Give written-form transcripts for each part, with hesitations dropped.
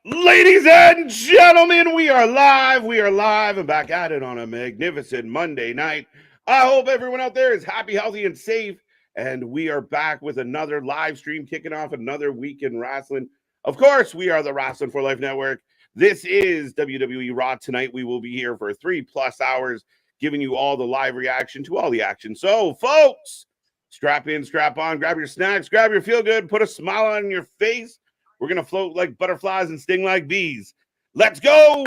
Ladies and gentlemen, we are live. We are live and back at it on a magnificent Monday night. I hope everyone out there is happy, healthy, and safe. And we are back with another live stream kicking off another week in wrestling. Of course, we are the Wrestling for Life Network. This is WWE RAW. Tonight, we will be here for 3+ hours, giving you all the live reaction to all the action. So, folks, strap in, strap on, grab your snacks, grab your feel good, put a smile on your face. We're going to float like butterflies and sting like bees. Let's go!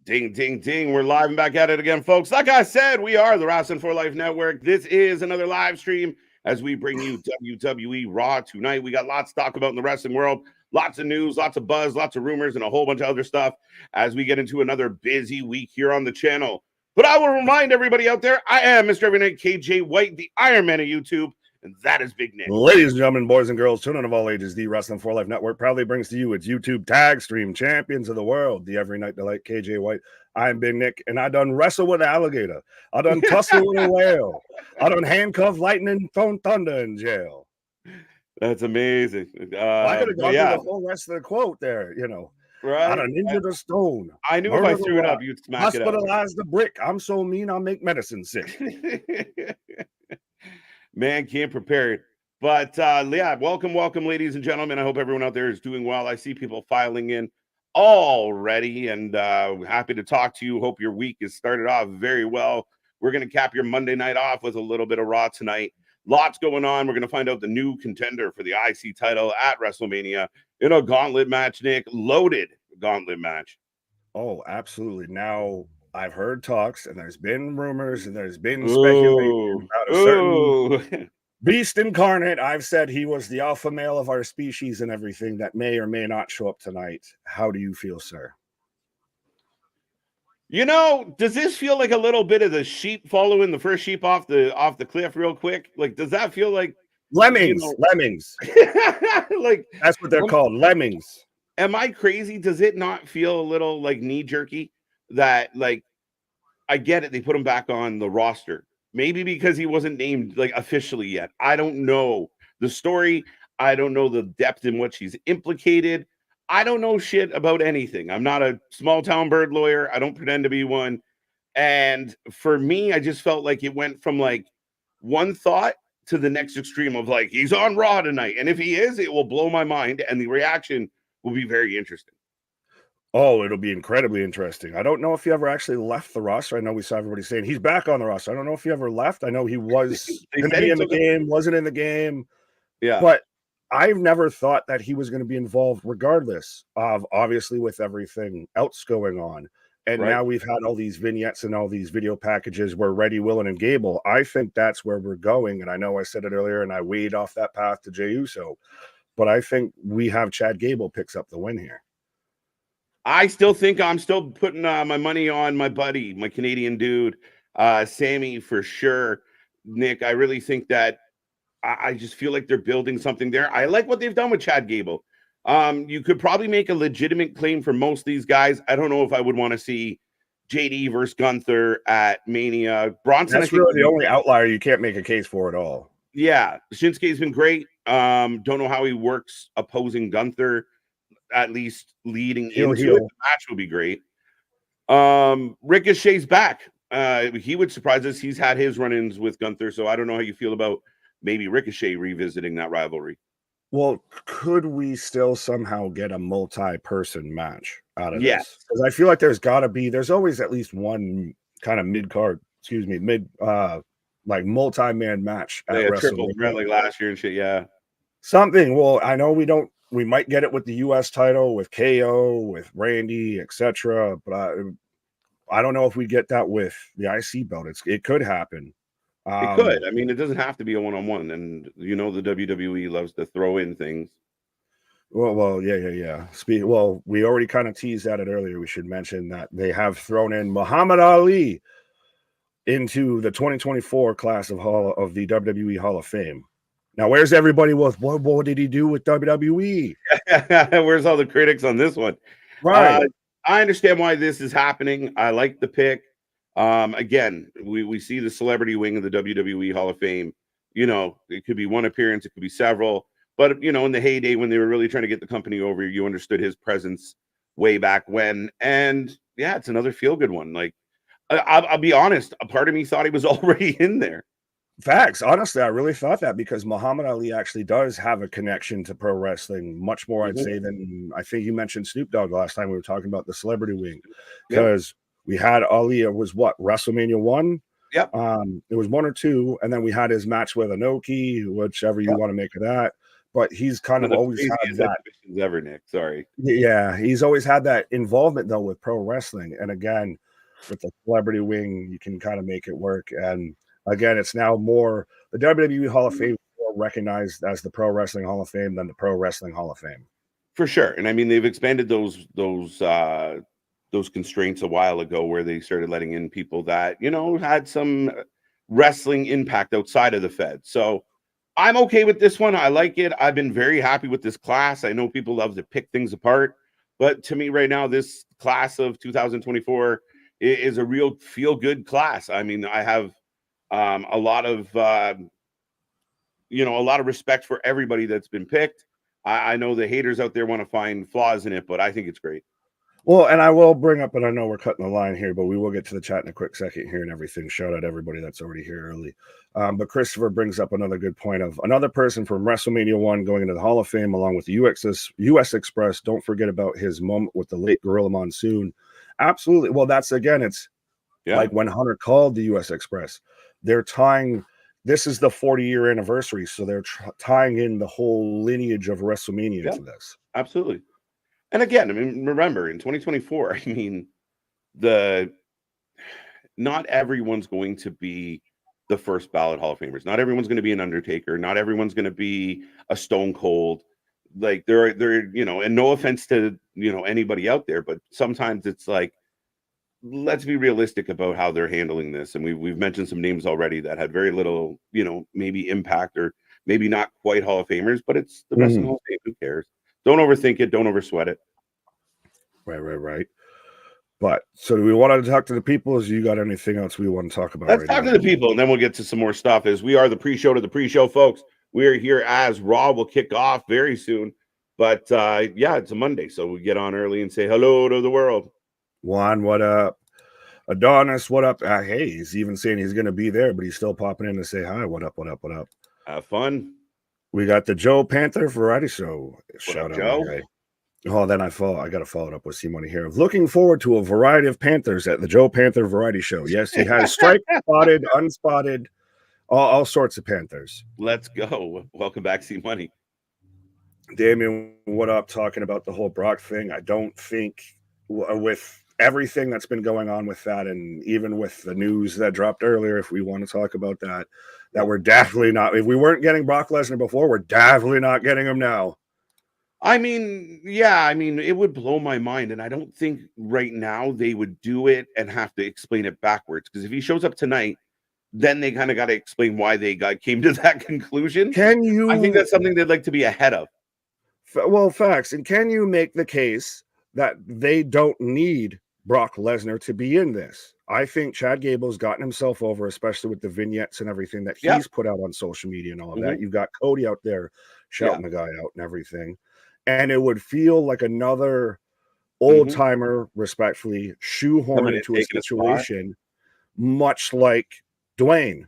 Ding, ding, ding. We're live and back at it again, folks. Like I said, we are the Wrestling for Life Network. This is another live stream as we bring you WWE RAW tonight. We got lots to talk about in the wrestling world. Lots of news, lots of buzz, lots of rumors, and a whole bunch of other stuff as we get into another busy week here on the channel. But I will remind everybody out there, I am Mr. Every Night KJ White, the Iron Man of YouTube, and that is Big Nick. Ladies and gentlemen, boys and girls, children of all ages, the Wrestling for Life Network proudly brings to you its YouTube tag stream champions of the world, the Every Night Delight KJ White. I'm Big Nick, and I done wrestle with an alligator. I done tussle with a whale. I done handcuff lightning, thrown thunder in jail. That's amazing. I could have gone through the whole rest of the quote there, you know. Right. I done injured a stone. I knew if I threw it up, you'd smack it up. Hospitalized the brick. I'm so mean, I'll make medicine sick. Man, can't prepare it. But yeah, welcome, ladies and gentlemen. I hope everyone out there is doing well. I see people filing in already, and happy to talk to you. Hope your week has started off very well. We're going to cap your Monday night off with a little bit of Raw tonight. Lots going on. We're going to find out the new contender for the IC title at WrestleMania in a gauntlet match, Nick. Loaded gauntlet match. Oh, absolutely. Now, I've heard talks, and there's been rumors, and there's been speculation about a certain beast incarnate. I've said he was the alpha male of our species and everything that may or may not show up tonight. How do you feel, sir? You know, does this feel like a little bit of the sheep following the first sheep off the cliff real quick? Like, does that feel like lemmings? Lemmings. Like, that's what they're called, lemmings. Am I crazy? Does it not feel a little like knee jerky that, like, I get it, they put him back on the roster. Maybe because he wasn't named like officially yet. I don't know the story. I don't know the depth in which he's implicated. I don't know shit about anything. I'm not a small town bird lawyer. I don't pretend to be one. And for me, I just felt like it went from like one thought to the next extreme of like, he's on Raw tonight. And if he is, it will blow my mind. And the reaction will be very interesting. Oh, it'll be incredibly interesting. I don't know if he ever actually left the roster. I know we saw everybody saying he's back on the roster. I don't know if he ever left. I know he was going to be in the game, wasn't in the game. Yeah. But I've never thought that he was going to be involved, regardless of obviously with everything else going on. And now we've had all these vignettes and all these video packages where Ready, Willing, and Gable. I think that's where we're going. And I know I said it earlier and I weighed off that path to Jey Uso. But I think we have Chad Gable picks up the win here. I still think I'm still putting my money on my buddy, my Canadian dude, Sami, for sure. Nick, I really think that I just feel like they're building something there. I like what they've done with Chad Gable. You could probably make a legitimate claim for most of these guys. I don't know if I would want to see JD versus Gunther at Mania. Bronson, that's really the only outlier you can't make a case for at all. Yeah, Shinsuke's been great. Don't know how he works opposing Gunther. At least leading into it, the match will be great. Ricochet's back. He would surprise us. He's had his run-ins with Gunther, so I don't know how you feel about maybe Ricochet revisiting that rivalry. Well, could we still somehow get a multi-person match out of this? Because I feel like there's always at least one kind of like multi-man match at WrestleMania. Triple threat like last year and shit, something. Well, I know we might get it with the U.S. title, with KO, with Randy, etc. But I don't know if we get that with the IC belt. It could happen. It could. I mean, it doesn't have to be a one-on-one. And, you know, the WWE loves to throw in things. Well, yeah. We already kind of teased at it earlier. We should mention that they have thrown in Muhammad Ali into the 2024 class of the WWE Hall of Fame. Now, where's everybody with what did he do with WWE? Where's all the critics on this one? Right. I understand why this is happening. I like the pick. Again, we see the celebrity wing of the WWE Hall of Fame. You know, it could be one appearance, it could be several. But, you know, in the heyday when they were really trying to get the company over, you understood his presence way back when. And yeah, it's another feel-good one. Like, I'll be honest, a part of me thought he was already in there. Facts. Honestly, I really thought that because Muhammad Ali actually does have a connection to pro wrestling, much more, I'd say, than I think you mentioned Snoop Dogg last time we were talking about the celebrity wing. Because we had Ali, it was what, WrestleMania 1? Yep. It was 1 or 2, and then we had his match with Inoki, whichever you want to make of that. But he's kind of always had that. Ever, Nick. Sorry. Yeah, he's always had that involvement though with pro wrestling, and again, with the celebrity wing, you can kind of make it work. And again, it's now more the WWE Hall of Fame more recognized as the Pro Wrestling Hall of Fame than the Pro Wrestling Hall of Fame. For sure, and I mean they've expanded those constraints a while ago, where they started letting in people that, you know, had some wrestling impact outside of the Fed. So I'm okay with this one. I like it. I've been very happy with this class. I know people love to pick things apart, but to me right now, this class of 2024 is a real feel-good class. I mean, I have a lot of respect for everybody that's been picked. I know the haters out there want to find flaws in it, but I think it's great. Well, and I will bring up, and I know we're cutting the line here, but we will get to the chat in a quick second here and everything. Shout out everybody that's already here early. But Christopher brings up another good point of another person from WrestleMania 1 going into the Hall of Fame along with the US Express. Don't forget about his moment with the late Gorilla Monsoon. Absolutely. Well, that's again, it's like when Hunter called the US Express. They're tying, this is the 40-year anniversary, so they're tying in the whole lineage of WrestleMania to this. Absolutely. And again, I mean, remember in 2024, I mean, not everyone's going to be the first ballot Hall of Famers. Not everyone's going to be an Undertaker. Not everyone's going to be a Stone Cold. Like they're, you know, and no offense to, you know, anybody out there, but sometimes it's like, let's be realistic about how they're handling this. And we've mentioned some names already that had very little, you know, maybe impact or maybe not quite Hall of Famers, but it's the Wrestling Hall of Fame. Who cares? Don't overthink it. Don't oversweat it. Right. But so do we want to talk to the people? Is you got anything else we want to talk about? Let's talk to the people, and then we'll get to some more stuff. As we are the pre-show to the pre-show, folks. We are here as Raw will kick off very soon. But yeah, it's a Monday, so we get on early and say hello to the world. Juan, what up? Adonis, what up? Hey, he's even saying he's going to be there, but he's still popping in to say hi. What up? Have fun. We got the Joe Panther Variety Show. Shout out, Joe. Oh, then I got to follow it up with Simone here. Looking forward to a variety of Panthers at the Joe Panther Variety Show. Yes, he has striped, spotted, unspotted, all sorts of Panthers. Let's go. Welcome back, Simone. Damien, what up? Talking about the whole Brock thing. I don't think with everything that's been going on with that, and even with the news that dropped earlier, if we want to talk about that we're definitely not, if we weren't getting Brock Lesnar before, we're definitely not getting him now. I mean, yeah, I mean, it would blow my mind, and I don't think right now they would do it and have to explain it backwards, because if he shows up tonight, then they kind of got to explain why they came to that conclusion. I think that's something they'd like to be ahead of. Well, facts. And can you make the case that they don't need Brock Lesnar to be in this? I think Chad Gable's gotten himself over, especially with the vignettes and everything that he's put out on social media and all of that. You've got Cody out there shouting the guy out and everything. And it would feel like another old timer, respectfully, shoehorned into a situation, much like Dwayne.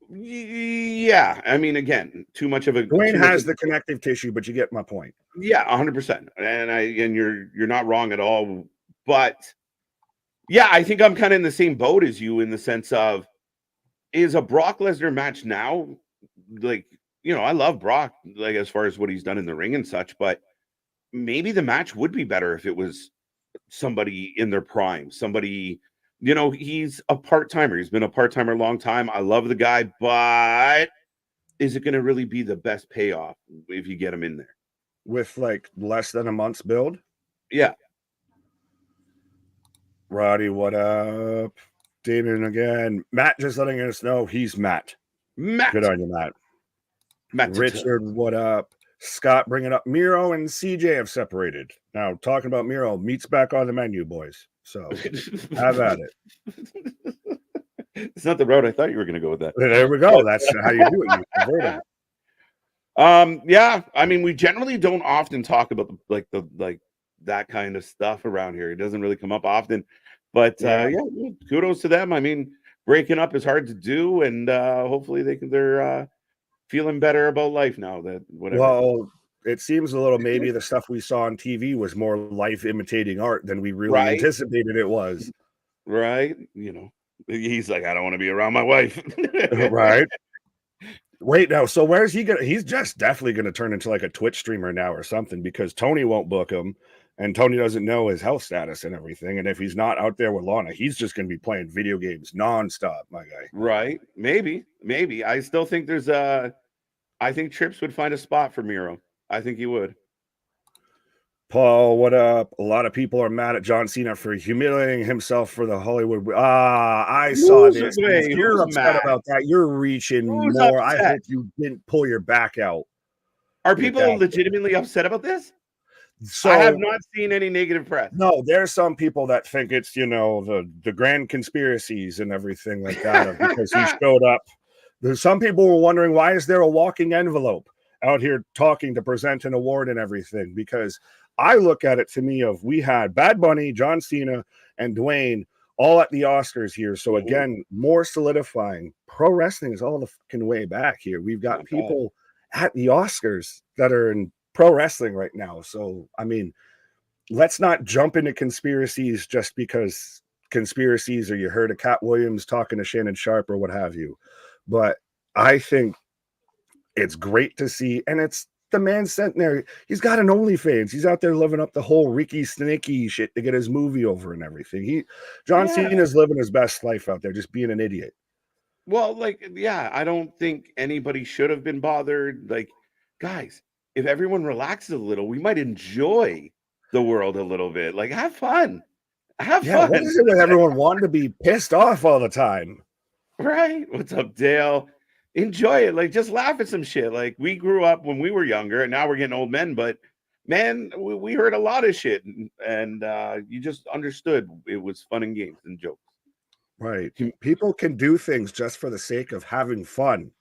Yeah, I mean, again, too much of a Dwayne has the connective tissue, but you get my point. Yeah, 100%. And you're not wrong at all. But yeah, I think I'm kind of in the same boat as you in the sense of, is a Brock Lesnar match now, like, you know, I love Brock, like, as far as what he's done in the ring and such, but maybe the match would be better if it was somebody in their prime, somebody, you know, he's a part-timer. He's been a part-timer a long time. I love the guy, but is it going to really be the best payoff if you get him in there? With like less than a month's build? Yeah. Roddy, what up? Damon again. Matt just letting us know he's Matt. Matt. Good on you, Matt. Matt Richard, what up? Scott bringing up Miro and CJ have separated. Now, talking about Miro, meat's back on the menu, boys. So have at it. It's not the road I thought you were going to go with that. There we go. That's how you do it. You convert it. Yeah. I mean, we generally don't often talk about that kind of stuff around here. It doesn't really come up often. But yeah, kudos to them. I mean, breaking up is hard to do, and hopefully they're feeling better about life now. That whatever. Well, it seems a little maybe the stuff we saw on TV was more life imitating art than we really anticipated it was. Right. You know, he's like, I don't want to be around my wife. Right. Wait, now, so where's he gonna? He's just definitely gonna turn into like a Twitch streamer now or something because Tony won't book him. And Tony doesn't know his health status and everything. And if he's not out there with Lana, he's just going to be playing video games nonstop, my guy. Right. Maybe. I still think I think Trips would find a spot for Miro. I think he would. Paul, what up? A lot of people are mad at John Cena for humiliating himself for the Hollywood. I saw this. If you're upset about that, you're reaching more. Upset? I hope you didn't pull your back out. Are people legitimately upset about this? So I have not seen any negative press. No, there's some people that think it's, the grand conspiracies and everything like that because he showed up. Some people were wondering, why is there a walking envelope out here talking to present an award and everything? Because I look at it to me of we had Bad Bunny, John Cena, and Dwayne all at the Oscars here. So again, more solidifying. Pro wrestling is all the fucking way back here. We've got people at the Oscars that are in pro wrestling right now. So, I mean, let's not jump into conspiracies just because conspiracies or you heard of Cat Williams talking to Shannon Sharp or what have you. But I think it's great to see, and it's the man sent there. He's got an OnlyFans. He's out there living up the whole Ricky Snicky shit to get his movie over and everything. John Cena's living his best life out there, just being an idiot. Well, I don't think anybody should have been bothered. Like, guys, if everyone relaxes a little, we might enjoy the world a little bit. Like, have fun. Have fun. What is it that everyone wanted to be pissed off all the time? Right. What's up, Dale? Enjoy it. Like, just laugh at some shit. Like, we grew up when we were younger, and now we're getting old men. But, man, we heard a lot of shit, and you just understood it was fun and games and jokes. Right. People can do things just for the sake of having fun.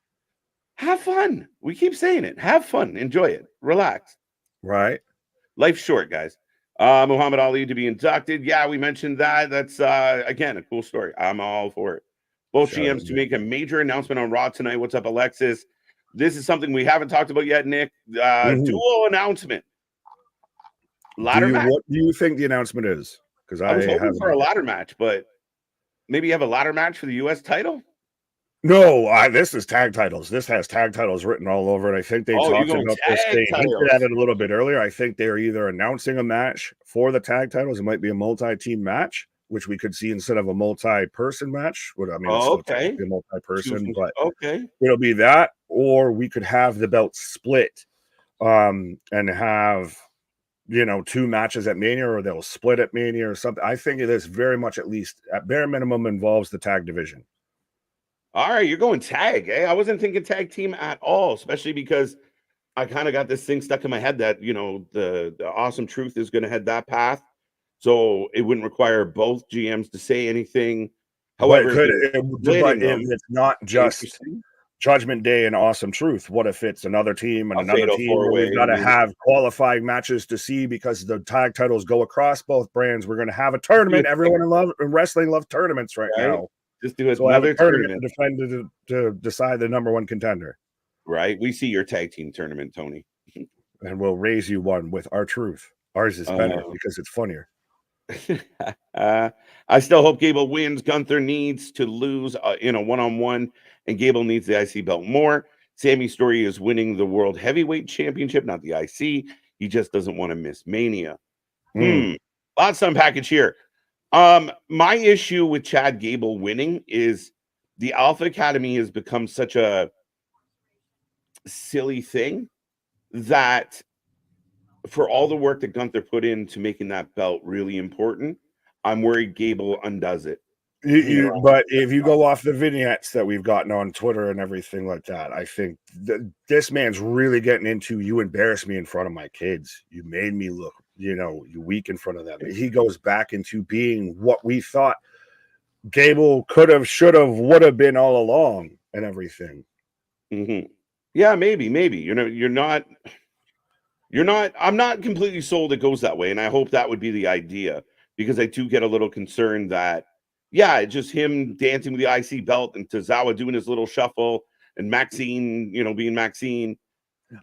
Have fun. We keep saying it. Have fun. Enjoy it. Relax. Right. Life's short, guys. Muhammad Ali to be inducted. Yeah, we mentioned that. That's, again, a cool story. I'm all for it. Both GMs to make a major announcement on Raw tonight. What's up, Alexis? This is something we haven't talked about yet, Nick. Dual announcement. Ladder match. What do you think the announcement is? Because I was hoping for a ladder match, but maybe you have a ladder match for the U.S. title? No, this is tag titles. This has tag titles written all over it. I think they talked about this. They hinted at it a little bit earlier. I think they're either announcing a match for the tag titles. It might be a multi-team match, which we could see instead of a multi-person match. I mean, it's a multi-person, but it'll be that, or we could have the belt split, and have two matches at Mania, or they'll split at Mania or something. I think it is very much, at least at bare minimum, involves the tag division. All right, you're going tag, eh? I wasn't thinking tag team at all, especially because I kind of got this thing stuck in my head that, the Awesome Truth is going to head that path. So it wouldn't require both GMs to say anything. However, it's not just Judgment Day and Awesome Truth. What if it's another team and another team? We've got to have qualifying matches to see because the tag titles go across both brands. We're going to have a tournament. Everyone in wrestling loves tournaments right now. Just do another tournament to decide the number one contender. Right. We see your tag team tournament, Tony. And we'll raise you one with our truth. Ours is better because it's funnier. I still hope Gable wins. Gunther needs to lose in a one-on-one, and Gable needs the IC belt more. Sami's story is winning the World Heavyweight Championship, not the IC. He just doesn't want to miss Mania. Lots to unpackage here. My issue with Chad Gable winning is the Alpha Academy has become such a silly thing that for all the work that Gunther put into making that belt really important, I'm worried Gable undoes it. But if you go off the vignettes that we've gotten on Twitter and everything like that, I think this man's really getting into, you embarrassed me in front of my kids. You made me look, you weak in front of them. He goes back into being what we thought Gable could have, should have, would have been all along and everything. Mm-hmm. Yeah, maybe. I'm not completely sold it goes that way. And I hope that would be the idea, because I do get a little concerned that, yeah, just him dancing with the IC belt and Tozawa doing his little shuffle and Maxine, being Maxine.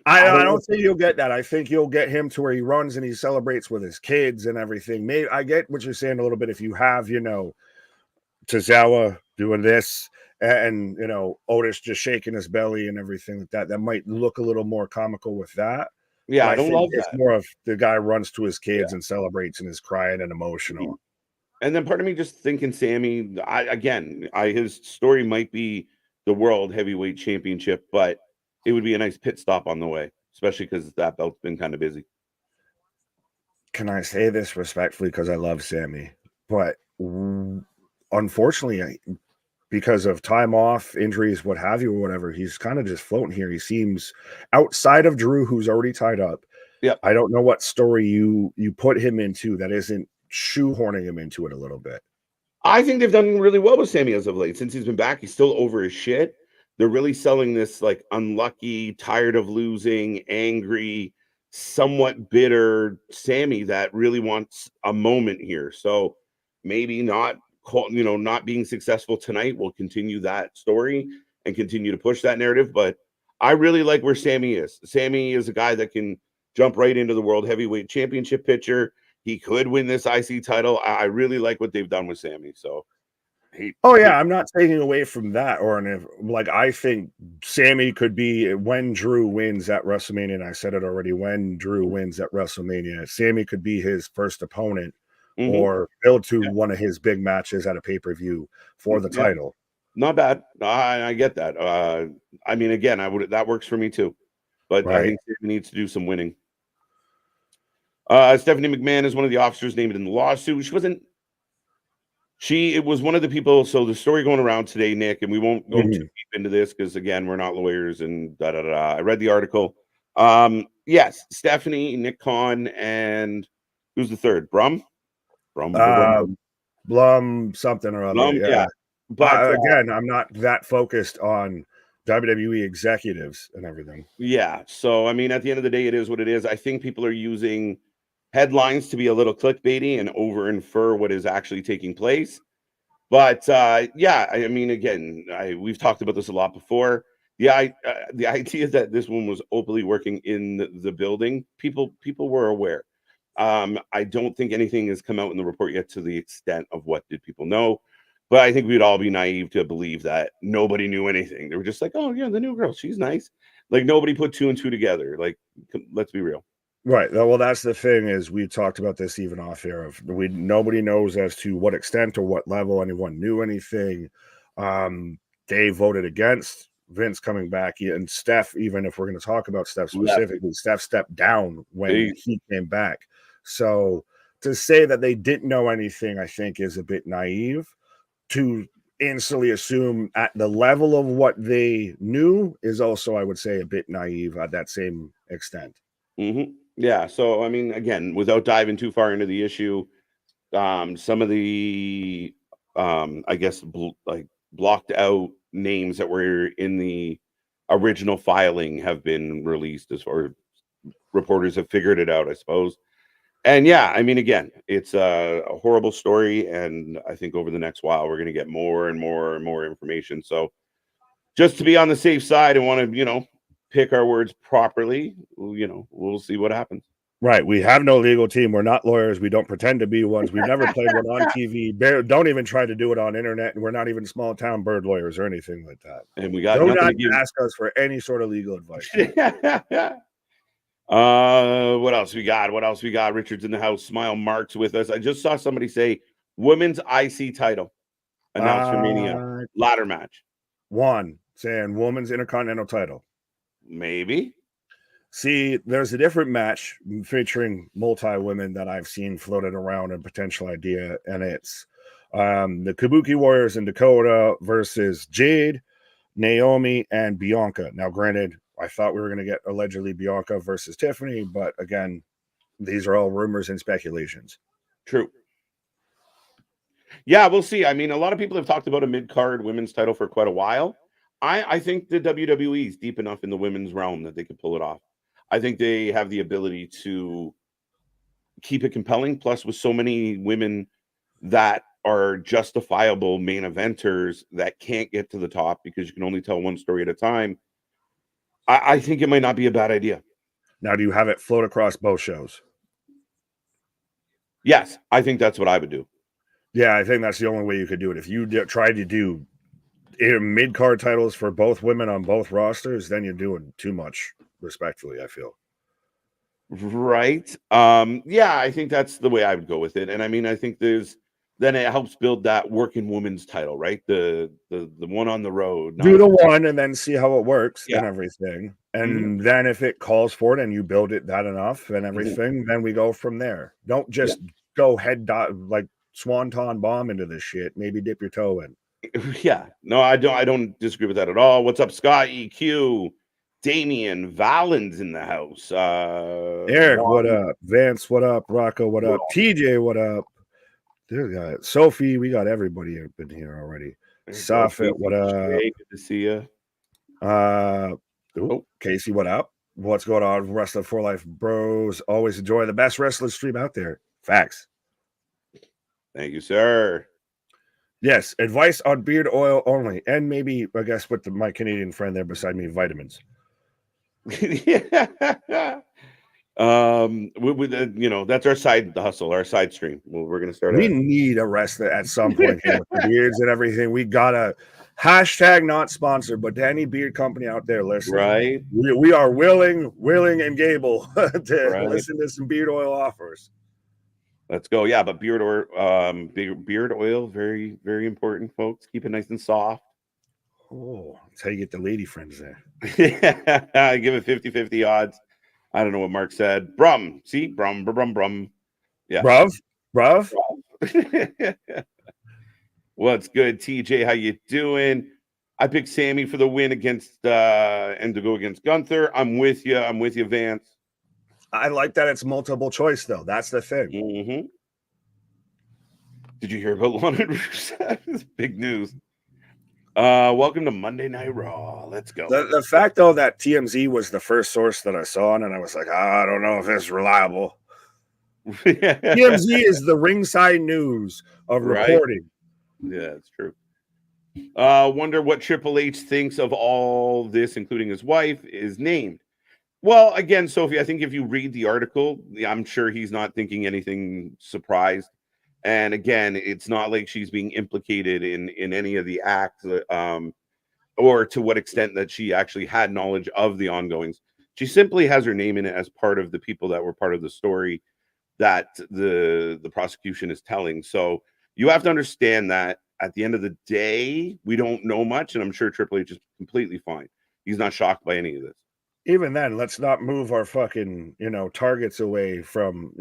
I don't think you'll get that. I think you'll get him to where he runs and he celebrates with his kids and everything. Maybe I get what you're saying a little bit. If you have, Tozawa doing this and, Otis just shaking his belly and everything like that, that might look a little more comical with that. Yeah, I don't love that. It's more of the guy runs to his kids and celebrates and is crying and emotional. And then part of me just thinking Sami, his story might be the World Heavyweight Championship, but it would be a nice pit stop on the way, especially because that belt's been kind of busy. Can I say this respectfully? Because I love Sami, but unfortunately, because of time off, injuries, what have you, or whatever, he's kind of just floating here. He seems outside of Drew, who's already tied up. Yeah, I don't know what story you put him into that isn't shoehorning him into it a little bit. I think they've done really well with Sami as of late. Since he's been back, he's still over his shit. They're really selling this like unlucky, tired of losing, angry, somewhat bitter Sami that really wants a moment here. So maybe not being successful tonight will continue that story and continue to push that narrative. But I really like where Sami is. Sami is a guy that can jump right into the World Heavyweight Championship picture. He could win this IC title. I really like what they've done with Sami. So, I'm not taking away from that. I think Sami could be when Drew wins at WrestleMania. And I said it already. When Drew wins at WrestleMania, Sami could be his first opponent or build to one of his big matches at a pay-per-view for the title. Not bad. I get that. That works for me too. But I think Sami needs to do some winning. Stephanie McMahon is one of the officers named in the lawsuit. It was one of the people. So the story going around today, Nick, and we won't go too deep into this because again, we're not lawyers and da da da. I read the article. Yes, Stephanie, Nick Khan, and who's the third? Blum, something or other. Yeah. But again, I'm not that focused on WWE executives and everything. Yeah. So, at the end of the day, it is what it is. I think people are using headlines to be a little clickbaity and over infer what is actually taking place. But we've talked about this a lot before. The idea that this one was openly working in the building, people were aware. I don't think anything has come out in the report yet to the extent of what did people know. But I think we'd all be naive to believe that nobody knew anything. They were just like, oh, yeah, the new girl, she's nice. Like, nobody put two and two together. Like, let's be real. Right. Well, that's the thing is we talked about this even off air. Nobody knows as to what extent or what level anyone knew anything. They voted against Vince coming back. And Steph, even if we're going to talk about Steph specifically, Steph stepped down when he came back. So to say that they didn't know anything, I think is a bit naive. To instantly assume at the level of what they knew is also, I would say, a bit naive at that same extent. Mm-hmm. Yeah. So, again, without diving too far into the issue, some of the, blocked out names that were in the original filing have been released as far as reporters have figured it out, I suppose. And again, it's a horrible story. And I think over the next while, we're going to get more and more and more information. So just to be on the safe side and want to, pick our words properly, we'll see what happens. Right. We have no legal team. We're not lawyers. We don't pretend to be ones. We've never played one on TV. Don't even try to do it on internet. And we're not even small town bird lawyers or anything like that. And we got don't ask us for any sort of legal advice. What else we got? Richard's in the house. Smile Marks with us. I just saw somebody say women's IC title announced for Mania ladder match. Saying women's Intercontinental title. Maybe. See, there's a different match featuring multi-women that I've seen floated around, a potential idea, and it's The Kabuki Warriors in Dakota versus Jade, Naomi, and Bianca. Now, granted, I thought we were going to get allegedly Bianca versus Tiffany, but again, these are all rumors and speculations. True. Yeah, we'll see. I mean, a lot of people have talked about a mid-card women's title for quite a while. I think the WWE is deep enough in the women's realm that they could pull it off. I think they have the ability to keep it compelling. Plus, with so many women that are justifiable main eventers that can't get to the top because you can only tell one story at a time, I think it might not be a bad idea. Now, do you have it float across both shows? Yes, I think that's what I would do. Yeah, I think that's the only way you could do it. If you tried to do mid-card titles for both women on both rosters, then you're doing too much, respectfully, I feel. Right. Yeah, I think that's the way I would go with it. And I mean, I think then it helps build that working women's title, right? The one on the road. Do the one and then see how it works Yeah. and everything. And then if it calls for it and you build it that enough and everything, then we go from there. Don't just go like swanton bomb into this shit. Maybe dip your toe in. Yeah. No, I don't disagree with that at all. What's up, Scott EQ? Damian Valens in the house. Eric, what up? Vance, what up? Rocco, what up? TJ, what up? Dude, Sophie, we got everybody up in here already. Safet, what up? Good to see you. Casey, what up? What's going on? Wrestling for Life Bros. Always enjoy the best wrestling stream out there. Facts. Thank you, sir. Yes, advice on beard oil only, and maybe I guess with my Canadian friend there beside me, vitamins. Yeah. That's our side hustle, our side stream. We're gonna start. We need a wrestler at some point here with the beards and everything. We gotta hashtag not sponsored, but to any beard company out there listening, right? We are willing and Gable to listen to some beard oil offers. Let's go. Yeah, but beard oil, very, very important, folks. Keep it nice and soft. Oh, that's how you get the lady friends there. Yeah, I give it 50-50 odds. I don't know what Mark said. Brum. See? Brum. Yeah. Bruv. What's good, TJ? How you doing? I picked Sami for the win against and to go against Gunther. I'm with you, Vance. I like that it's multiple choice, though. That's the thing. Mm-hmm. Did you hear about Lana Rusev? Big news. Welcome to Monday Night Raw. Let's go. The fact, though, that TMZ was the first source that I saw on, and I was like, I don't know if it's reliable. TMZ is the ringside news of reporting. Yeah, that's true. Wonder what Triple H thinks of all this, including his wife, is named. Well, again, Sophie, I think if you read the article, I'm sure he's not thinking anything surprised. And again, it's not like she's being implicated in any of the acts, or to what extent that she actually had knowledge of the ongoings. She simply has her name in it as part of the people that were part of the story that the prosecution is telling. So you have to understand that at the end of the day, we don't know much, and I'm sure Triple H is completely fine. He's not shocked by any of this. Even then, let's not move our fucking, targets away from,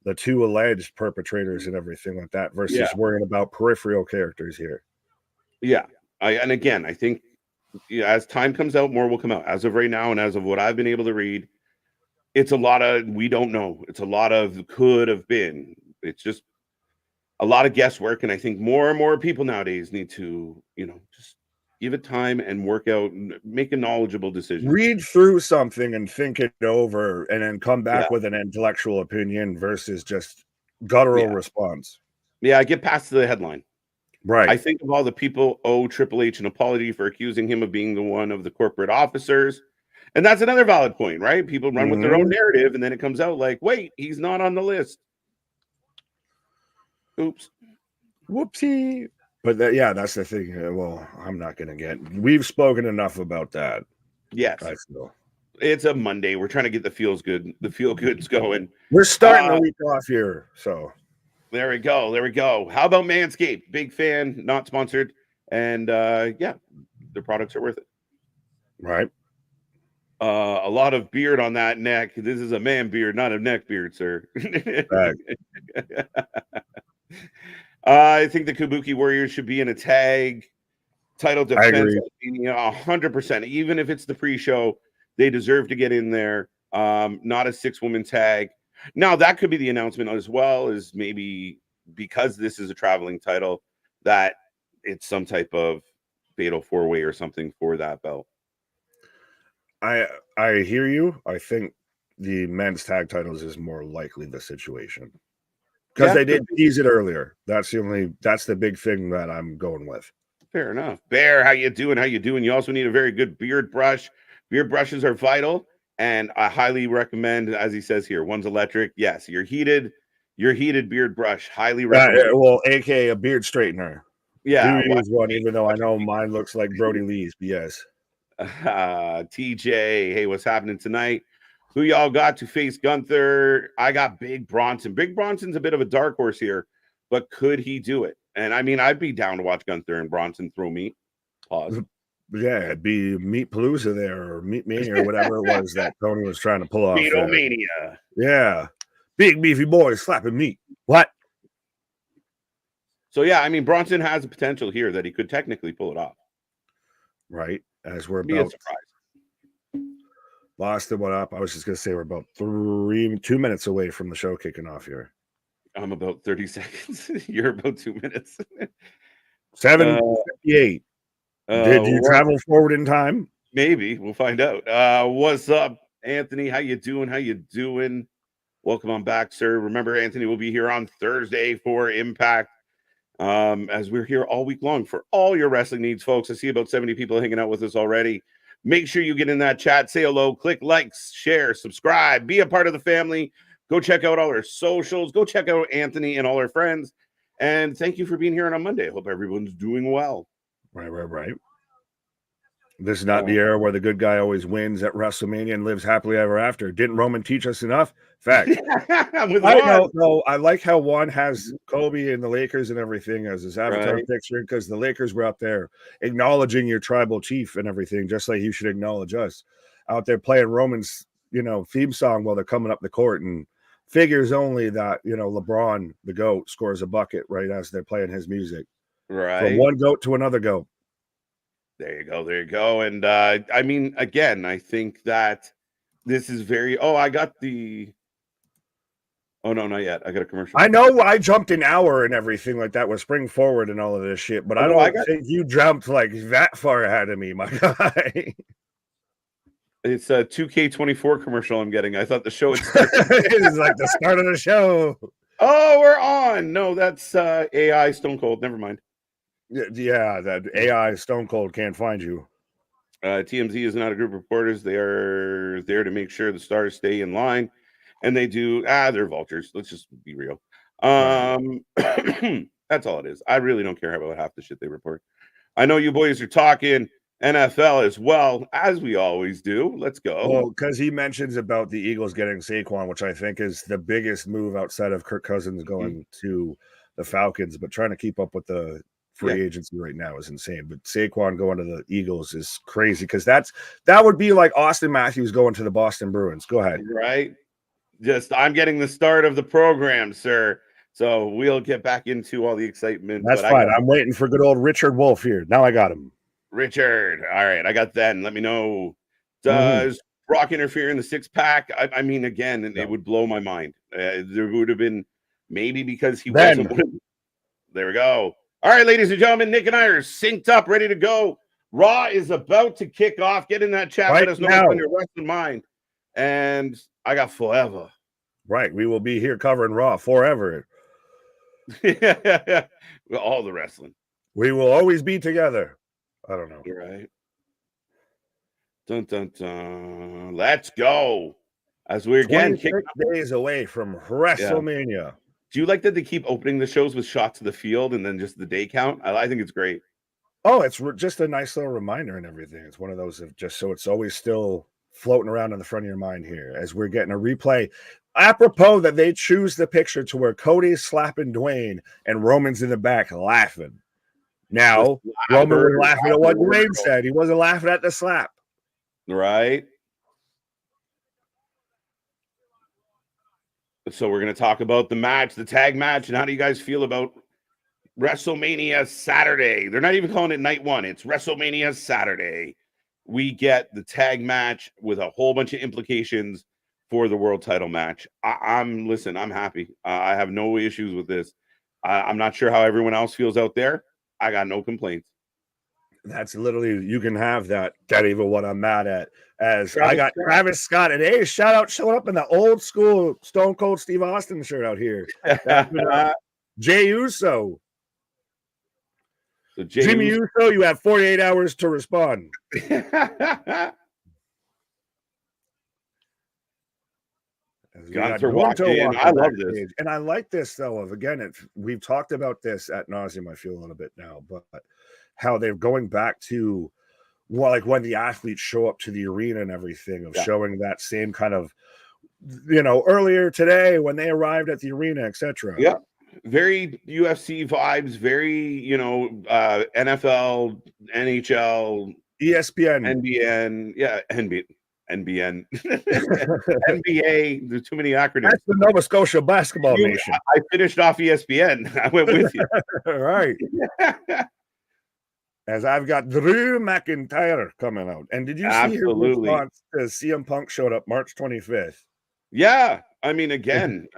the two alleged perpetrators and everything like that versus worrying about peripheral characters here. Yeah. And again, I think as time comes out, more will come out. As of right now, and as of what I've been able to read, it's a lot of we don't know. It's a lot of could have been. It's just a lot of guesswork. And I think more and more people nowadays need to, just give it time and work out, make a knowledgeable decision. Read through something and think it over and then come back with an intellectual opinion versus just guttural response. Yeah, get past the headline. Right. I think of all the people owe Triple H an apology for accusing him of being the one of the corporate officers. And that's another valid point, right? People run with their own narrative, and then it comes out like, wait, he's not on the list. Oops. Whoopsie. But that's the thing. Well, I'm not going to get. We've spoken enough about that. Yes. I feel. It's a Monday. We're trying to get the feel goods going. We're starting the week off here. So there we go. How about Manscaped? Big fan, not sponsored. And their products are worth it. Right. A lot of beard on that neck. This is a man beard, not a neck beard, sir. I think the Kabuki Warriors should be in a tag title defense. 100%. Even if it's the pre-show, they deserve to get in there. Not a 6-woman tag. Now, that could be the announcement as well, is maybe because this is a traveling title, that it's some type of fatal 4-way or something for that belt. I hear you. I think the men's tag titles is more likely the situation. Because they did tease it earlier. That's the big thing that I'm going with. Fair enough. Bear, how you doing? How you doing? You also need a very good beard brush. Beard brushes are vital, and I highly recommend, as he says here, one's electric. Yes, your heated beard brush. Highly recommend. Well, aka a beard straightener. Yeah, do use one, even though I know mine looks like Brody Lee's. But yes. TJ, hey, what's happening tonight? Who y'all got to face Gunther? I got Big Bronson. Big Bronson's a bit of a dark horse here, but could he do it? And I mean, I'd be down to watch Gunther and Bronson throw meat. Pause. Yeah, it'd be Meat Palooza there, or Meat Me, or whatever it was that Tony was trying to pull off. Meatomania. Yeah. Big beefy boys slapping meat. What? So yeah, I mean, Bronson has a potential here that he could technically pull it off. Right. As we're about Boston, what up? I was just gonna say we're about 2 minutes away from the show kicking off here. I'm about 30 seconds. You're about 2 minutes. 7:58. Did you travel forward in time? Maybe. We'll find out. What's up, Anthony? How you doing? How you doing? Welcome on back, sir. Remember, Anthony will be here on Thursday for Impact. As we're here all week long for all your wrestling needs, folks. I see about 70 people hanging out with us already. Make sure you get in that chat, say hello, click likes, share, subscribe, be a part of the family. Go check out all our socials. Go check out Anthony and all our friends. And thank you for being here on a Monday. I hope everyone's doing well. Right. This is not the era where the good guy always wins at WrestleMania and lives happily ever after. Didn't Roman teach us enough? Fact. I like how Juan has Kobe and the Lakers and everything as his avatar picture, because the Lakers were out there acknowledging your tribal chief and everything, just like you should acknowledge us. Out there playing Roman's, theme song while they're coming up the court, and figures only that, LeBron, the GOAT, scores a bucket right as they're playing his music. Right. From one GOAT to another GOAT. There you go. And I mean, again, I think that this is very. Oh, I got the. Oh no, not yet. I got a commercial. I know I jumped an hour and everything like that with Spring Forward and all of this shit, but I don't think you jumped like that far ahead of me, my guy. It's a 2K24 commercial I'm getting. I thought the show had started. It's like the start of the show. Oh, we're on. No, that's AI Stone Cold. Never mind. Yeah, that AI Stone Cold can't find you. TMZ is not a group of reporters. They are there to make sure the stars stay in line. And they do. They're vultures. Let's just be real. That's all it is. I really don't care about half the shit they report. I know you boys are talking NFL as well, as we always do. Let's go. Well, because he mentions about the Eagles getting Saquon, which I think is the biggest move outside of Kirk Cousins going to the Falcons, but trying to keep up with the free agency right now is insane. But Saquon going to the Eagles is crazy, because that would be like Austin Matthews going to the Boston Bruins. Go ahead. Right. I'm getting the start of the program, sir. So we'll get back into all the excitement. That's fine. I'm waiting for good old Richard Wolf here. Now I got him. Richard. All right. I got that. And let me know. Does Brock interfere in the 6-pack? I mean, again, it would blow my mind. There would have been maybe because he wasn't. There we go. All right, ladies and gentlemen, Nick and I are synced up, ready to go. Raw is about to kick off. Get in that chat. Let us know what's on your wrestling mind. And I got forever. Right. We will be here covering Raw forever. All the wrestling. We will always be together. I don't know. You're right. Dun, dun, dun. Let's go. As we're again 26 days away from WrestleMania. Yeah. Do you like that they keep opening the shows with shots of the field and then just the day count? I think it's great. Oh, it's just a nice little reminder and everything. It's one of those of just so it's always still floating around in the front of your mind here as we're getting a replay. Apropos that they choose the picture to where Cody's slapping Dwayne and Roman's in the back laughing. Now, Roman was laughing at what Dwayne said. He wasn't laughing at the slap. Right. So we're going to talk about the match, the tag match, and how do you guys feel about WrestleMania Saturday. They're not even calling it night one. It's WrestleMania Saturday. We get the tag match with a whole bunch of implications for the world title match. I'm happy. I have no issues with this. I'm not sure how everyone else feels out there. I got no complaints. That's literally, you can have that. That even what I'm mad at. As I got Travis Scott, and hey, shout out showing up in the old school Stone Cold Steve Austin shirt out here. Jey Uso. So Jimmy Uso, you have 48 hours to respond. Gunther walked in. I love this. And I like this, though, we've talked about this ad nauseum, I feel a little bit now, but how they're going back to, well, like when the athletes show up to the arena and everything, of showing that same kind of, earlier today when they arrived at the arena, etc. Yeah. Very UFC vibes, very, NFL, NHL, ESPN, NBN, NBN, NBA. There's too many acronyms. That's the Nova Scotia Basketball Nation. I finished off ESPN. I went with you. All right. As I've got Drew McIntyre coming out. And did you see his response to CM Punk showed up March 25th? Yeah. I mean, again,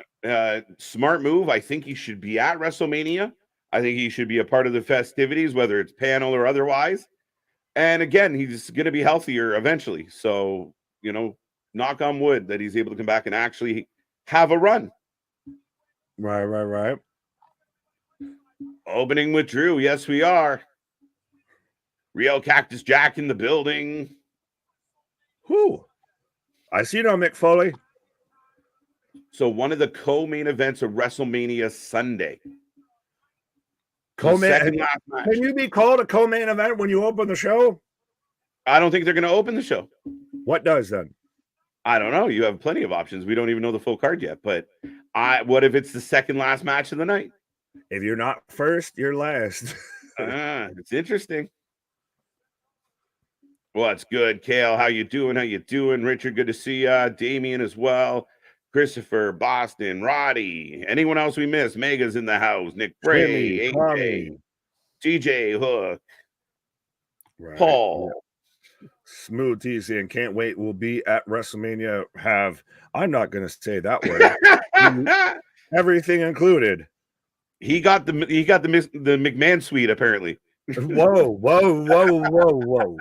smart move. I think he should be at WrestleMania. I think he should be a part of the festivities, whether it's panel or otherwise. And again, he's going to be healthier eventually. So, knock on wood that he's able to come back and actually have a run. Right. Opening with Drew. Yes, we are. Real Cactus Jack in the building. Who? I see no Mick Foley. So one of the co-main events of WrestleMania Sunday. Can you be called a co-main event when you open the show? I don't think they're going to open the show. What does then? I don't know. You have plenty of options. We don't even know the full card yet. But what if it's the second last match of the night? If you're not first, you're last. It's interesting. Well, it's good. Kale, how you doing? Richard, good to see you. Damien as well. Christopher, Boston, Roddy, anyone else we missed? Mega's in the house. Nick Bray, AJ, TJ Hook, Paul. Yeah. Smooth TC and can't wait. We'll be at WrestleMania. I'm not going to say that word. Everything included. He got the McMahon suite apparently. Whoa.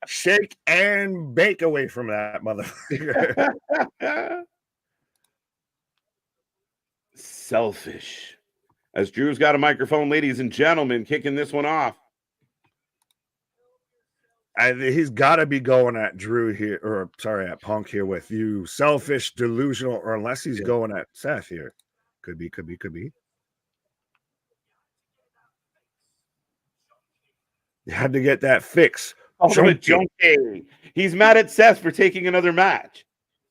Shake and bake away from that motherfucker. Selfish. As Drew's got a microphone, ladies and gentlemen, kicking this one off. He's got to be going at Drew here, at Punk here with you. Selfish, delusional, or unless he's going at Seth here. Could be. You had to get that fix. Junkie. He's mad at Seth for taking another match.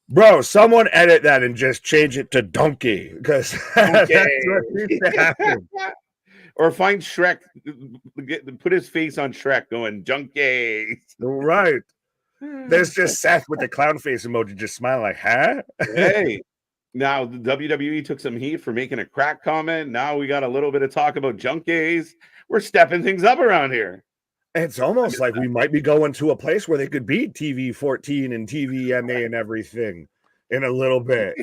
Bro, someone edit that and just change it to donkey because that's what needs to happen. Or find Shrek, put his face on Shrek going, junkie. Right. There's just Seth with the clown face emoji just smiling like, huh? Hey, now the WWE took some heat for making a crack comment. Now we got a little bit of talk about junkies. We're stepping things up around here. It's almost like we might be going to a place where they could be TV 14 and TVMA and everything in a little bit.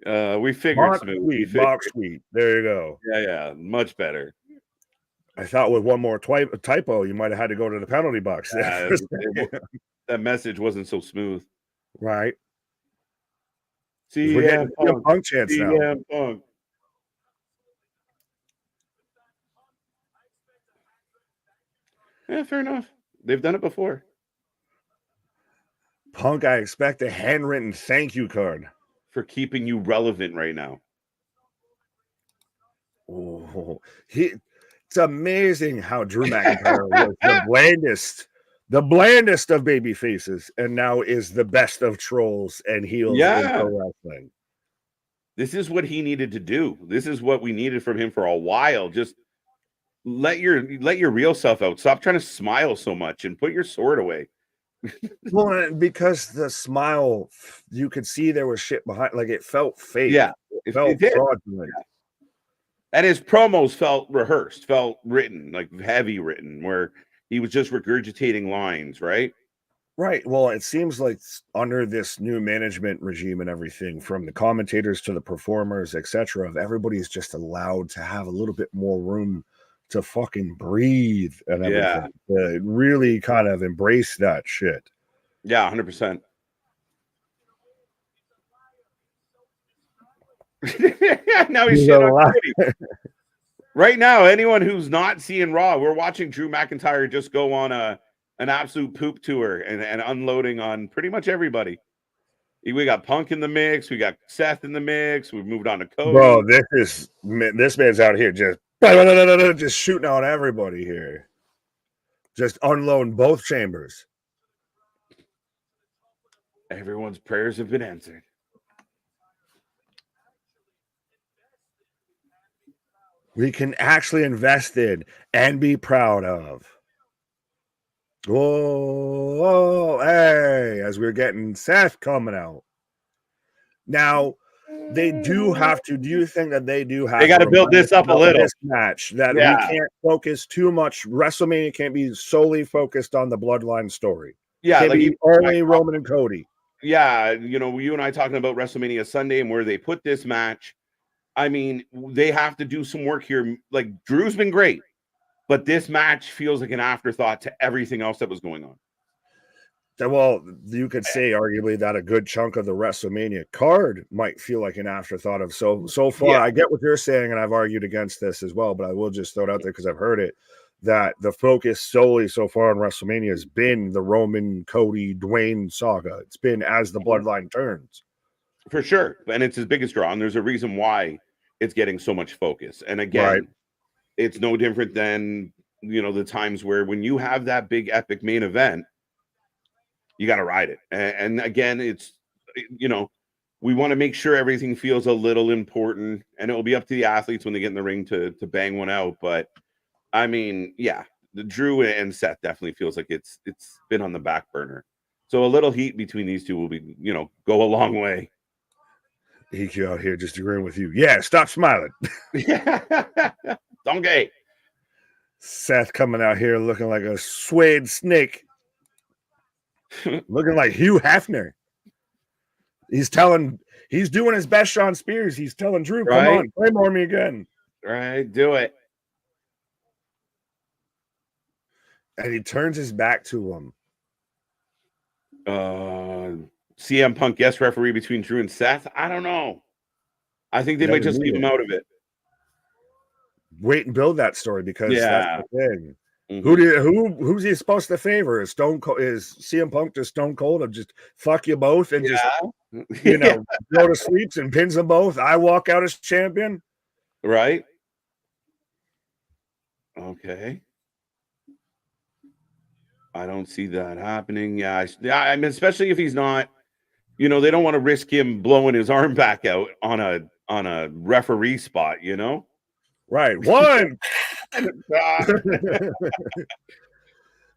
We figured smooth. Box Suite. There you go. Yeah, much better. I thought with one more typo, you might have had to go to the penalty box. That message wasn't so smooth. Right. See, we're getting Punk chance now. Punk. Yeah, fair enough. They've done it before. Punk, I expect a handwritten thank you card for keeping you relevant right now. Oh, it's amazing how Drew McIntyre was the blandest of baby faces, and now is the best of trolls and heels in pro wrestling. This is what he needed to do. This is what we needed from him for a while. Just let your real self out. Stop trying to smile so much and put your sword away. Well, because the smile, you could see there was shit behind. Like it felt fake. Yeah, it felt fraudulent. And his promos felt rehearsed, felt written, like heavy written, where he was just regurgitating lines, right? Right. Well, it seems like under this new management regime and everything, from the commentators to the performers, etc., everybody's just allowed to have a little bit more room to fucking breathe and everything. To really kind of embrace that shit. Yeah, 100%. Now he's shit on Cody. Right now, anyone who's not seeing Raw, we're watching Drew McIntyre just go on an absolute poop tour and unloading on pretty much everybody. We got Punk in the mix. We got Seth in the mix. We've moved on to Cody. Bro, this man's out here just shooting on everybody here. Just unloading both chambers. Everyone's prayers have been answered. We can actually invest in and be proud of. Whoa, hey, as we're getting Seth coming out. Now, they do have to. Do you think that they do have They got to build this up a little? This match that we can't focus too much. WrestleMania can't be solely focused on the bloodline story. Yeah, it can't be only Roman and Cody. Yeah, you know, you and I talking about WrestleMania Sunday and where they put this match. I mean, they have to do some work here. Like, Drew's been great, but this match feels like an afterthought to everything else that was going on. Well, you could say arguably that a good chunk of the WrestleMania card might feel like an afterthought of so far. Yeah. I get what you're saying, and I've argued against this as well, but I will just throw it out there because I've heard it, that the focus solely so far on WrestleMania has been the Roman, Cody, Dwayne saga. It's been as the bloodline turns. For sure. And it's his biggest draw, and there's a reason why it's getting so much focus. And again, it's no different than, you know, the times where when you have that big epic main event, you got to ride it. And again, it's, you know, we want to make sure everything feels a little important, and it will be up to the athletes when they get in the ring to bang one out. But I mean, yeah, the Drew and Seth definitely feels like it's been on the back burner. So a little heat between these two will be, you know, go a long way. EQ out here just agreeing with you. Yeah, stop smiling. Donkey. Seth coming out here looking like a suede snake. Looking like Hugh Hefner. He's doing his best Sean Spears. He's telling Drew, come on, play more me again. Right, do it. And he turns his back to him. CM Punk guest referee between Drew and Seth. I don't know. I think they might just leave him out of it. Wait and build that story, because that's the thing. Who's he supposed to favor? Is CM Punk to Stone Cold of just fuck you both and just you know go to sleep and pins them both? I walk out as champion, right? Okay. I don't see that happening. Yeah, I mean, especially if he's not, you know, they don't want to risk him blowing his arm back out on a referee spot, you know? Right. One.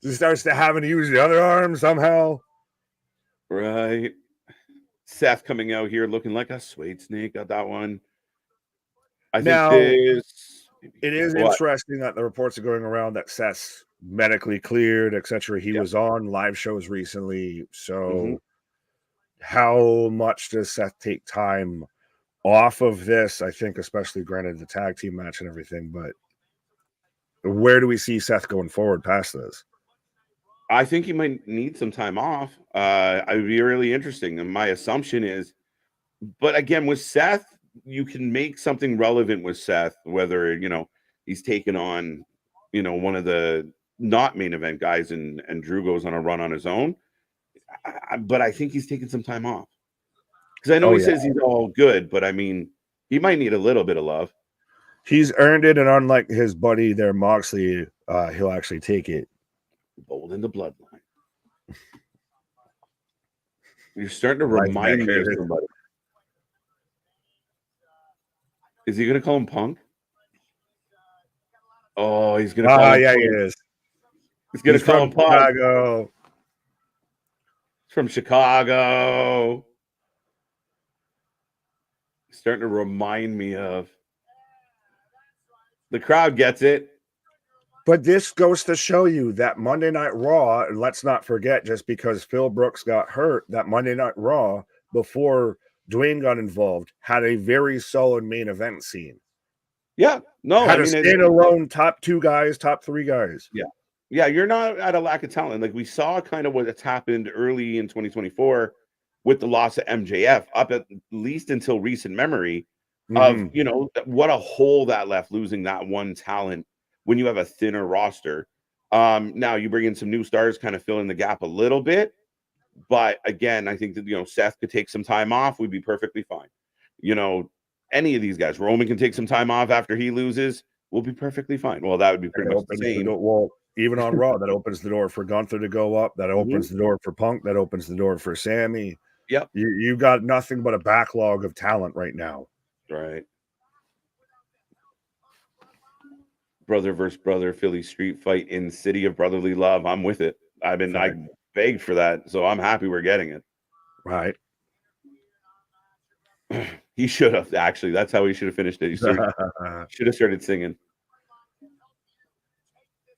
He starts to having to use the other arm somehow. Right. Seth coming out here looking like a suede snake. Got that one. I think it is interesting that the reports are going around that Seth's medically cleared, etc. He was on live shows recently. So how much does Seth take time off of this? I think, especially granted the tag team match and everything, but where do we see Seth going forward past this? I think he might need some time off. It would be really interesting. And my assumption is, but again, with Seth, you can make something relevant with Seth, whether, you know, he's taken on, you know, one of the not main event guys and Drew goes on a run on his own. But I think he's taking some time off. Because I know he says he's all good, but I mean, he might need a little bit of love. He's earned it, and unlike his buddy there, Moxley, he'll actually take it. Bold in the bloodline. You're starting to remind me of somebody. Is he going to call him Punk? Oh, he's going to call him Punk. He is. He's going to call him Punk. Chicago. From Chicago. Starting to remind me of. The crowd gets it. But this goes to show you that Monday Night Raw, and let's not forget, just because Phil Brooks got hurt, that Monday Night Raw, before Dwayne got involved, had a very solid main event scene. Yeah. No, had a standalone top 2 guys, top 3 guys. Yeah. Yeah, you're not at a lack of talent. Like we saw kind of what's happened early in 2024 with the loss of MJF, up at least until recent memory of, you know, what a hole that left, losing that one talent when you have a thinner roster. Now you bring in some new stars, kind of fill in the gap a little bit. But again, I think that, you know, Seth could take some time off. We'd be perfectly fine. You know, any of these guys, Roman can take some time off after he loses. We'll be perfectly fine. Well, that would be pretty much the same. Well, even on Raw, that opens the door for Gunther to go up. That opens the door for Punk. That opens the door for Sami. Yep. You got nothing but a backlog of talent right now. Right. Brother versus brother, Philly street fight in City of Brotherly Love. I'm with it. I begged for that, so I'm happy we're getting it. Right. He should have, actually. That's how he should have finished it. He should have started singing.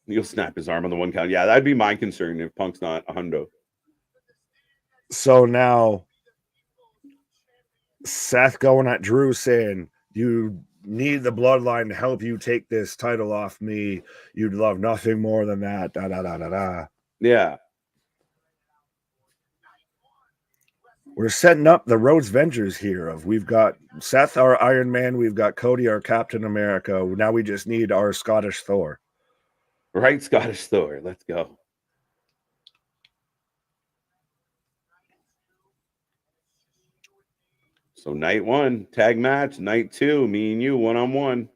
He'll snap his arm on the 1 count. Yeah, that'd be my concern if Punk's not a hundo. So now Seth going at Drew saying, you need the bloodline to help you take this title off me. You'd love nothing more than that. Da, da, da, da, da. Yeah. We're setting up the Rhodes Vengers here. We've got Seth, our Iron Man. We've got Cody, our Captain America. Now we just need our Scottish Thor. Right, Scottish Thor. Let's go. So night 1, tag match. Night 2, me and you, 1-on-1.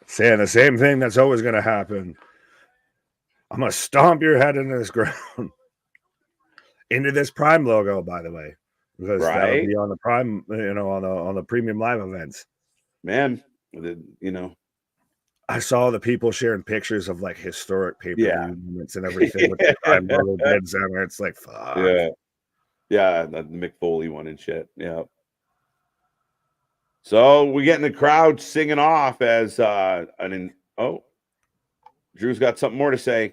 Saying the same thing that's always going to happen. I'm going to stomp your head into this ground. Into this Prime logo, by the way. Because that'll be on the Prime, you know, on the premium live events. Man, you know. I saw the people sharing pictures of like historic pay-per-view moments and everything with the Prime logo bids, and it's like, fuck. Yeah, the Mick Foley one and shit. Yeah. So we're getting the crowd singing off as Drew's got something more to say.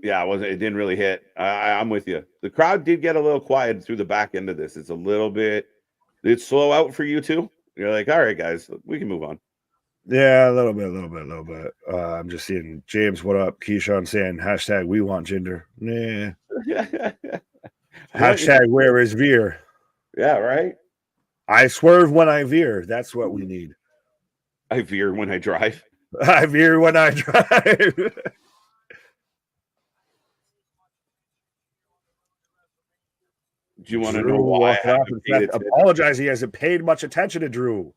Yeah, it didn't really hit. I'm with you. The crowd did get a little quiet through the back end of this. It's a little bit. Did it slow out for you too? You're like, all right, guys, we can move on. Yeah, a little bit. I'm just seeing James, what up? Keyshawn saying hashtag we want Jinder. Nah. Hashtag where is Veer? Yeah, right. I swerve when I veer. That's what we need. I veer when I drive. I veer when I drive. Do you want to know why I haven't paid attention? Apologize, he hasn't paid much attention to Drew.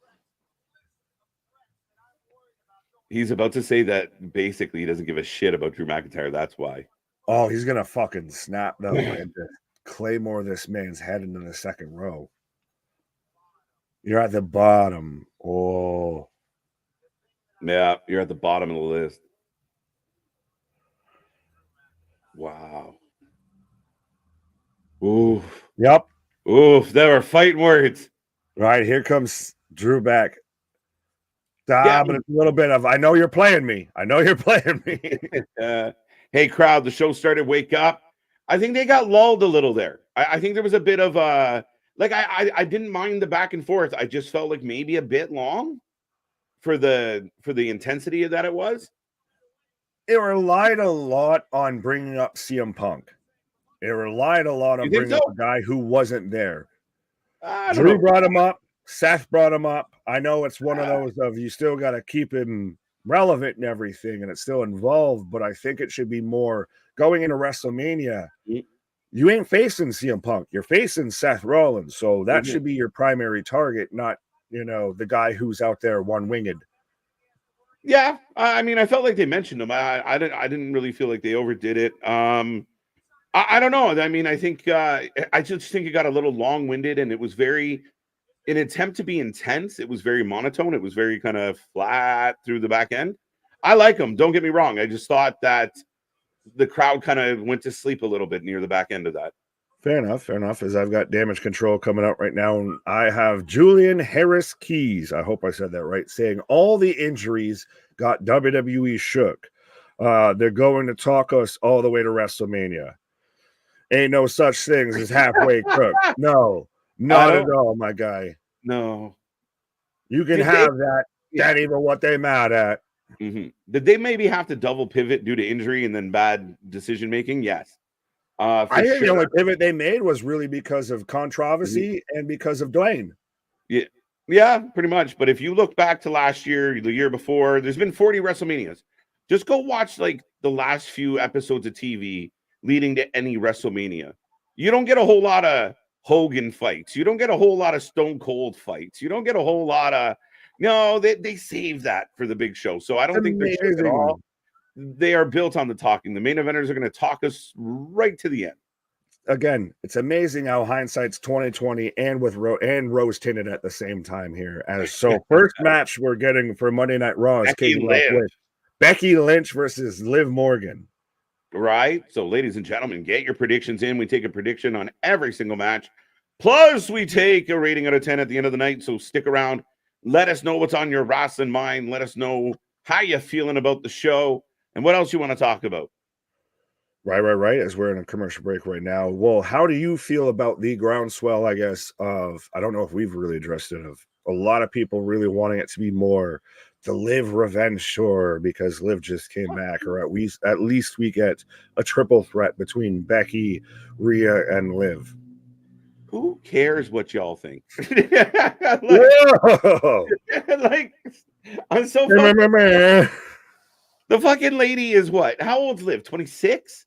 He's about to say that basically he doesn't give a shit about Drew McIntyre. That's why. Oh, he's going to fucking snap though and claymore this man's head into the second row. You're at the bottom. Oh. Yeah, you're at the bottom of the list. Wow. Oof. Yep. Oof. There were fighting words. Right. Here comes Drew back. But it's a little bit of, I know you're playing me. Hey, crowd, the show started. Wake up. I think they got lulled a little there. I think there was a bit of I didn't mind the back and forth. I just felt like maybe a bit long for the intensity of that it was. It relied a lot on bringing up CM Punk. It relied a lot on bringing up a guy who wasn't there. Drew brought him up. Seth brought him up. I know it's one of those of you still got to keep him relevant and everything, and it's still involved, but I think it should be more going into WrestleMania. You ain't facing CM Punk. You're facing Seth Rollins. So that should be your primary target, not, the guy who's out there one-winged. Yeah. I mean, I felt like they mentioned him. I didn't really feel like they overdid it. I don't know. I mean, I think I just think it got a little long-winded, and it was very, in an attempt to be intense, it was very monotone. It was very kind of flat through the back end. I like them. Don't get me wrong. I just thought that the crowd kind of went to sleep a little bit near the back end of that. Fair enough. As I've got Damage Control coming out right now, and I have Julian Harris Keys. I hope I said that right. Saying all the injuries got WWE shook. They're going to talk us all the way to WrestleMania. Ain't no such things as halfway cooked. No, not at all, my guy. No. You can have that. Yeah. That ain't even what they mad at. Mm-hmm. Did they maybe have to double pivot due to injury and then bad decision making? Yes. I think the only pivot they made was really because of controversy and because of Dwayne. Yeah, pretty much. But if you look back to last year, the year before, there's been 40 WrestleManias. Just go watch like the last few episodes of TV leading to any WrestleMania. You don't get a whole lot of Hogan fights. You don't get a whole lot of Stone Cold fights. You don't get a whole lot of they save that for the big show. So I don't think they're shook at all. They are built on the talking. The main eventers are going to talk us right to the end. Again, it's amazing how hindsight's 2020 and with rose tinted at the same time here. As so, first match we're getting for Monday Night Raw is Becky Lynch versus Liv Morgan. Right. So, ladies and gentlemen, get your predictions in. We take a prediction on every single match. Plus, we take a rating out of 10 at the end of the night. So stick around. Let us know what's on your wrestling mind. Let us know how you're feeling about the show. And what else you want to talk about? Right. As we're in a commercial break right now. Well, how do you feel about the groundswell, I guess, of, I don't know if we've really addressed it, of a lot of people really wanting it to be more the Liv revenge tour because Liv just came back, or at least we get a triple threat between Becky, Rhea, and Liv. Who cares what y'all think? I'm so the fucking lady is what? How old's Liv? 26?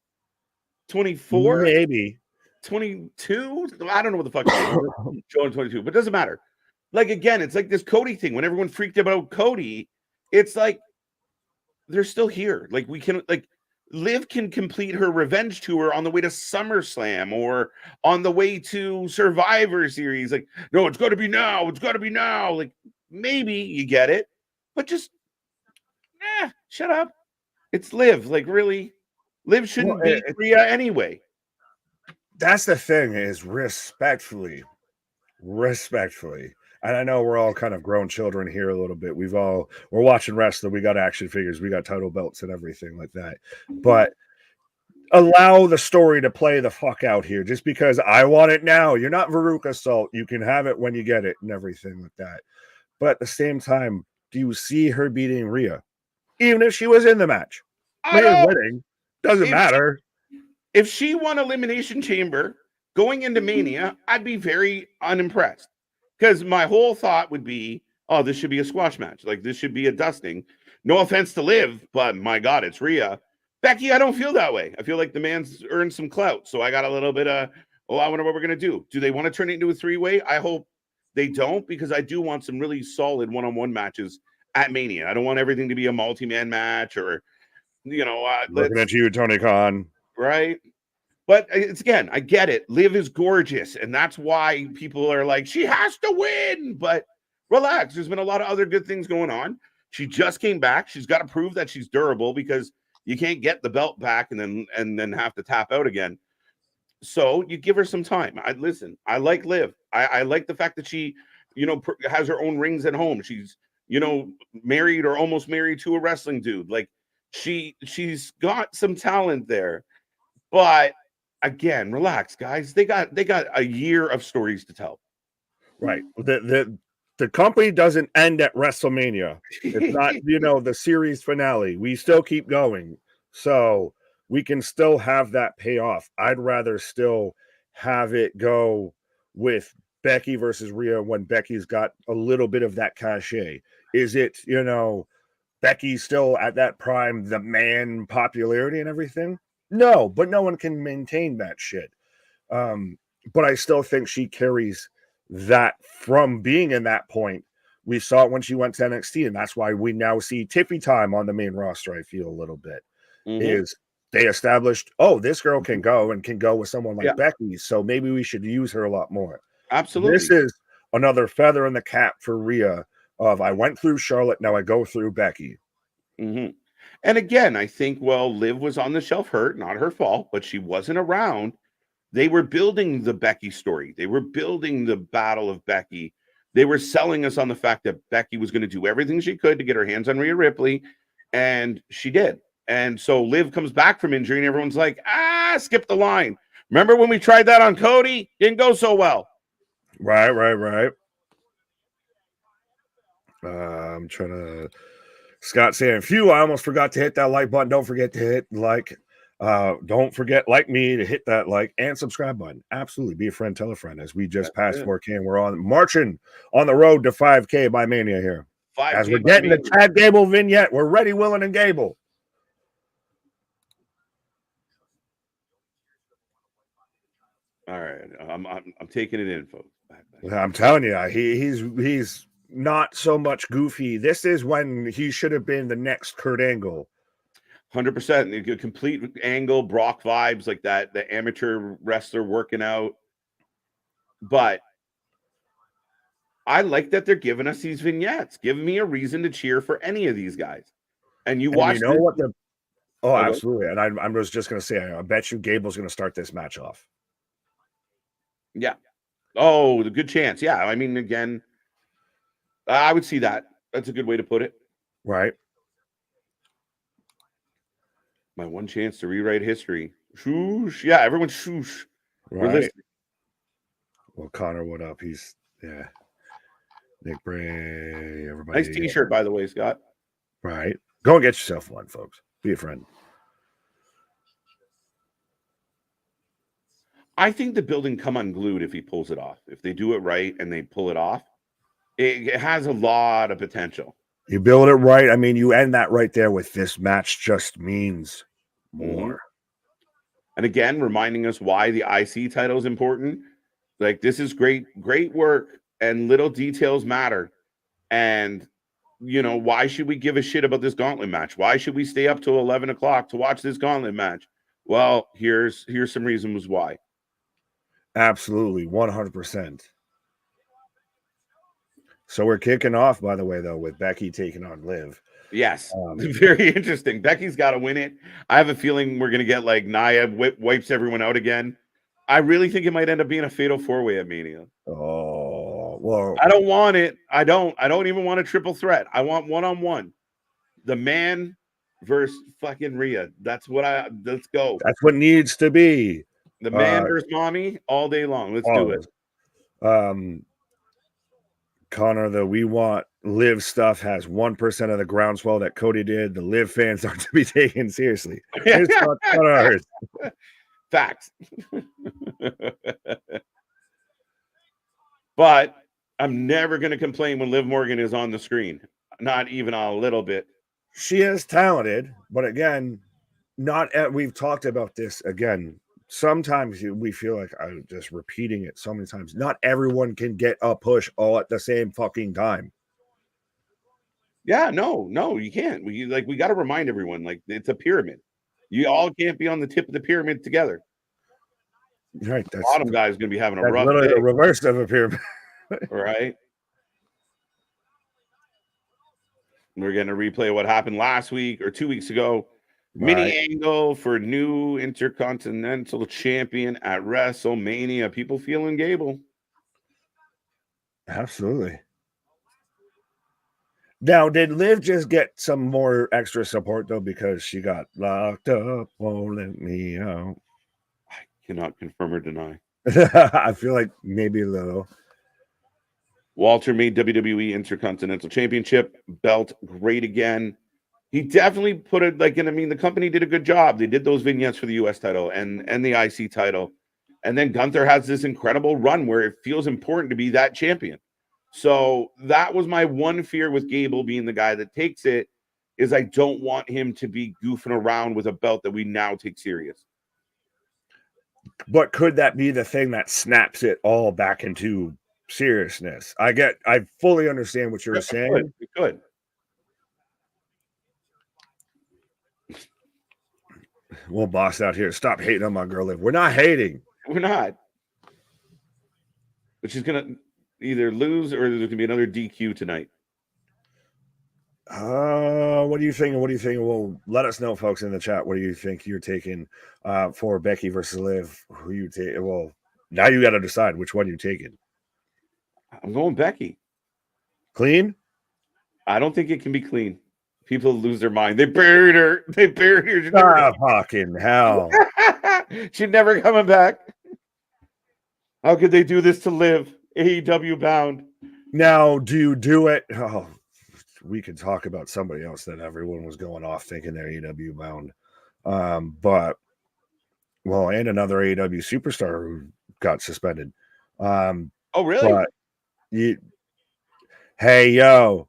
24? Maybe. 22? I don't know what the fuck showing 22, but it doesn't matter. Like, again, it's like this Cody thing. When everyone freaked about Cody, it's like they're still here. Like, we can, like, Liv can complete her revenge tour on the way to SummerSlam or on the way to Survivor Series. Like, no, it's got to be now. It's got to be now. Like, maybe you get it, but just shut up. It's Liv. Like, really, Liv shouldn't beat Rhea anyway. That's the thing, is respectfully. And I know we're all kind of grown children here a little bit. We're watching wrestling. We got action figures. We got title belts and everything like that. But allow the story to play the fuck out here. Just because I want it now. You're not Veruca Salt. You can have it when you get it and everything like that. But at the same time, do you see her beating Rhea? Even if she was in the match. Winning. Doesn't matter. If she won Elimination Chamber going into Mania, I'd be very unimpressed. Because my whole thought would be, oh, this should be a squash match. Like, this should be a dusting. No offense to Liv, but my God, it's Rhea. Becky, I don't feel that way. I feel like the man's earned some clout. So I got a little bit of, I wonder what we're going to do. Do they want to turn it into a three-way? I hope they don't, because I do want some really solid one-on-one matches at Mania. I don't want everything to be a multi-man match or, looking at you, Tony Khan. Right? But it's, again, I get it. Liv is gorgeous, and that's why people are like, she has to win. But relax. There's been a lot of other good things going on. She just came back. She's got to prove that she's durable, because you can't get the belt back and then have to tap out again. So you give her some time. I like Liv. I like the fact that she, has her own rings at home. She's, married or almost married to a wrestling dude. Like, she's got some talent there. But again, relax, guys. They got a year of stories to tell. Right. The company doesn't end at WrestleMania. It's not, the series finale. We still keep going. So we can still have that payoff. I'd rather still have it go with Becky versus Rhea when Becky's got a little bit of that cachet. Is it, Becky's still at that prime, the man popularity and everything? No, but no one can maintain that shit. But I still think she carries that from being in that point. We saw it when she went to NXT, and that's why we now see Tiffy time on the main roster, I feel a little bit. Is they established, this girl can go with someone like Becky, so maybe we should use her a lot more. Absolutely. This is another feather in the cap for Rhea of, I went through Charlotte, now I go through Becky. And again, I think, well, Liv was on the shelf hurt, not her fault, but she wasn't around. They were building the Becky story. They were building the battle of Becky. They were selling us on the fact that Becky was going to do everything she could to get her hands on Rhea Ripley, and she did. And so Liv comes back from injury, and everyone's like, skip the line. Remember when we tried that on Cody? Didn't go so well. Right. I'm trying to... Scott saying, phew, I almost forgot to hit that like button. Don't forget to hit like. Don't forget, like me, to hit that like and subscribe button. Absolutely. Be a friend, tell a friend. As we just passed 4K and we're marching on the road to 5K by Mania here. As we're getting the Chad Gable vignette, we're ready, willing, and Gable. All right. I'm taking it in, folks. I'm telling you, he's not so much goofy. This is when he should have been the next Kurt Angle. 100%. Complete Angle, Brock vibes like that. The amateur wrestler working out. But I like that they're giving us these vignettes, giving me a reason to cheer for any of these guys. And you watch. You know what? Absolutely. And I was just going to say, I bet you Gable's going to start this match off. Yeah. Oh, the good chance. Yeah. I mean, again, I would see that. That's a good way to put it. Right. My one chance to rewrite history. Shoosh. Yeah, everyone's shoosh. Right. Well, Connor, what up? He's, Nick Bray, everybody. Nice t-shirt, by the way, Scott. Right. Go and get yourself one, folks. Be a friend. I think the building come unglued if he pulls it off. If they do it right and they pull it off, it has a lot of potential. You build it right. I mean, you end that right there with this match just means more. Mm-hmm. And again, reminding us why the IC title is important. Like, this is great work, and little details matter. And, why should we give a shit about this Gauntlet match? Why should we stay up till 11 o'clock to watch this Gauntlet match? Well, here's some reasons why. Absolutely, 100%. So we're kicking off, by the way, though, with Becky taking on Liv. Yes, very interesting. Becky's got to win it. I have a feeling we're going to get like Nia wipes everyone out again. I really think it might end up being a fatal four-way at Mania. Oh, well. I don't want it. I don't even want a triple threat. I want one-on-one. The man versus fucking Rhea. Let's go. That's what needs to be. The man versus mommy all day long. Let's do it. Connor, the we want Liv stuff has 1% of the groundswell that Cody did. The Liv fans aren't to be taken seriously. It's not ours. Facts. But I'm never going to complain when Liv Morgan is on the screen. Not even a little bit. She is talented, but again, we've talked about this again. Sometimes we feel like I'm just repeating it so many times. Not everyone can get a push all at the same fucking time. Yeah, no, you can't. We got to remind everyone, like, it's a pyramid. You all can't be on the tip of the pyramid together. Right. The bottom guy is going to be having a rough day. The reverse of a pyramid. Right. We're going to replay what happened last week or 2 weeks ago. Right. Mini angle for new Intercontinental champion at WrestleMania. People feeling Gable. Absolutely. Now, did Liv just get some more extra support, though, because she got locked up? Won't let me out. I cannot confirm or deny. I feel like maybe a little. Walter made WWE Intercontinental Championship belt great again. He definitely put it the company did a good job. They did those vignettes for the US title and the IC title. And then Gunther has this incredible run where it feels important to be that champion. So that was my one fear with Gable being the guy that takes it, is I don't want him to be goofing around with a belt that we now take serious. But could that be the thing that snaps it all back into seriousness? I fully understand what you're saying. It could. We'll boss out here. Stop hating on my girl Liv. We're not hating. We're not. But she's going to either lose or there's going to be another DQ tonight. What do you think? What do you think? Well, let us know, folks, in the chat. What do you think you're taking for Becky versus Liv? Who you take? Well, now you got to decide which one you're taking. I'm going Becky. Clean? I don't think it can be clean. People lose their mind. They buried her. They buried her. Ah, fucking hell. She's never coming back. How could they do this to Liv? AEW bound. Now, do you do it? Oh, we could talk about somebody else that everyone was going off thinking they're AEW bound. But, well, and another AEW superstar who got suspended. Oh, really? But hey, yo.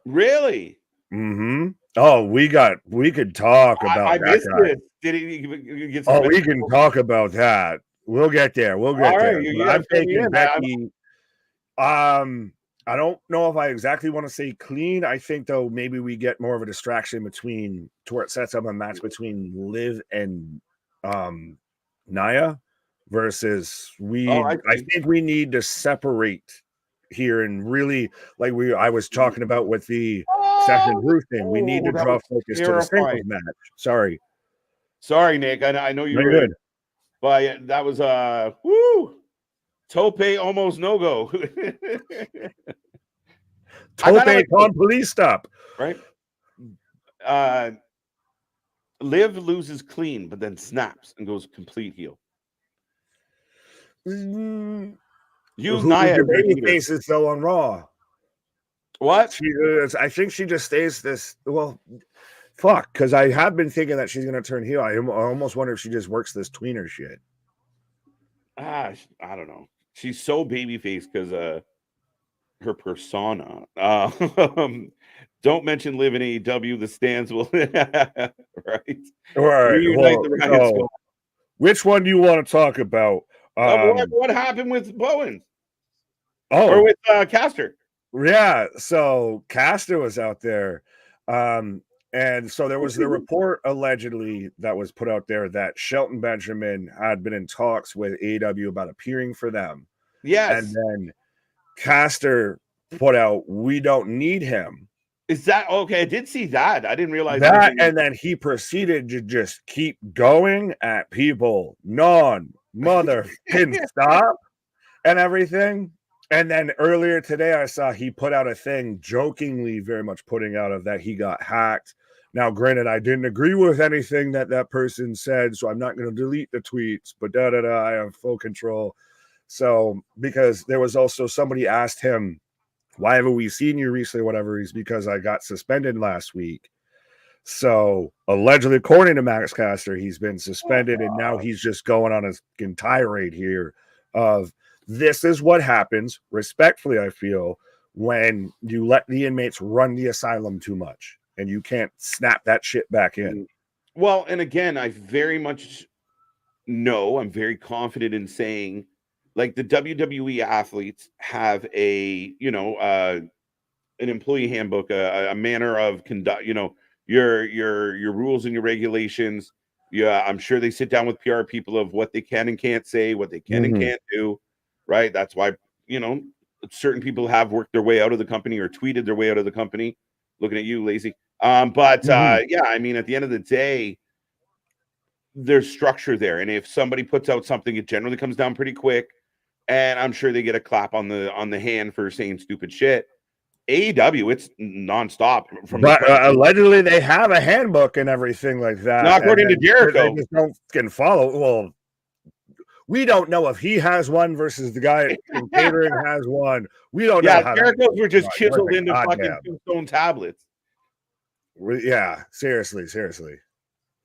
Really? Mm-hmm. Oh, we could talk about I that missed guy. it. Did he get Oh, we can talk about that. We'll get there. We'll get there. I'm taking Becky. I don't know if I exactly want to say clean. I think, though, maybe we get more of a distraction to where it sets up a match between Liv and Nia versus I think we need to separate here and really, like I was talking about with the Seth and Ruth thing. We need to draw focus to the singles match. Sorry, Nick. I know you were good. But that was Tope almost no go. Tope on police stop. Right. Liv loses clean, but then snaps and goes complete heel. Use Nia baby faces though on Raw. What? I think she just stays this. Well, fuck, because I have been thinking that she's going to turn heel. I almost wonder if she just works this tweener shit. I don't know. She's so babyface because her persona. Don't mention Liv in AEW. The stands will right. Well, which one do you want to talk about? What happened with Bowen? Or with Caster? Yeah, so Caster was out there. And so there was the report allegedly that was put out there that Shelton Benjamin had been in talks with AEW about appearing for them. Yes. And then Caster put out, we don't need him. Is that okay? I did see that. I didn't realize that. And then he proceeded to just keep going at people non-motherfucking stop and everything. And then earlier today, I saw he put out a thing jokingly very much putting out of that he got hacked. Now, granted, I didn't agree with anything that person said, so I'm not going to delete the tweets, but I have full control. So, because there was also somebody asked him, why haven't we seen you recently, whatever? He's because I got suspended last week. So, allegedly, according to Max Caster, he's been suspended, and now he's just going on a tirade here of, this is what happens, respectfully, I feel, when you let the inmates run the asylum too much and you can't snap that shit back in. Well, and again, I very much know, I'm very confident in saying, like, the WWE athletes have an employee handbook, a manner of conduct, your rules and your regulations. Yeah, I'm sure they sit down with PR people of what they can and can't say, what they can and can't do. Right. That's why, certain people have worked their way out of the company or tweeted their way out of the company. Looking at you, lazy. Yeah, I mean, at the end of the day, there's structure there. And if somebody puts out something, it generally comes down pretty quick. And I'm sure they get a clap on the hand for saying stupid shit. AEW, it's nonstop. Allegedly, they have a handbook and everything like that. Not according to Jericho. They just don't follow. Well, we don't know if he has one versus the guy in catering has one. We don't know. Yeah, Jericho's were just chiseled into fucking tombstone tablets. Yeah, seriously.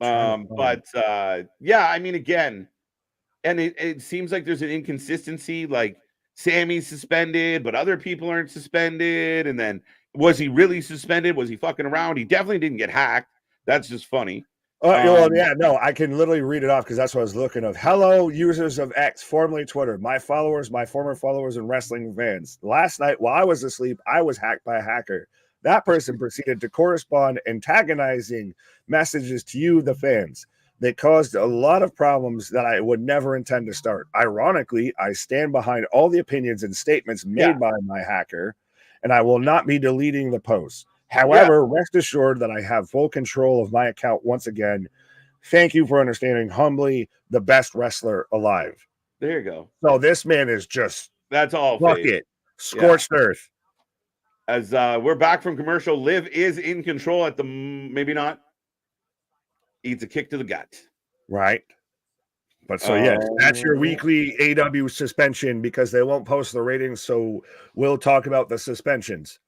Yeah, I mean, again, and it seems like there's an inconsistency. Like, Sami's suspended, but other people aren't suspended. And then, was he really suspended? Was he fucking around? He definitely didn't get hacked. That's just funny. I can literally read it off because that's what I was looking of. Hello, users of X, formerly Twitter, my followers, my former followers, and wrestling fans. Last night, while I was asleep, I was hacked by a hacker. That person proceeded to correspond antagonizing messages to you, the fans. They caused a lot of problems that I would never intend to start. Ironically, I stand behind all the opinions and statements made by my hacker, and I will not be deleting the post. However, rest assured that I have full control of my account once again. Thank you for understanding. Humbly, the best wrestler alive. There you go. So this man is just that's all. Fuck it. Scorched earth. As we're back from commercial, Liv is in control at the maybe not. Eats a kick to the gut. Right. But so yes, that's your weekly AW suspension because they won't post the ratings. So we'll talk about the suspensions.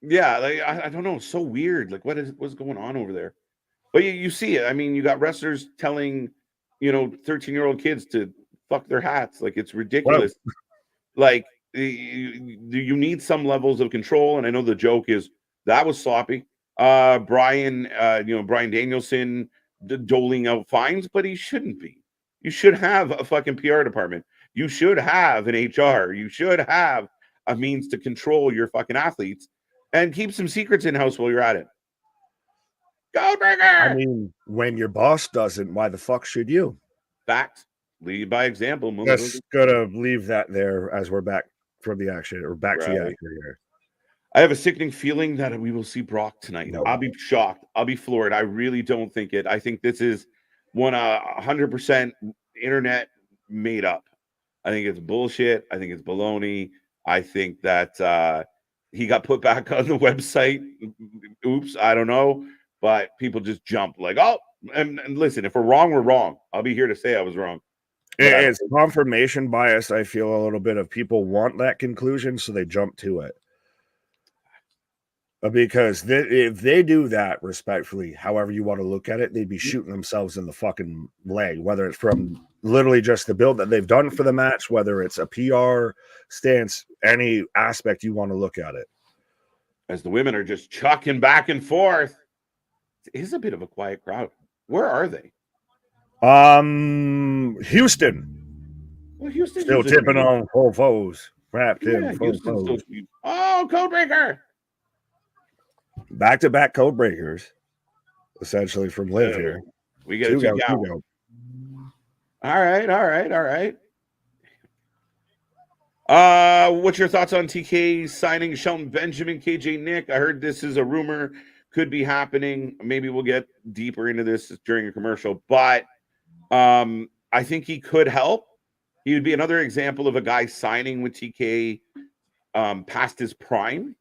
Yeah, like I don't know. It's so weird. Like what's going on over there? But you see it. I mean, you got wrestlers telling, 13-year-old kids to fuck their hats. Like it's ridiculous. Whoa. Like you need some levels of control. And I know the joke is that was sloppy. Brian Danielson doling out fines, but he shouldn't be. You should have a fucking PR department. You should have an HR. You should have a means to control your fucking athletes and keep some secrets in house while you're at it. Goldberger! I mean, when your boss doesn't, why the fuck should you? Fact. Lead by example. Just gonna leave that there as we're back from the action or back to the action here. I have a sickening feeling that we will see Brock tonight. No. I'll be shocked. I'll be floored. I really don't think it. I think this is 100% internet made up. I think it's bullshit. I think it's baloney. I think that he got put back on the website. Oops, I don't know. But people just jump like, oh, and listen, if we're wrong, we're wrong. I'll be here to say I was wrong. It's confirmation bias. I feel a little bit of people want that conclusion, so they jump to it. Because if they do that respectfully, however you want to look at it, they'd be shooting themselves in the fucking leg, whether it's from literally just the build that they've done for the match, whether it's a PR stance, any aspect you want to look at it. As the women are just chucking back and forth. It is a bit of a quiet crowd. Where are they? Houston. Well, Houston still tipping on full foes. Wrapped in full foes. Codebreaker. Back-to-back code breakers, essentially from Liv here. We get two go. All right. What's your thoughts on TK signing Shelton Benjamin, KJ Nick? I heard this is a rumor, could be happening. Maybe we'll get deeper into this during a commercial, but I think he could help. He would be another example of a guy signing with TK past his prime.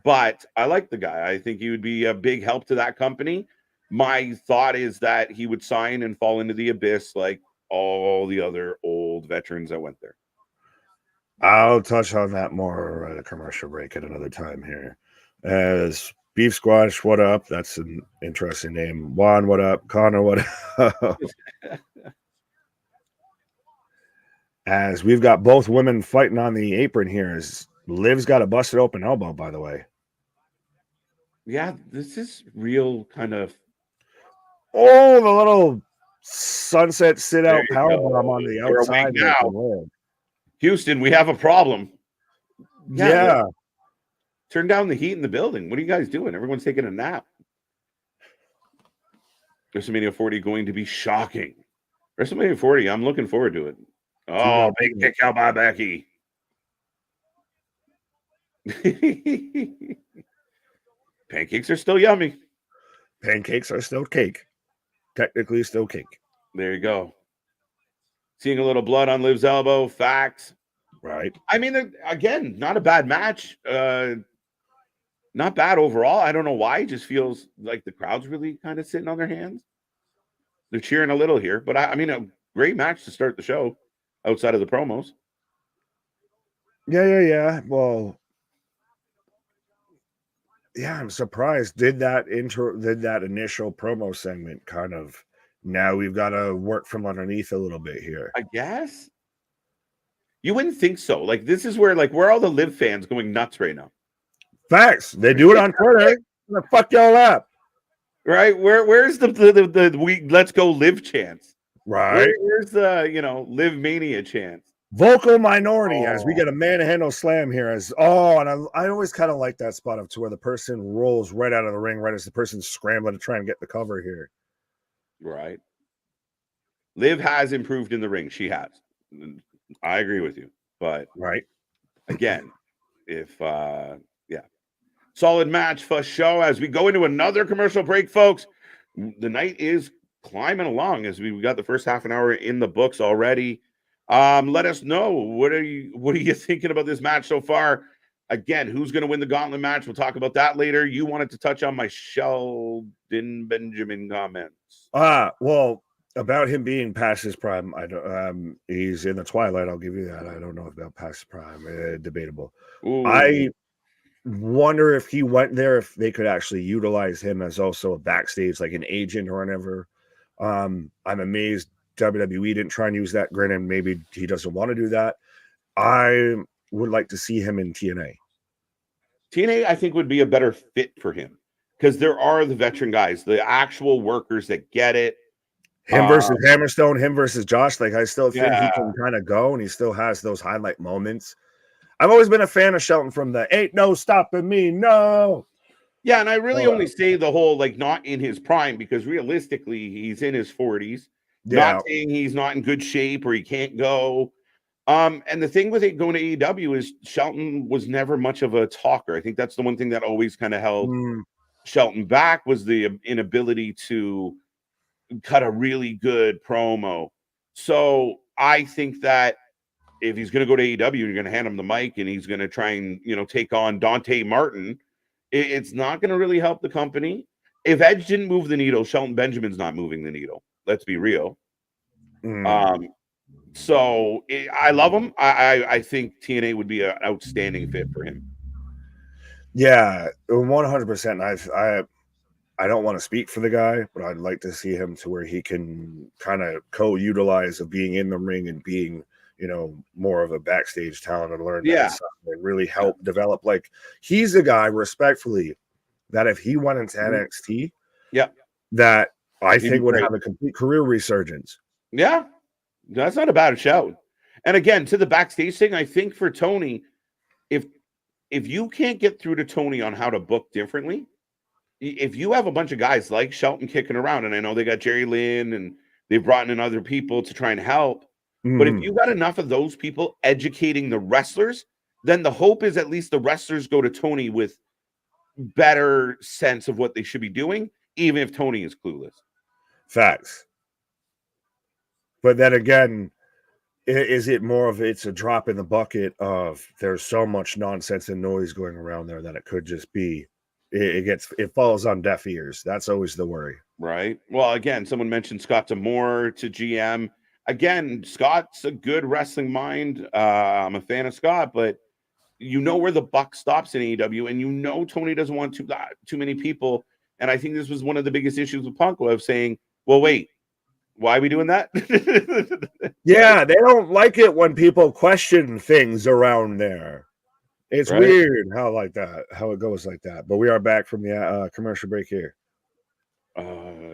But I like the guy. I think he would be a big help to that company. My thought is that he would sign and fall into the abyss like all the other old veterans that went there. I'll touch on that more at a commercial break at another time here. As Beef Squash, what up? That's an interesting name. Juan, what up? Connor, what up? As we've got both women fighting on the apron here. As Liv's got a busted open elbow, by the way. Yeah, this is real kind of. Oh, the little sunset sit out powerbomb on the outside now. Houston, we have a problem. Yeah. Turn down the heat in the building. What are you guys doing? Everyone's taking a nap. WrestleMania 40 going to be shocking. WrestleMania 40, I'm looking forward to it. Oh, big kick out by Becky. Pancakes are still yummy. Pancakes are still cake. Technically still cake. There you go. Seeing a little blood on Liv's elbow. Fact. Right. I mean, again, not a bad match. Not bad overall. I don't know why. It just feels like the crowd's really kind of sitting on their hands. They're cheering a little here. But, I mean, a great match to start the show outside of the promos. Yeah. Well, yeah, I'm surprised. Did that initial promo segment kind of, now we've got to work from underneath a little bit here. I guess. You wouldn't think so. Like, this is where all the Liv fans going nuts right now. Facts. They do it on Twitter. Fuck y'all up. Right? Where's the we let's go Liv chance? Right. Where's the Liv Mania chance? Vocal minority as we get a manhandle slam here. And I always kind of like that spot up to where the person rolls right out of the ring right as the person's scrambling to try and get the cover here. Right. Liv has improved in the ring. She has. I agree with you. But right. Again, if Solid match for show as we go into another commercial break, folks. The night is climbing along as we got the first half an hour in the books already. Let us know what are you thinking about this match so far? Again, who's going to win the Gauntlet match? We'll talk about that later. You wanted to touch on my Sheldon Benjamin comments. Well, about him being past his prime, I don't. He's in the twilight. I'll give you that. I don't know about past his prime. Debatable. Ooh. I wonder if he went there, if they could actually utilize him as also a backstage, like an agent or whatever. I'm amazed WWE didn't try and use that. Granted, maybe he doesn't want to do that. I would like to see him in TNA. TNA, I think, would be a better fit for him because there are the veteran guys, the actual workers that get it. Him versus Hammerstone, him versus Josh. Like, I still think he can kind of go, and he still has those highlight moments. I've always been a fan of Shelton from the "Ain't no stopping me, no." Yeah, and I really only say the whole like not in his prime because realistically he's in his 40s. Yeah. Not saying he's not in good shape or he can't go. And the thing with it going to AEW is Shelton was never much of a talker. I think that's the one thing that always kind of held Shelton back was the inability to cut a really good promo. So I think that if he's going to go to AEW, you're going to hand him the mic and he's going to try and, take on Dante Martin. It's not going to really help the company. If Edge didn't move the needle, Shelton Benjamin's not moving the needle. Let's be real. So I love him. I think TNA would be an outstanding fit for him. Yeah, 100%. I don't want to speak for the guy, but I'd like to see him to where he can kind of co-utilize of being in the ring and being, more of a backstage talent and learn that stuff and really help develop. Like, he's a guy, respectfully, that if he went into NXT, that I think would have a complete career resurgence. Yeah, that's not a bad shout. And again, to the backstage thing, I think for Tony, if you can't get through to Tony on how to book differently, if you have a bunch of guys like Shelton kicking around, and I know they got Jerry Lynn and they've brought in other people to try and help, but if you got enough of those people educating the wrestlers, then the hope is at least the wrestlers go to Tony with better sense of what they should be doing, even if Tony is clueless. Facts. But then again, is it more of it's a drop in the bucket of there's so much nonsense and noise going around there that it could just be it falls on deaf ears. That's always the worry. Right. Well, again, someone mentioned Scott D'Amore to GM. Again, Scott's a good wrestling mind. I'm a fan of Scott, but where the buck stops in AEW, and Tony doesn't want too many people. And I think this was one of the biggest issues with Punk of saying, well, wait, why are we doing that? Yeah, they don't like it when people question things around there. It's weird how it goes like that. But we are back from the commercial break here.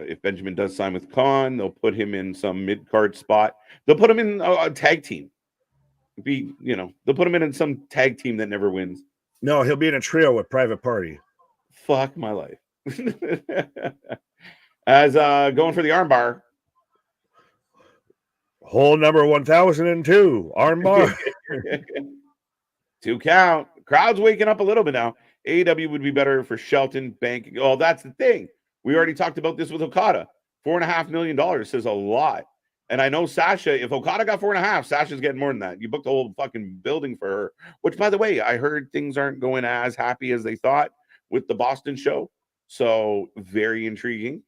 If Benjamin does sign with Khan, they'll put him in some mid-card spot. They'll put him in a tag team. They'll put him in some tag team that never wins. No, he'll be in a trio with Private Party. Fuck my life. As going for the armbar. Hole number 1002, armbar. 2 count. Crowd's waking up a little bit now. AEW would be better for Shelton banking. Oh, that's the thing. We already talked about this with Okada. $4.5 million says a lot. And I know Sasha, if Okada got 4.5, Sasha's getting more than that. You booked the whole fucking building for her, which, by the way, I heard things aren't going as happy as they thought with the Boston show. So very intriguing.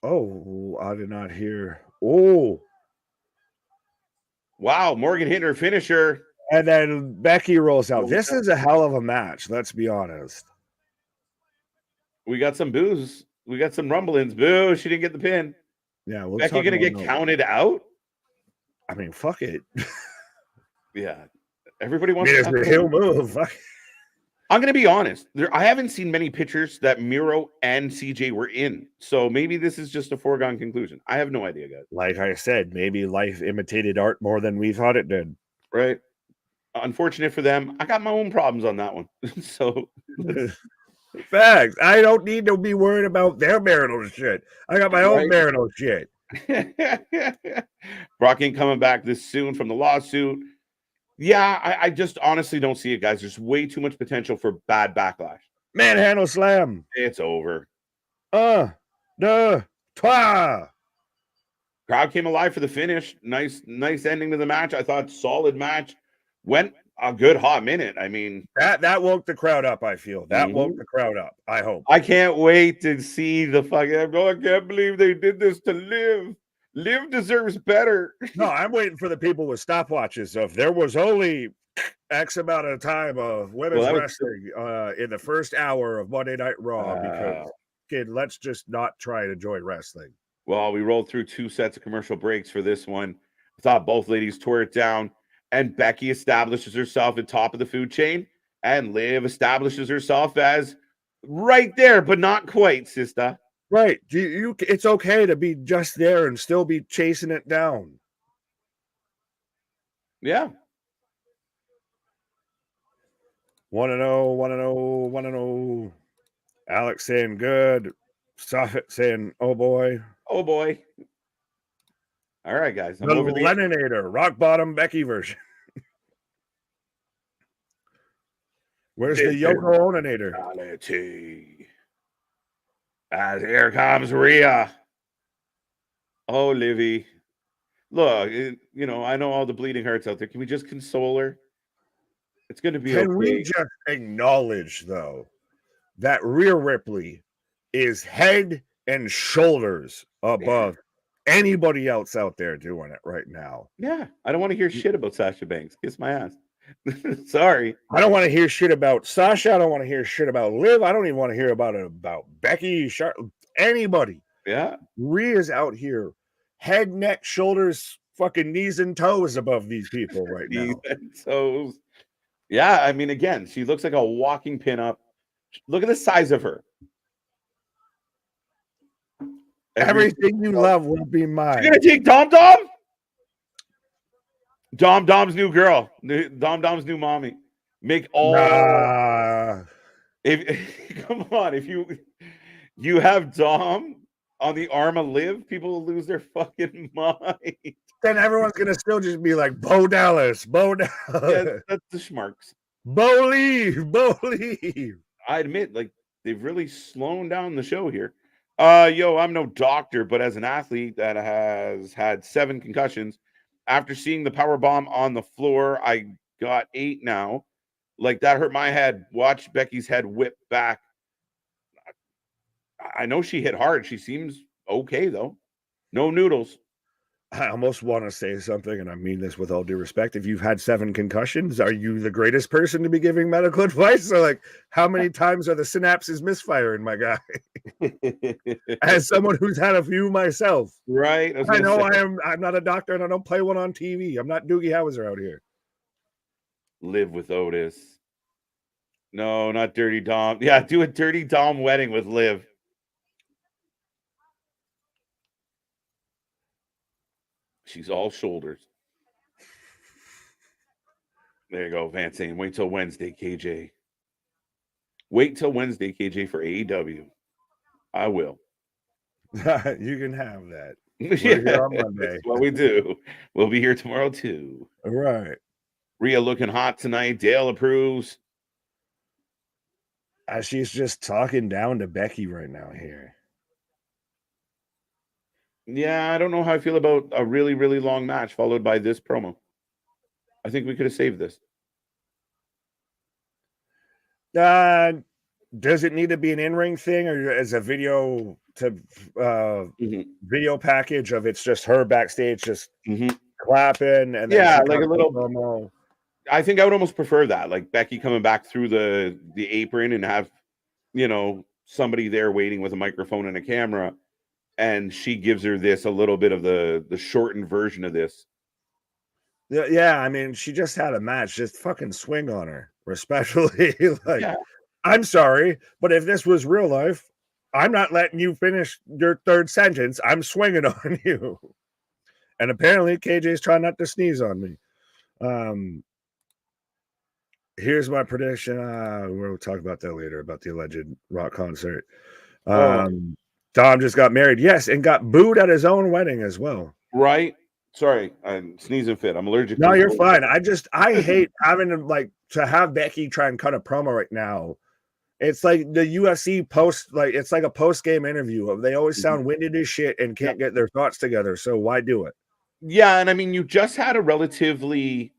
Oh, I did not hear. Oh, wow. Morgan hit her finisher. And then Becky rolls out. This is a hell of a match. Let's be honest. We got some boos. We got some rumblings. Boo, she didn't get the pin. Yeah, Becky gonna get counted out? I mean, fuck it. Yeah, everybody wants to heel move. I'm gonna be honest. I haven't seen many pictures that Miro and CJ were in, so maybe this is just a foregone conclusion. I have no idea, guys. Like I said, maybe life imitated art more than we thought it did. Right. Unfortunate for them. I got my own problems on that one. So. Facts. I don't need to be worried about their marital shit. I got my own marital shit. Brock ain't coming back this soon from the lawsuit. Yeah, I just honestly don't see it, guys. There's way too much potential for bad backlash. Manhandle slam. It's over. Twa. Crowd came alive for the finish. Nice ending to the match. I thought solid match. Went a good hot minute. I mean, that woke the crowd up. I feel that woke the crowd up. I hope. I can't wait to see the fucking. I can't believe they did this to Liv. Liv deserves better. No, I'm waiting for the people with stopwatches. Of there was only X amount of time of women's wrestling in the first hour of Monday Night Raw because, kid, let's just not try and enjoy wrestling. Well, we rolled through 2 sets of commercial breaks for this one. I thought both ladies tore it down, and Becky establishes herself at top of the food chain, and Liv establishes herself as right there, but not quite, sister. Right. It's okay to be just there and still be chasing it down. Yeah. 1-0. Alex saying good. Soffit saying, oh boy. Oh boy. All right, guys. The Leninator, rock bottom Becky version. Where's the Yoko Ononator? As here comes Rhea. Oh, Livy. Look, I know all the bleeding hearts out there. Can we just console her? It's going to be okay. Can we just acknowledge, though, that Rhea Ripley is head and shoulders above anybody else out there doing it right now? Yeah. I don't want to hear shit about Sasha Banks. Kiss my ass. Sorry. I don't want to hear shit about Sasha. I don't want to hear shit about Liv. I don't even want to hear about Becky, anybody. Yeah. Rhea's out here, head, neck, shoulders, fucking knees and toes above these people right now. Knees and toes. Yeah, I mean, again, she looks like a walking pinup. Look at the size of her. Everything you love will be mine. You're gonna take Dom Dom? Dom's new girl. Dom's new mommy. Make all. If come on, if you have Dom on the arm of Liv, people will lose their fucking mind. Then everyone's gonna still just be like, Bo Dallas. Yeah, that's the schmarks. Bo leave. I admit, like, they've really slowed down the show here. I'm no doctor, but as an athlete that has had 7 concussions, after seeing the power bomb on the floor, I got 8 now. Like, that hurt my head. Watch Becky's head whip back. I know she hit hard. She seems okay, though. No noodles. I almost want to say something, and I mean this with all due respect. If you've had 7 concussions, are you the greatest person to be giving medical advice? Or like, how many times are the synapses misfiring, my guy? As someone who's had a few myself, right? I know I'm not a doctor, and I don't play one on TV. I'm not Doogie Howser out here. Live with Otis. No, not Dirty Dom. Yeah, do a Dirty Dom wedding with Liv. She's all shoulders. There you go, Van saying, wait till Wednesday, KJ. Wait till Wednesday, KJ, for AEW. I will. You can have that. We're here on Monday. That's what we do. We'll be here tomorrow, too. All right. Rhea looking hot tonight. Dale approves. She's just talking down to Becky right now here. Yeah, I don't know how I feel about a really, really long match followed by this promo. I think we could have saved this. Does it need to be an in-ring thing, or as a video video package of it's just her backstage just clapping and then like a little promo? I think I would almost prefer that, like Becky coming back through the apron and have somebody there waiting with a microphone and a camera. And she gives her this a little bit of the shortened version of this. Yeah, I mean, she just had a match. Just fucking swing on her, respectfully. I'm sorry, but if this was real life, I'm not letting you finish your 3rd sentence. I'm swinging on you. And apparently, KJ's trying not to sneeze on me. Here's my prediction. We'll talk about that later, about the alleged rock concert. Dom just got married, yes, and got booed at his own wedding as well. Right. Sorry, I'm sneezing fit. I'm allergic. No, you're fine. I hate having to have Becky try and cut a promo right now It's like the UFC post, like it's like a post-game interview. They always sound winded as shit and can't get their thoughts together. So why do it? Yeah, and I mean, you just had a relatively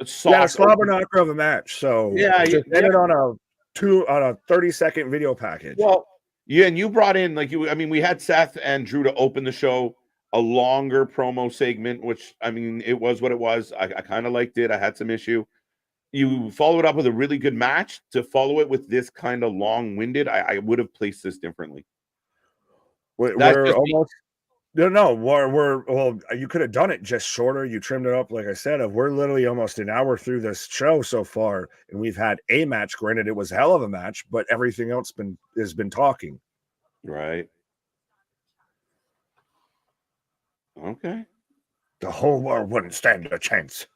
soft, a slobber knocker of a match. So just ended on a 30-second video package. Well, yeah, and you brought in I mean, we had Seth and Drew to open the show, a longer promo segment, which I mean, it was what it was. I kind of liked it. I had some issue. You followed up with a really good match. To follow it with this kind of long-winded, I would have placed this differently. We're almost well, you could have done it just shorter. You trimmed it up, like I said. We're literally almost an hour through this show so far, and we've had a match. Granted, it was a hell of a match, but everything else has been talking. Right. Okay. The whole world wouldn't stand a chance.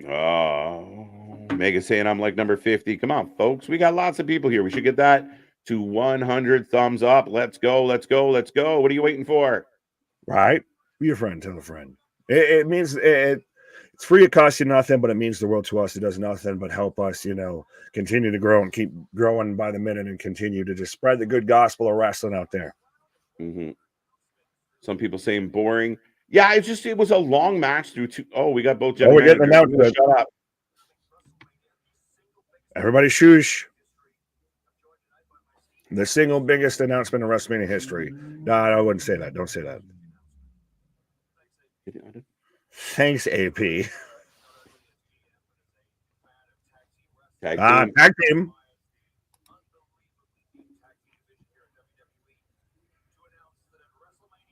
Oh, Mega saying I'm like number 50. Come on, folks. We got lots of people here. We should get that to 100 thumbs up. Let's go. Let's go. Let's go. What are you waiting for? Right? Be a friend. Tell a friend. It means it's free. It costs you nothing, but it means the world to us. It does nothing but help us, continue to grow and keep growing by the minute and continue to just spread the good gospel of wrestling out there. Some people saying boring. Yeah, it was a long match through two. Oh, we got both. We're getting announced. Shut up. Everybody shush. The single biggest announcement in WrestleMania history. No, I wouldn't say that. Don't say that. Thanks, AP. Tag team.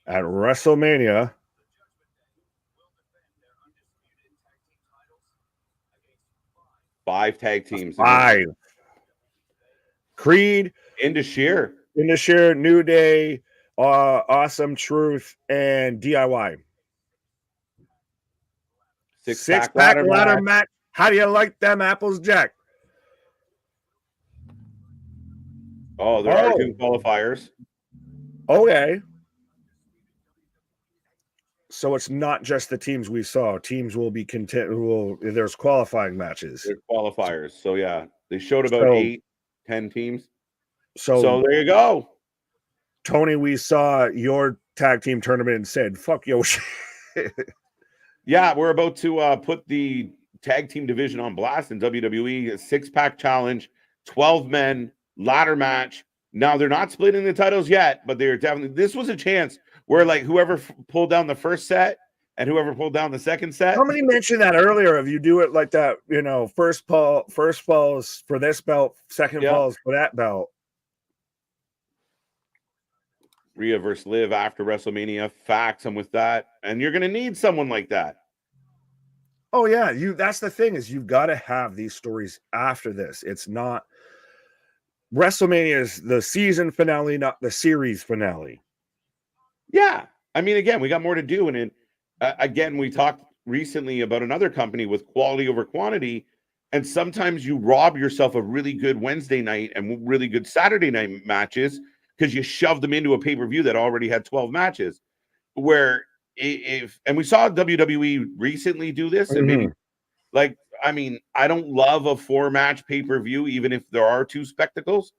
At WrestleMania. 5 tag teams. 5. Creed. Into Sheer, New Day, Awesome Truth, and DIY. Six-pack ladder match. How do you like them apples, Jack? Oh, there are 2 qualifiers. Okay. So it's not just the teams we saw. Teams will be content. There's qualifying matches. There's qualifiers. So yeah, they showed about 8-10 teams. So there you go. Tony, we saw your tag team tournament and said, fuck yo shit. Yeah, we're about to put the tag team division on blast in WWE. A 6-pack challenge, 12 men, ladder match. Now, they're not splitting the titles yet, but they're definitely... This was a chance where, whoever pulled down the first set and whoever pulled down the second set... Somebody mentioned that earlier. If you do it like that, first falls for this belt, second falls for that belt. Rhea versus Liv after WrestleMania. Facts. I'm with that. And you're going to need someone like that. Oh, yeah. That's the thing, is you've got to have these stories after this. It's not... WrestleMania is the season finale, not the series finale. Yeah. I mean, again, we got more to do. And again, we talked recently about another company with quality over quantity. And sometimes you rob yourself of really good Wednesday night and really good Saturday night matches because you shoved them into a pay-per-view that already had 12 matches. Where and we saw WWE recently do this, and maybe I don't love a 4-match pay-per-view, even if there are 2 spectacles,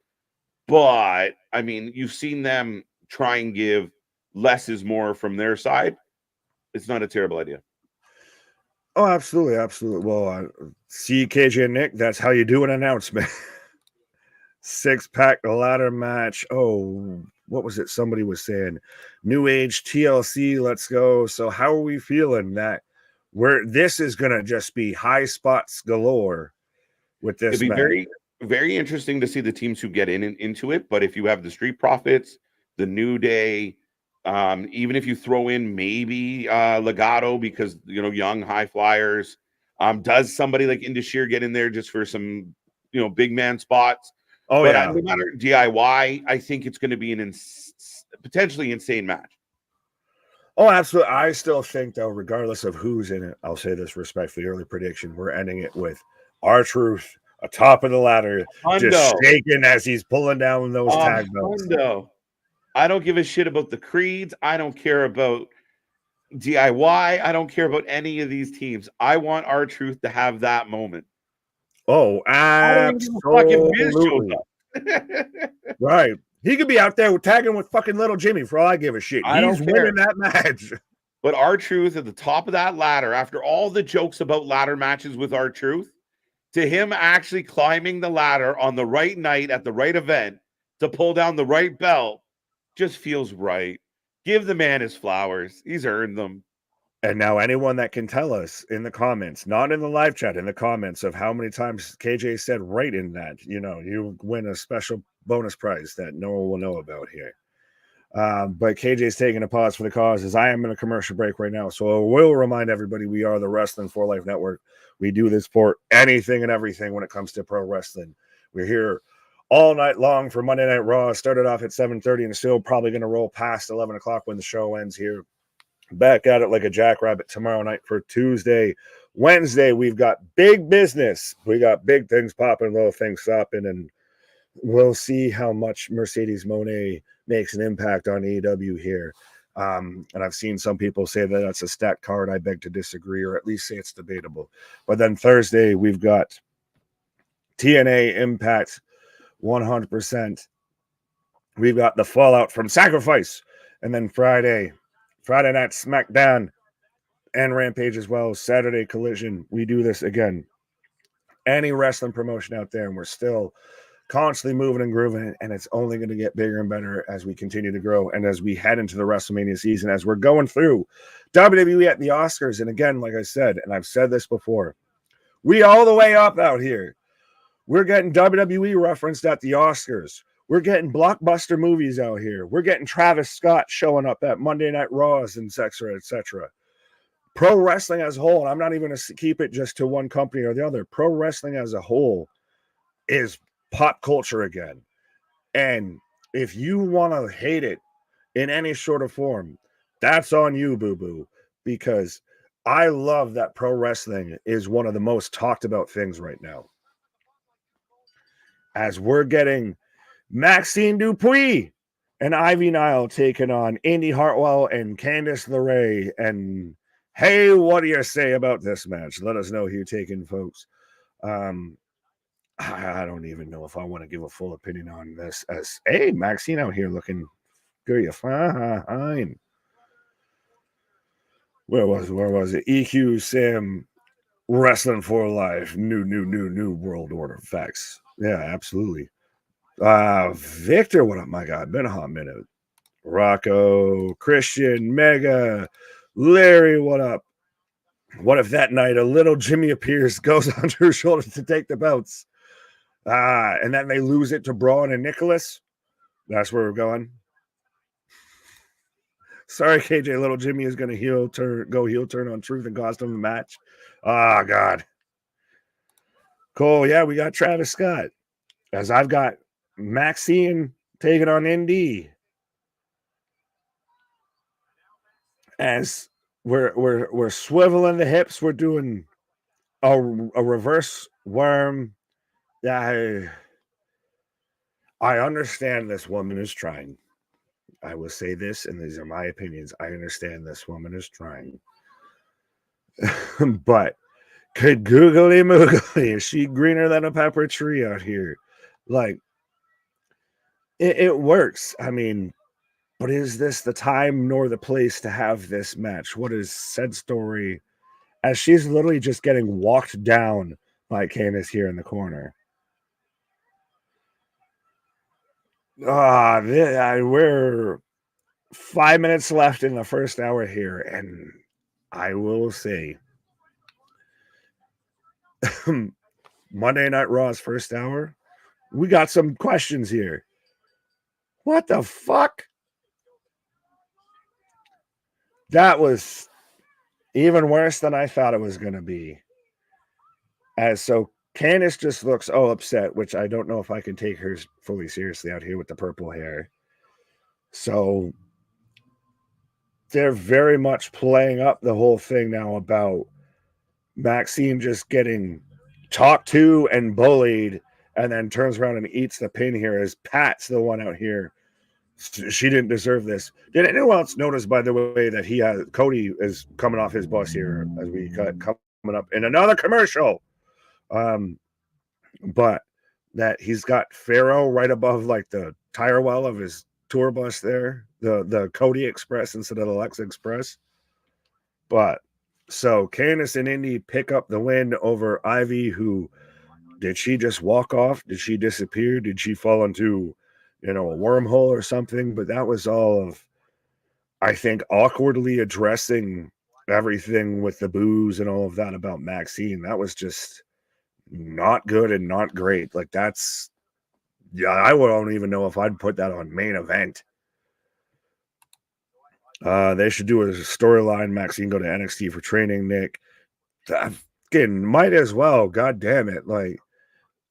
but I mean, you've seen them try and give less is more from their side. It's not a terrible idea. Oh, absolutely. Well, see, KJ and Nick, that's how you do an announcement. 6-pack ladder match. Oh, what was it? Somebody was saying New Age TLC. Let's go. So how are we feeling that this is going to just be high spots galore with this? It'd be very, very interesting to see the teams who get into it. But if you have the Street Profits, the New Day, even if you throw in maybe Legato, because young high flyers, does somebody like Indashir get in there just for some big man spots? Oh, but yeah. No matter DIY, I think it's going to be an potentially insane match. Oh, absolutely. I still think, though, regardless of who's in it, I'll say this respectfully, early prediction, we're ending it with R-Truth atop of the ladder, just shaking as he's pulling down those tag belts. I don't give a shit about the creeds. I don't care about DIY. I don't care about any of these teams. I want R-Truth to have that moment. Oh, absolutely. Right. He could be out there tagging with fucking Little Jimmy for all I give a shit. He's winning that match. But R-Truth at the top of that ladder, after all the jokes about ladder matches with R-Truth, to him actually climbing the ladder on the right night at the right event to pull down the right belt just feels right. Give the man his flowers. He's earned them. And now anyone that can tell us in the comments, not in the live chat, in the comments of how many times KJ said right in that, you win a special bonus prize that no one will know about here. But KJ's taking a pause for the cause as I am in a commercial break right now. So I will remind everybody we are the Wrestling for Life Network. We do this for anything and everything when it comes to pro wrestling. We're here all night long for Monday Night Raw. Started off at 7:30 and still probably going to roll past 11 o'clock when the show ends here. Back at it like a jackrabbit tomorrow night for Tuesday. Wednesday, we've got big business. We got big things popping, little things stopping, and we'll see how much Mercedes Moné makes an impact on AEW here. And I've seen some people say that that's a stat card. I beg to disagree, or at least say it's debatable. But then Thursday, we've got TNA Impact 100%. We've got the fallout from Sacrifice. And then Friday Night SmackDown and Rampage as well. Saturday Collision. We do this again. Any wrestling promotion out there, and we're still constantly moving and grooving, and it's only going to get bigger and better as we continue to grow and as we head into the WrestleMania season, as we're going through WWE at the Oscars. And again, like I said, and I've said this before, we all the way up out here. We're getting WWE referenced at the Oscars. We're getting blockbuster movies out here. We're getting Travis Scott showing up at Monday Night Raws, and et cetera, et cetera. Pro wrestling as a whole, and I'm not even going to keep it just to one company or the other. Pro wrestling as a whole is pop culture again. And if you want to hate it in any sort of form, that's on you, boo-boo, because I love that pro wrestling is one of the most talked about things right now. As we're getting Maxine Dupuis and Ivy Nile taking on Indy Hartwell and Candice LeRae. And hey, what do you say about this match? Let us know who you're taking, folks. I don't even know if I want to give a full opinion on this. As hey, Maxine out here looking good. You fine. Where was it? EQ Sam Wrestling for Life. New world order facts. Yeah, absolutely. Victor, what up, my God? Been a hot minute. Rocco, Christian, Mega, Larry, what up? What if that night a little Jimmy appears, goes onto her shoulder to take the belts? And then they lose it to Braun and Nicholas? That's where we're going. Sorry, KJ, little Jimmy is going to go heel turn on Truth and cost him a match. Oh, God. Cool. Yeah, we got Travis Scott. As I've got Maxine taking on Indy. As we're swiveling the hips, we're doing a reverse worm. I understand this woman is trying. I will say this, and these are my opinions. I understand this woman is trying. But could googly moogly, is she greener than a pepper tree out here? Like, it works. I mean, but is this the time nor the place to have this match? What is said story? As she's literally just getting walked down by Candice here in the corner. We're 5 minutes left in the first hour here, and I will say Monday Night Raw's first hour, we got some questions here. What the fuck? That was even worse than I thought it was going to be. So Candice just looks upset, which I don't know if I can take her fully seriously out here with the purple hair. So they're very much playing up the whole thing now about Maxine just getting talked to and bullied, and then turns around and eats the pin here as Pat's the one out here She didn't deserve this. Did anyone else notice, by the way, that Cody is coming off his bus here as we got coming up in another commercial? But that he's got Pharaoh right above like the tire well of his tour bus there, the Cody Express instead of the Lex Express. But so Candice and Indy pick up the win over Ivy, who did she just walk off? Did she disappear? Did she fall into, a wormhole or something? But that was all of, I think, awkwardly addressing everything with the booze and all of that about Maxine. That was just not good and not great. Like I don't even know if I'd put that on main event. They should do a storyline. Maxine go to NXT for training. Nick, again, might as well. God damn it! Like,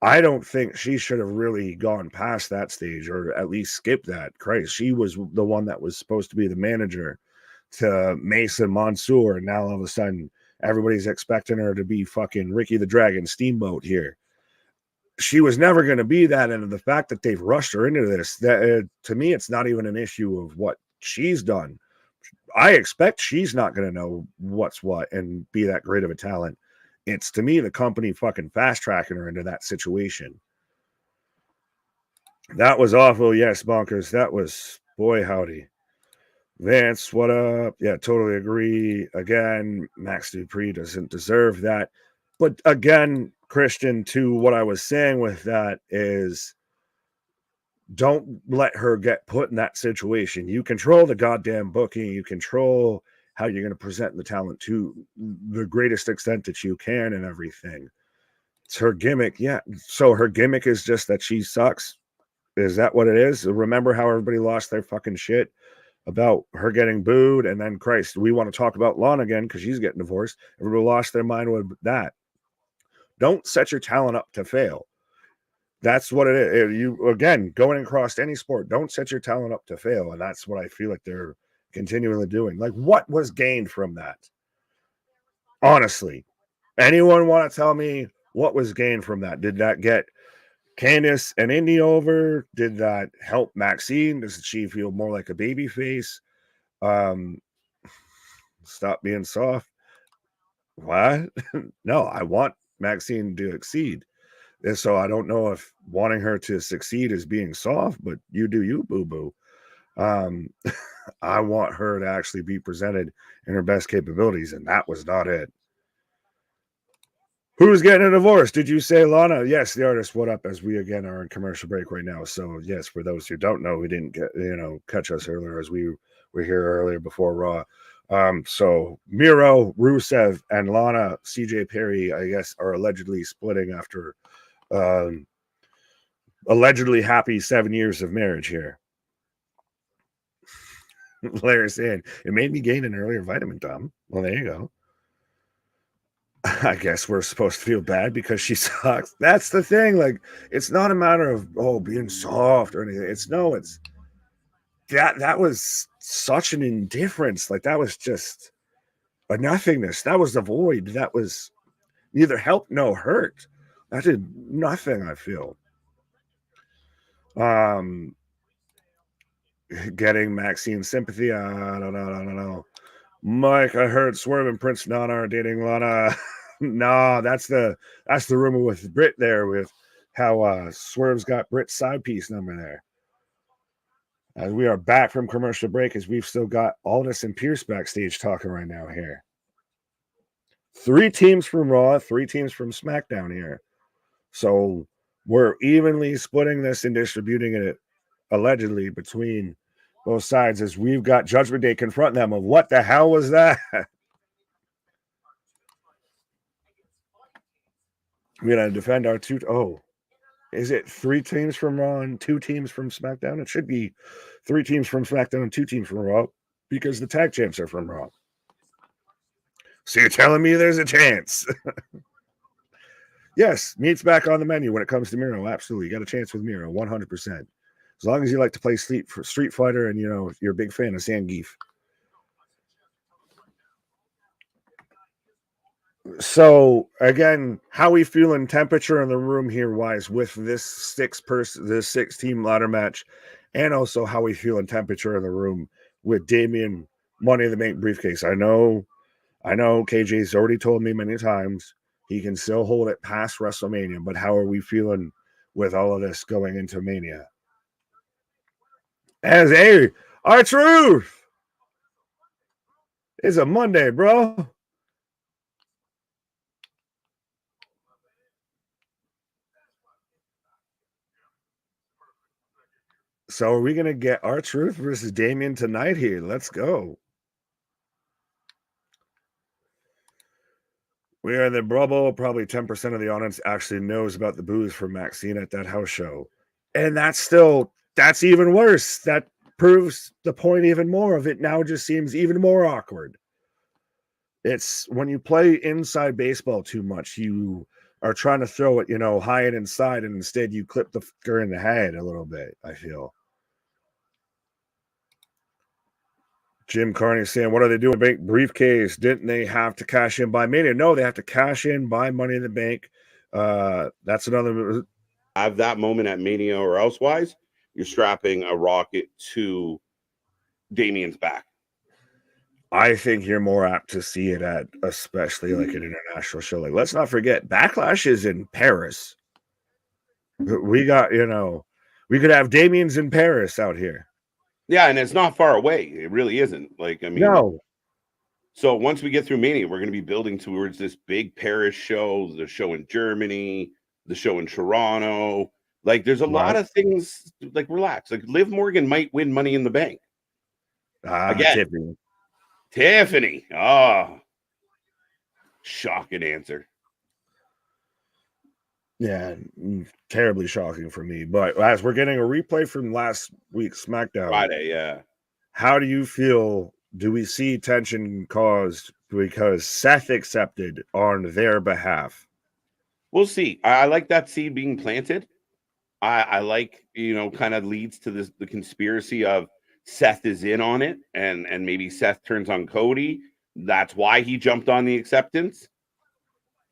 I don't think she should have really gone past that stage, or at least skipped that. Christ, she was the one that was supposed to be the manager to Mason Mansoor, and now all of a sudden everybody's expecting her to be fucking Ricky the Dragon Steamboat here. She was never going to be that, and the fact that they've rushed her into this, that to me, it's not even an issue of what she's done. I expect she's not going to know what's what and be that great of a talent. It's, to me, the company fucking fast-tracking her into that situation. That was awful. Yes, Bonkers. That was, boy, howdy. Vance, what up? Yeah, totally agree. Again, Max Dupree doesn't deserve that. But again, Christian, to what I was saying with that is, don't let her get put in that situation. You control the goddamn booking. You control how you're going to present the talent to the greatest extent that you can and everything. It's her gimmick. Yeah. So her gimmick is just that she sucks. Is that what it is? Remember how everybody lost their fucking shit about her getting booed? And then, Christ, we want to talk about Lana again because she's getting divorced. Everybody lost their mind with that. Don't set your talent up to fail. That's what it is. You, again, going across any sport, don't set your talent up to fail. And that's what I feel like they're continually doing. Like, what was gained from that? Honestly, anyone want to tell me what was gained from that? Did that get Candice and Indy over? Did that help Maxine? Does she feel more like a baby face? Stop being soft. What? No, I want Maxine to exceed. And so I don't know if wanting her to succeed is being soft, but you do you, boo-boo. I want her to actually be presented in her best capabilities, and that was not it. Who's getting a divorce? Did you say Lana? Yes, the artist. What up? As we again are in commercial break right now. So yes, for those who don't know, we didn't get catch us earlier as we were here earlier before Raw. So Miro, Rusev, and Lana, CJ Perry, I guess, are allegedly splitting after allegedly happy 7 years of marriage here. Larry saying it made me gain an earlier vitamin, Tom. Well, there you go. I guess we're supposed to feel bad because she sucks. That's the thing. Like, it's not a matter of being soft or anything. It's that was such an indifference. Like, that was just a nothingness. That was the void. That was neither help nor hurt. That did nothing, I feel. Getting Maxine sympathy. I don't know. Mike, I heard Swerve and Prince Nana are dating Lana. No, that's the rumor with Britt there, with how Swerve's got Britt's side piece number there. As we are back from commercial break, as we've still got Aldis and Pierce backstage talking right now here. 3 teams from Raw, 3 teams from SmackDown here. So we're evenly splitting this and distributing it allegedly between both sides, as we've got Judgment Day confronting them of what the hell was that? We're going to defend our 2. Is it 3 teams from Raw and 2 teams from SmackDown? It should be 3 teams from SmackDown and 2 teams from Raw, because the tag champs are from Raw. So you're telling me there's a chance? Yes, meat's back on the menu when it comes to Miro. Absolutely. You got a chance with Miro, 100%. As long as you like to play Street Fighter and, you're a big fan of Zangief. So, again, how we feeling temperature in the room here wise with this 6-team ladder match and also how we feel in temperature in the room with Damian Money in the Bank briefcase. I know KJ's already told me many times he can still hold it past WrestleMania, but how are we feeling with all of this going into Mania? As our truth. It's a Monday, bro. So are we going to get our truth versus Damian tonight here? Let's go. We are in the bubble. Probably 10% of the audience actually knows about the booze for Maxine at that house show. And that's even worse. That proves the point even more of it. Now just seems even more awkward. It's when you play inside baseball too much, you are trying to throw it, high and inside, and instead you clip the fucker in the head a little bit, I feel. Jim Carney saying, what are they doing? Bank briefcase. Didn't they have to cash in by Mania? No, they have to cash in by Money in the Bank. That's another. Have that moment at Mania or elsewise, you're strapping a rocket to Damian's back. I think you're more apt to see it at, especially like an international show. Like, let's not forget, Backlash is in Paris. We got, we could have Damian's in Paris out here. Yeah, and it's not far away. It really isn't. Like, I mean, no. So once we get through Mania, we're going to be building towards this big Paris show, the show in Germany, the show in Toronto. Like, there's a lot of things. Like, relax. Like, Liv Morgan might win Money in the Bank. Again. Tiffany. Oh, shocking answer. Yeah, terribly shocking for me. But as we're getting a replay from last week's SmackDown Friday, yeah. How do you feel? Do we see tension caused because Seth accepted on their behalf? We'll see. I like that seed being planted. I like, kind of leads to the conspiracy of Seth is in on it, and maybe Seth turns on Cody. That's why he jumped on the acceptance.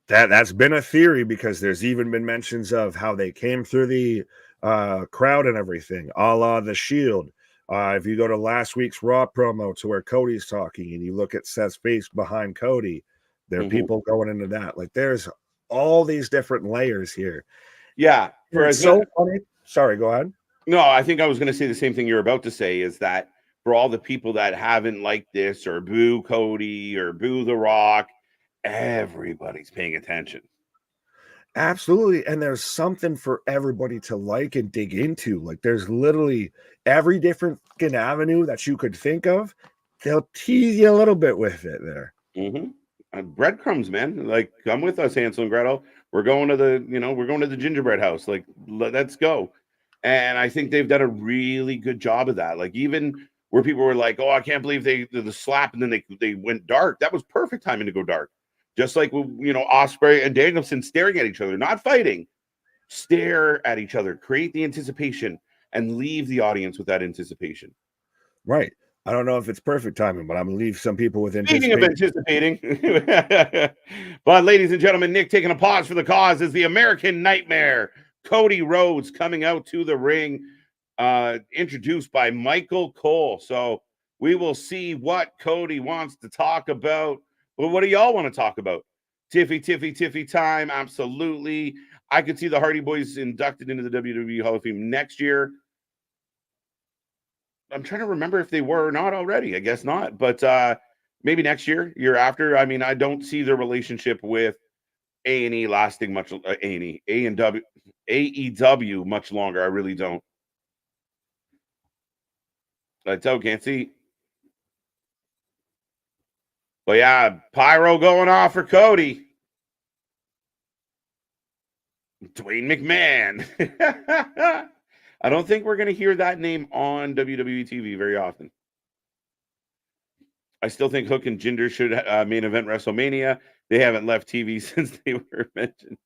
That's been a theory because there's even been mentions of how they came through the crowd and everything, a la the Shield. If you go to last week's Raw promo to where Cody's talking and you look at Seth's face behind Cody, there are people going into that. Like, there's all these different layers here. Yeah. It's so funny. Sorry, go ahead. No, I think I was going to say the same thing you're about to say, is that for all the people that haven't liked this or boo Cody or boo The Rock, everybody's paying attention. Absolutely. And there's something for everybody to like and dig into. Like, there's literally every different fucking avenue that you could think of. They'll tease you a little bit with it there. Breadcrumbs, man. Like, come with us, Hansel and Gretel. We're going to the gingerbread house. Like, let's go. And I think they've done a really good job of that. Like, even where people were like, oh, I can't believe the slap, and then they went dark. That was perfect timing to go dark. Just like, Ospreay and Danielson staring at each other, not fighting, stare at each other, create the anticipation, and leave the audience with that anticipation. Right. I don't know if it's perfect timing, but I'm going to leave some people with anticipating. But, ladies and gentlemen, Nick taking a pause for the cause is the American Nightmare, Cody Rhodes, coming out to the ring, introduced by Michael Cole. So we will see what Cody wants to talk about. Well, what do y'all want to talk about? Tiffy time. Absolutely. I could see the Hardy Boys inducted into the WWE Hall of Fame next year. I'm trying to remember if they were or not already. I guess not. But maybe next year after. I mean, I don't see their relationship with A&E lasting much. AEW much longer. I really don't. Can't see. But yeah, pyro going off for Cody. Dwayne McMahon. I don't think we're going to hear that name on WWE TV very often. I still think Hook and Jinder should main event WrestleMania. They haven't left TV since they were mentioned.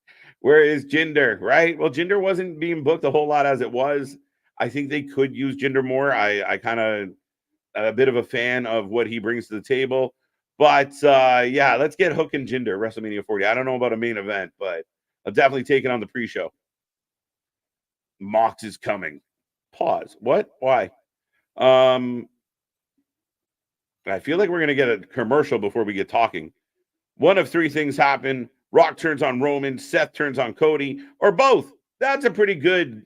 Where is Jinder, right? Well, Jinder wasn't being booked a whole lot as it was. I think they could use Jinder more. I kind of a bit of a fan of what he brings to the table. But, yeah, let's get Hook and Jinder, WrestleMania 40. I don't know about a main event, but I'll definitely take it on the pre-show. Mox is coming. Pause. What? Why? I feel like we're going to get a commercial before we get talking. One of three things happen. Rock turns on Roman, Seth turns on Cody, or both. That's a pretty good,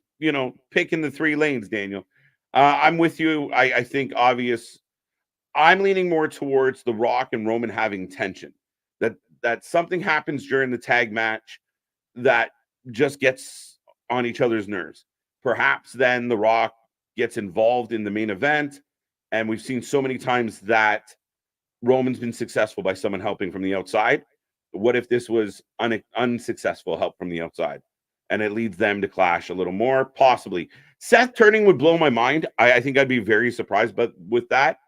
pick in the three lanes, Daniel. I'm with you. I think obvious. I'm leaning more towards the Rock and Roman having tension. That something happens during the tag match that just gets on each other's nerves. Perhaps then the Rock gets involved in the main event. And we've seen so many times that Roman's been successful by someone helping from the outside. What if this was unsuccessful help from the outside? And it leads them to clash a little more, possibly. Seth turning would blow my mind. I think I'd be very surprised but with that.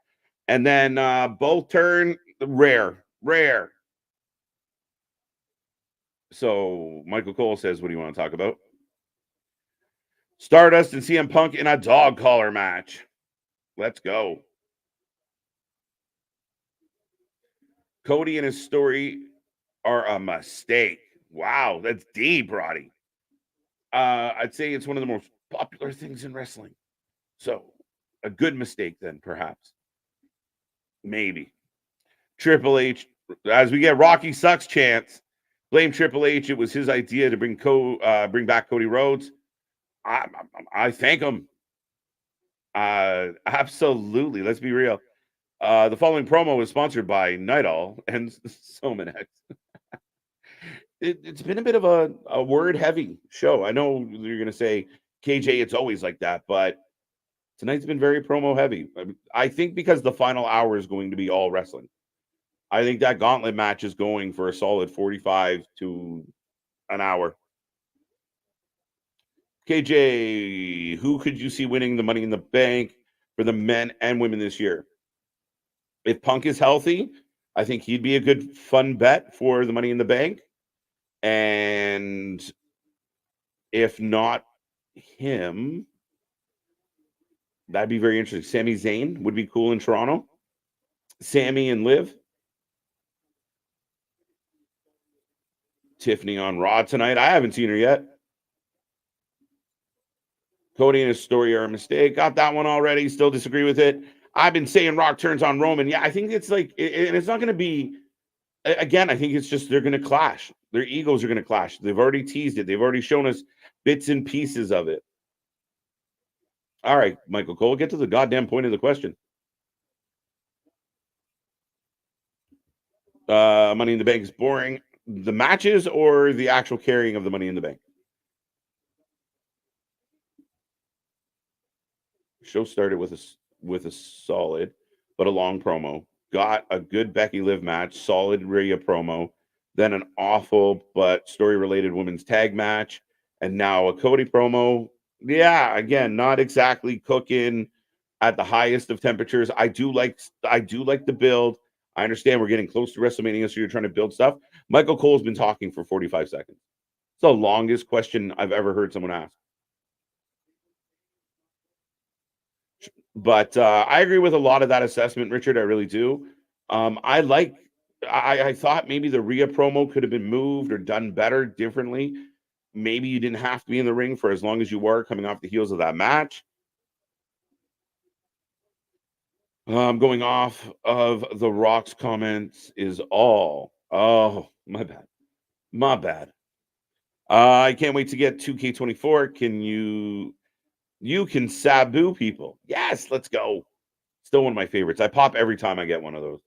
And then both turn, rare. So Michael Cole says, what do you want to talk about? Stardust and CM Punk in a dog collar match. Let's go. Cody and his story are a mistake. Wow, that's deep, Roddy. I'd say it's one of the most popular things in wrestling. So, a good mistake then, perhaps. Maybe. Triple H, as we get Rocky Sucks chants, blame Triple H. It was his idea to bring back Cody Rhodes. I thank him. Absolutely. Let's be real. The following promo was sponsored by Nightall and Somanex. It's been a bit of a word-heavy show. I know you're going to say, KJ, it's always like that, but tonight's been very promo-heavy. I think because the final hour is going to be all wrestling. I think that Gauntlet match is going for a solid 45 to an hour. KJ, who could you see winning the Money in the Bank for the men and women this year? If Punk is healthy, I think he'd be a good fun bet for the Money in the Bank. And if not him, that'd be very interesting. Sami Zayn would be cool in Toronto. Sami and Liv. Tiffany on Raw tonight. I haven't seen her yet. Cody and his story are a mistake. Got that one already. Still disagree with it. I've been saying Rock turns on Roman. Yeah, I think it's like, and it's not going to be, again, I think it's just they're going to clash. Their egos are going to clash. They've already teased it. They've already shown us bits and pieces of it. All right, Michael Cole, get to the goddamn point of the question. Money in the Bank is boring. The matches or the actual carrying of the Money in the Bank? Show started with a solid but a long promo. Got a good Becky Liv match, solid Rhea promo, then an awful but story-related women's tag match, and now a Cody promo. Yeah, again, not exactly cooking at the highest of temperatures. I do like the build. I understand we're getting close to WrestleMania, so you're trying to build stuff. Michael Cole's been talking for 45 seconds. It's the longest question I've ever heard someone ask. But I agree with a lot of that assessment, Richard. I really do. I thought maybe the Rhea promo could have been moved or done better, differently. Maybe you didn't have to be in the ring for as long as you were coming off the heels of that match. Going off of the Rock's comments is all. Oh, my bad. I can't wait to get 2K24. You can Sabu people. Yes, let's go. Still one of my favorites. I pop every time I get one of those.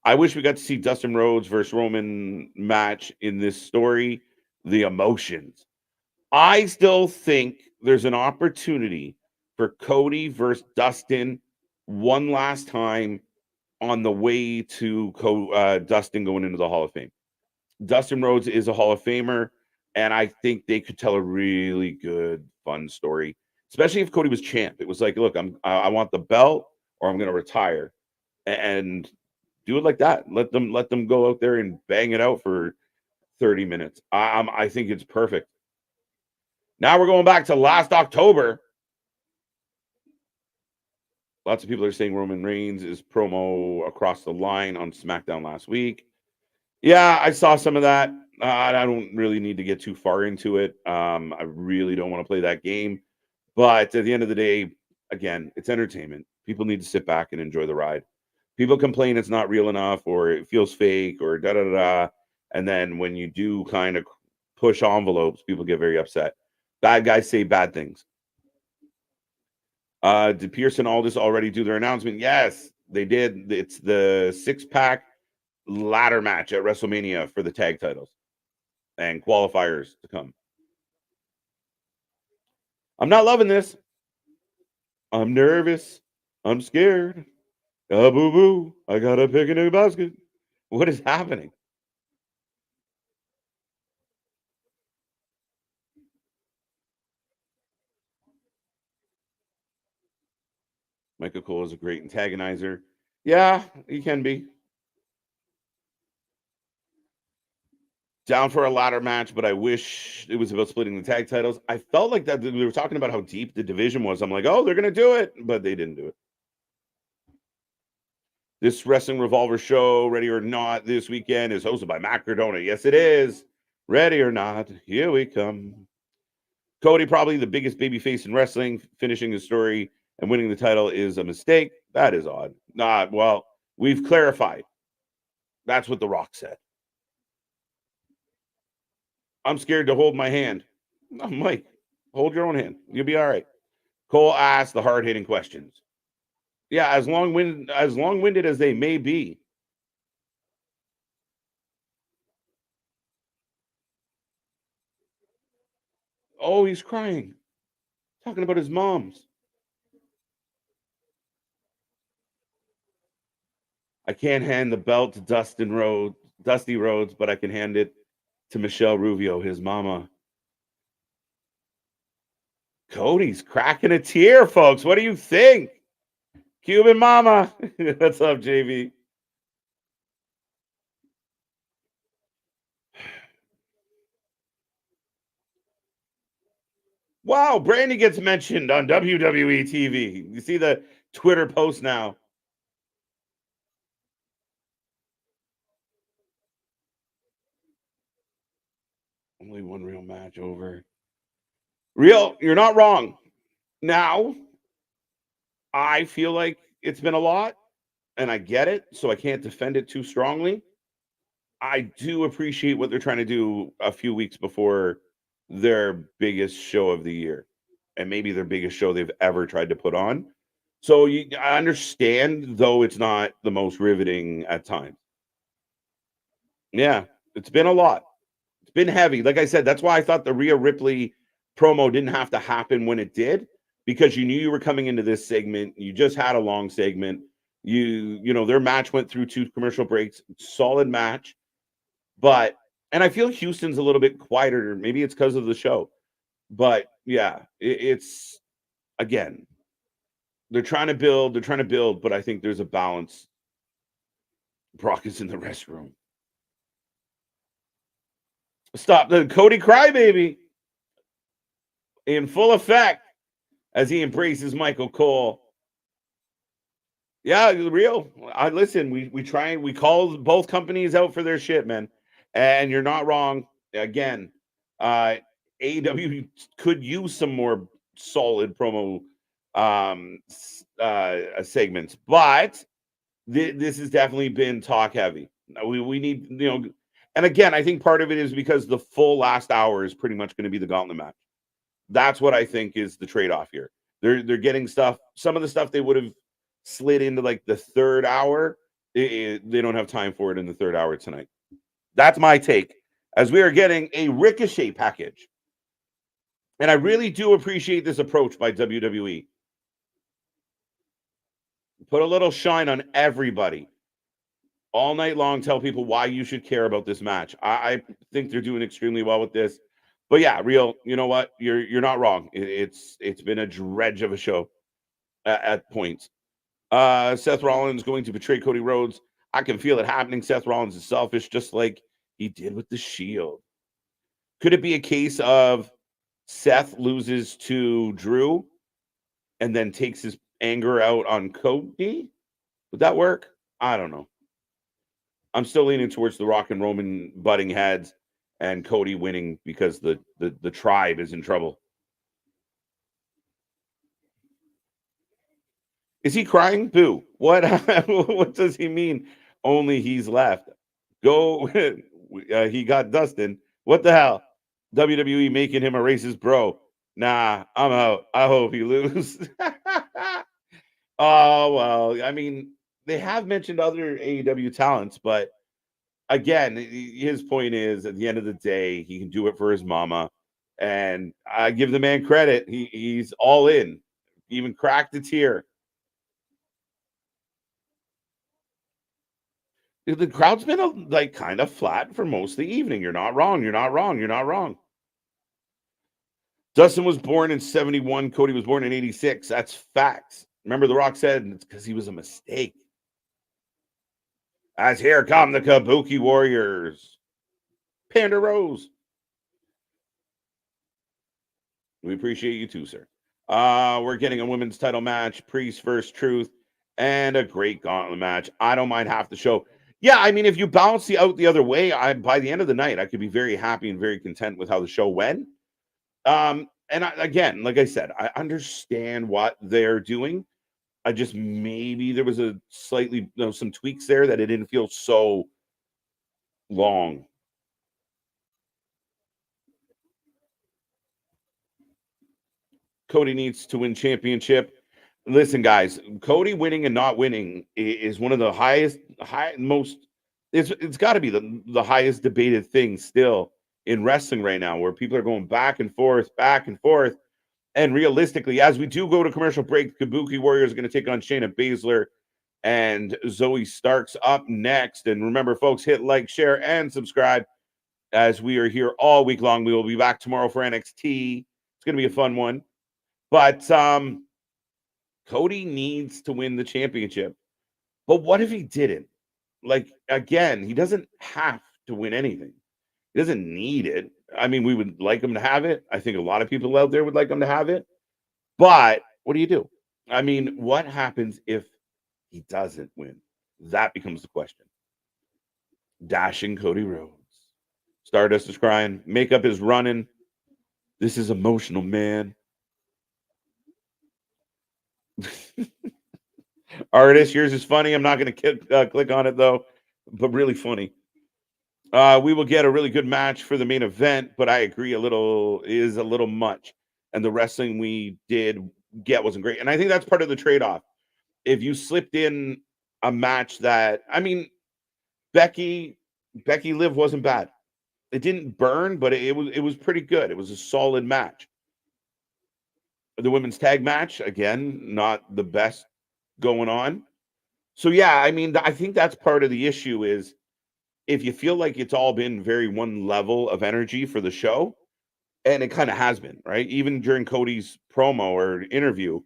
I wish we got to see Dustin Rhodes versus Roman match in this story. The emotions. I still think there's an opportunity for Cody versus Dustin one last time on the way to Dustin going into the Hall of Fame. Dustin Rhodes is a Hall of Famer, and I think they could tell a really good, fun story, especially if Cody was champ. It was like, look, I want the belt, or I'm going to retire, and do it like that. Let them go out there and bang it out for 30 minutes. I think it's perfect. Now we're going back to last October. Lots of people are saying Roman Reigns is promo across the line on SmackDown last week. Yeah, I saw some of that. I don't really need to get too far into it. I really don't want to play that game. But at the end of the day, again, it's entertainment. People need to sit back and enjoy the ride. People complain it's not real enough or it feels fake or da da da da. And then when you do kind of push envelopes, people get very upset. Bad guys say bad things. Did Pierce and Aldis already do their announcement? Yes, they did. It's the 6-pack ladder match at WrestleMania for the tag titles and qualifiers to come. I'm not loving this. I'm nervous. I'm scared. Boo boo. I gotta pick a new basket. What is happening? Michael Cole is a great antagonizer. Yeah, he can be. Down for a ladder match, but I wish it was about splitting the tag titles. I felt like that we were talking about how deep the division was. I'm like, oh, they're gonna do it, but they didn't do it. This Wrestling Revolver show, Ready or Not, this weekend is hosted by McDonagh. Yes, it is. Ready or not, here we come. Cody, probably the biggest babyface in wrestling, finishing his story and winning the title is a mistake. That is odd. Well, we've clarified. That's what The Rock said. I'm scared to hold my hand. Oh, Mike, hold your own hand. You'll be all right. Cole asked the hard-hitting questions. Yeah, as long-winded as they may be. Oh, he's crying. Talking about his mom's. I can't hand the belt to Dusty Rhodes, but I can hand it to Michelle Rubio, his mama. Cody's cracking a tear, folks. What do you think? Cuban mama. What's up, JV? Wow, Brandy gets mentioned on WWE TV. You see the Twitter post now. Only one real match over. Real, you're not wrong. Now, I feel like it's been a lot, and I get it, so I can't defend it too strongly. I do appreciate what they're trying to do a few weeks before their biggest show of the year, and maybe their biggest show they've ever tried to put on. So I understand, though it's not the most riveting at times. Yeah, it's been a lot. It's been heavy. Like I said, that's why I thought the Rhea Ripley promo didn't have to happen when it did, because you knew you were coming into this segment. You just had a long segment. You know, their match went through 2 commercial breaks. Solid match. But and I feel Houston's a little bit quieter. Maybe it's because of the show. But yeah, it's again, they're trying to build, but I think there's a balance. Brock is in the restroom. Stop the Cody crybaby in full effect as he embraces Michael Cole. Yeah, real. I listen. We call both companies out for their shit, man, and you're not wrong. Again, AEW could use some more solid promo segments, but this has definitely been talk heavy. We need, and again, I think part of it is because the full last hour is pretty much going to be the Gauntlet match. That's what I think is the trade off here. They're getting stuff. Some of the stuff they would have slid into like the third hour. They don't have time for it in the third hour tonight. That's my take. As we are getting a Ricochet package. And I really do appreciate this approach by WWE. Put a little shine on everybody. All night long, tell people why you should care about this match. I think they're doing extremely well with this. But yeah, real, you know what? You're not wrong. It's been a dredge of a show at points. Seth Rollins going to betray Cody Rhodes. I can feel it happening. Seth Rollins is selfish, just like he did with the Shield. Could it be a case of Seth loses to Drew and then takes his anger out on Cody? Would that work? I don't know. I'm still leaning towards the Rock and Roman butting heads. and Cody winning because the tribe is in trouble. Is he crying? Boo. What? What does he mean? Only he's left. Go. He got Dustin. What the hell? WWE making him a racist bro. Nah, I'm out. I hope he loses. Oh, well, I mean, they have mentioned other AEW talents, but again, his point is at the end of the day, he can do it for his mama. And I give the man credit. He's all in. Even cracked a tear. The crowd's been like kind of flat for most of the evening. You're not wrong. You're not wrong. You're not wrong. Dustin was born in 71. Cody was born in 86. That's facts. Remember, The Rock said it's because he was a mistake. As here come the Kabuki Warriors. Panda Rose. We appreciate you too, sir. We're getting a women's title match, Priest versus Truth, and a great gauntlet match. I don't mind half the show. Yeah, I mean, if you balance out the other way, by the end of the night, I could be very happy and very content with how the show went. Again, like I said, I understand what they're doing. I just maybe there was a slightly some tweaks there that it didn't feel so long. Cody needs to win championship. Listen, guys, Cody winning and not winning is one of the it's got to be the highest debated thing still in wrestling right now, where people are going back and forth. And realistically, as we do go to commercial break, Kabuki Warriors are going to take on Shayna Baszler and Zoey Starks up next. And remember, folks, hit like, share, and subscribe as we are here all week long. We will be back tomorrow for NXT. It's going to be a fun one. But Cody needs to win the championship. But what if he didn't? Like, again, he doesn't have to win anything. He doesn't need it. I mean, we would like him to have it. I think a lot of people out there would like him to have it. But what do you do? I mean, what happens if he doesn't win? That becomes the question. Dashing Cody Rhodes. Stardust is crying. Makeup is running. This is emotional, man. Artist, yours is funny. I'm not going to click on it, though, but really funny. We will get a really good match for the main event, but I agree a little much. And the wrestling we did get wasn't great. And I think that's part of the trade-off. If you slipped in a match that, I mean, Becky Liv wasn't bad. It didn't burn, but it was pretty good. It was a solid match. The women's tag match, again, not the best going on. So, yeah, I mean, I think that's part of the issue is if you feel like it's all been very one level of energy for the show, and it kind of has been, right? Even during Cody's promo or interview,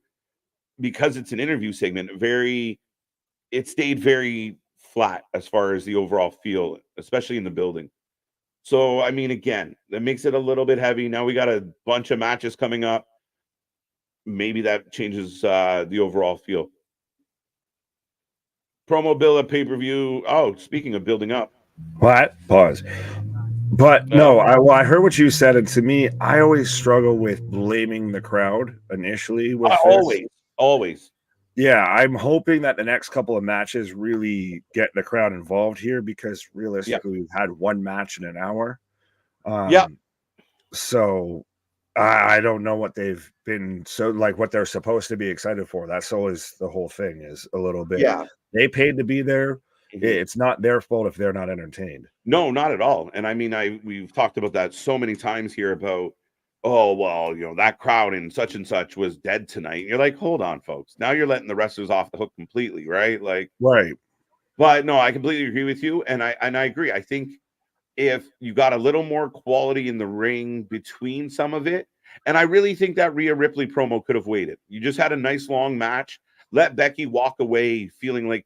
because it's an interview segment, it stayed very flat as far as the overall feel, especially in the building. So, I mean, again, that makes it a little bit heavy. Now we got a bunch of matches coming up. Maybe that changes the overall feel. Promo build up pay-per-view. Oh, speaking of building up. What? Pause. But no, I heard what you said, and to me, I always struggle with blaming the crowd initially. With always. Yeah, I'm hoping that the next couple of matches really get the crowd involved here because realistically, we've had one match in an hour. So I don't know what they've been what they're supposed to be excited for. That's always the whole thing is a little bit. Yeah, they paid to be there. Mm-hmm. It's not their fault if they're not entertained. No, not at all. And I mean, we've talked about that so many times here about, oh, well, that crowd in such and such was dead tonight. And you're like, hold on, folks. Now you're letting the wrestlers off the hook completely, right? Like, right. But no, I completely agree with you. And I agree. I think if you got a little more quality in the ring between some of it, and I really think that Rhea Ripley promo could have waited. You just had a nice long match. Let Becky walk away feeling like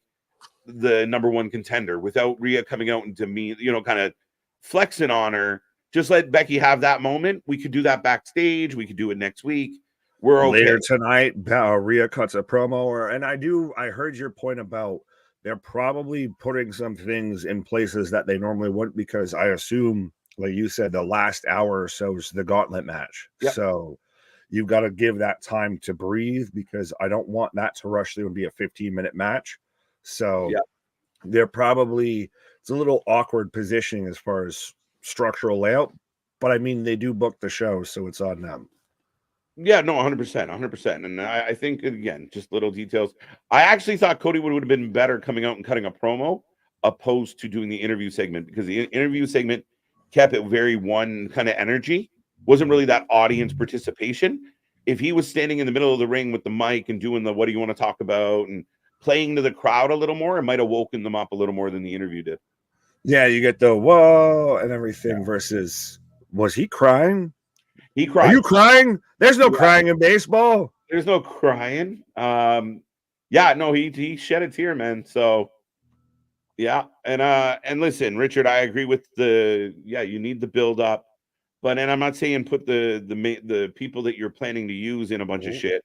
the number one contender without Rhea coming out and kind of flexing on her. Just let Becky have that moment. We could do that backstage. We could do it next week. We're okay. Later tonight, Rhea cuts a promo. I heard your point about they're probably putting some things in places that they normally wouldn't because I assume like you said, the last hour or so is the Gauntlet match. Yep. So you've got to give that time to breathe, because I don't want that to rush through and be a 15-minute match. So they're probably, it's a little awkward positioning as far as structural layout, but I mean, they do book the show, so it's on them. Yeah, no, 100%, 100%. And I think, again, just little details. I actually thought Cody would have been better coming out and cutting a promo opposed to doing the interview segment, because the interview segment kept it very one kind of energy. Wasn't really that audience participation. If he was standing in the middle of the ring with the mic and doing the what do you want to talk about and playing to the crowd a little more, it might have woken them up a little more than the interview did. Yeah, you get the whoa and everything versus, was he crying? He cried. Are you crying? There's no crying in baseball. There's no crying. Yeah, no, he shed a tear, man. So yeah, and listen, Richard, I agree with you need the build up, but and I'm not saying put the people that you're planning to use in a bunch of shit.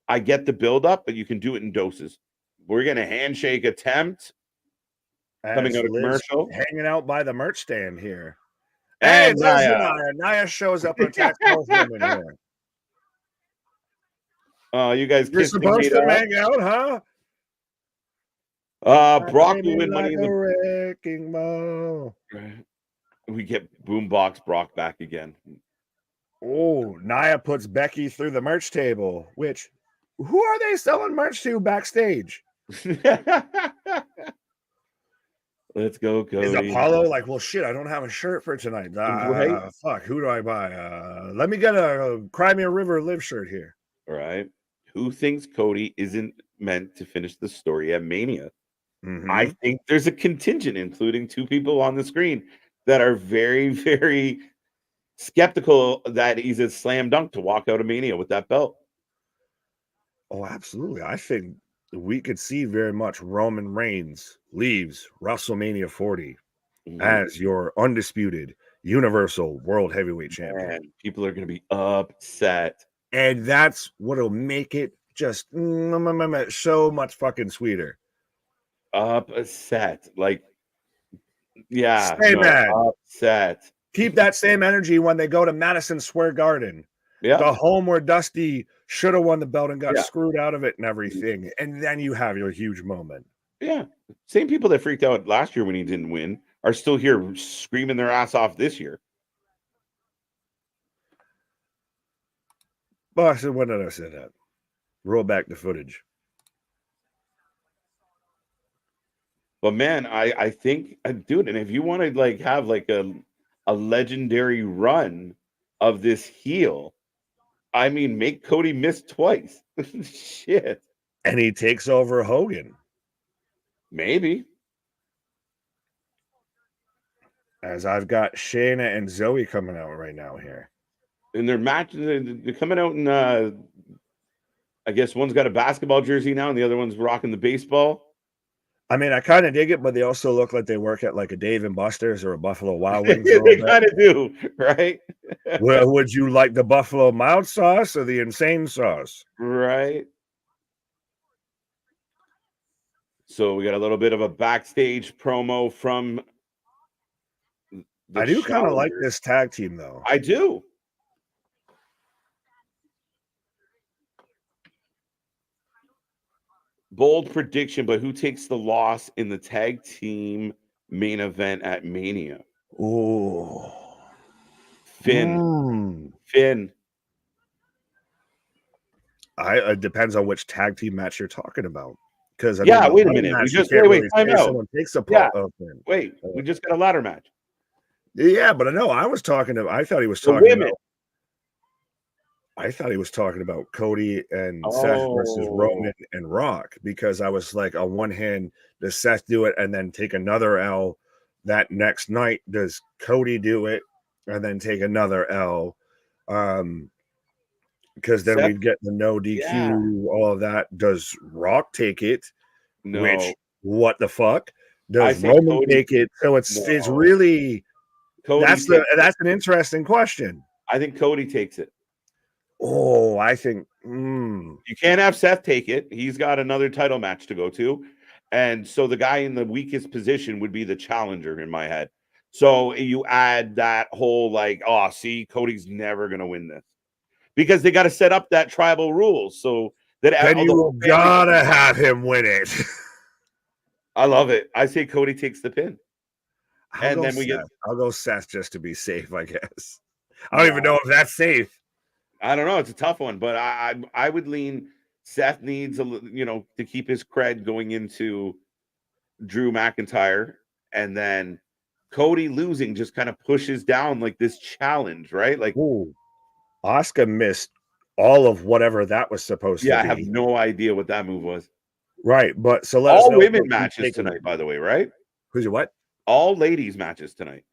I get the build up, but you can do it in doses. We're gonna handshake attempt coming out of commercial, hanging out by the merch stand here. And hey, Nia. Nia shows up and attacks both women here. You guys, you're supposed to hang out, huh? Brock will win money in the wrecking ball. We get Boombox Brock back again. Oh, Nia puts Becky through the merch table. Which, who are they selling merch to backstage? Let's go, Cody. Is Apollo like, well, shit, I don't have a shirt for tonight. Fuck, who do I buy? Let me get a Cry Me a River Live shirt here. All right. Who thinks Cody isn't meant to finish the story at Mania? Mm-hmm. I think there's a contingent, including two people on the screen, that are very, very skeptical that he's a slam dunk to walk out of Mania with that belt. Oh, absolutely. I think we could see very much Roman Reigns leaves WrestleMania 40 as your undisputed Universal World Heavyweight Champion. Man, people are going to be upset. And that's what'll make it just so much fucking sweeter. Upset. Like, yeah. Stay mad. Upset. Keep that same energy when they go to Madison Square Garden. Yeah. The home where Dusty should have won the belt and got screwed out of it and everything. And then you have your huge moment. Yeah. Same people that freaked out last year when he didn't win are still here screaming their ass off this year. Boss, when did I say that? Roll back the footage. But man, I think, dude, and if you want to like have like a legendary run of this heel, I mean, make Cody miss twice. Shit. And he takes over Hogan. Maybe. As I've got Shayna and Zoey coming out right now here. And they're matching, they're coming out in, I guess one's got a basketball jersey now and the other one's rocking the baseball. I mean, I kind of dig it, but they also look like they work at like a Dave and Buster's or a Buffalo Wild Wings. They kind of do, right? Well, would you like the Buffalo mild sauce or the insane sauce? Right. So we got a little bit of a backstage promo from. I do kind of like this tag team, though. I do. Bold prediction, but who takes the loss in the tag team main event at Mania? Oh, Finn. It depends on which tag team match you're talking about. Because wait a minute. We just wait. Time out. Wait, we just got a ladder match. Yeah, but I know I thought he was talking about. I thought he was talking about Cody and Seth versus Roman and Rock, because I was like, on one hand, does Seth do it and then take another L that next night? Does Cody do it and then take another L? Because then we'd get the no DQ, all of that. Does Rock take it? No. Which, what the fuck? Does Roman take it? So it's really that's an interesting question. I think Cody takes it. Oh, I think you can't have Seth take it. He's got another title match to go to. And so the guy in the weakest position would be the challenger in my head. So you add that whole like, oh, see, Cody's never gonna win this because they got to set up that tribal rules so that then you gotta have him win it. I love it. I say Cody takes the pin. I'll go Seth just to be safe, I guess. I don't even know if that's safe. I don't know. It's a tough one, but I would lean Seth needs to keep his cred going into Drew McIntyre, and then Cody losing just kind of pushes down like this challenge, right? Like, ooh, Asuka missed all of whatever that was supposed to be. I have no idea what that move was. Right, but so let all us know women matches tonight, by the way, right? Who's your what? All ladies matches tonight.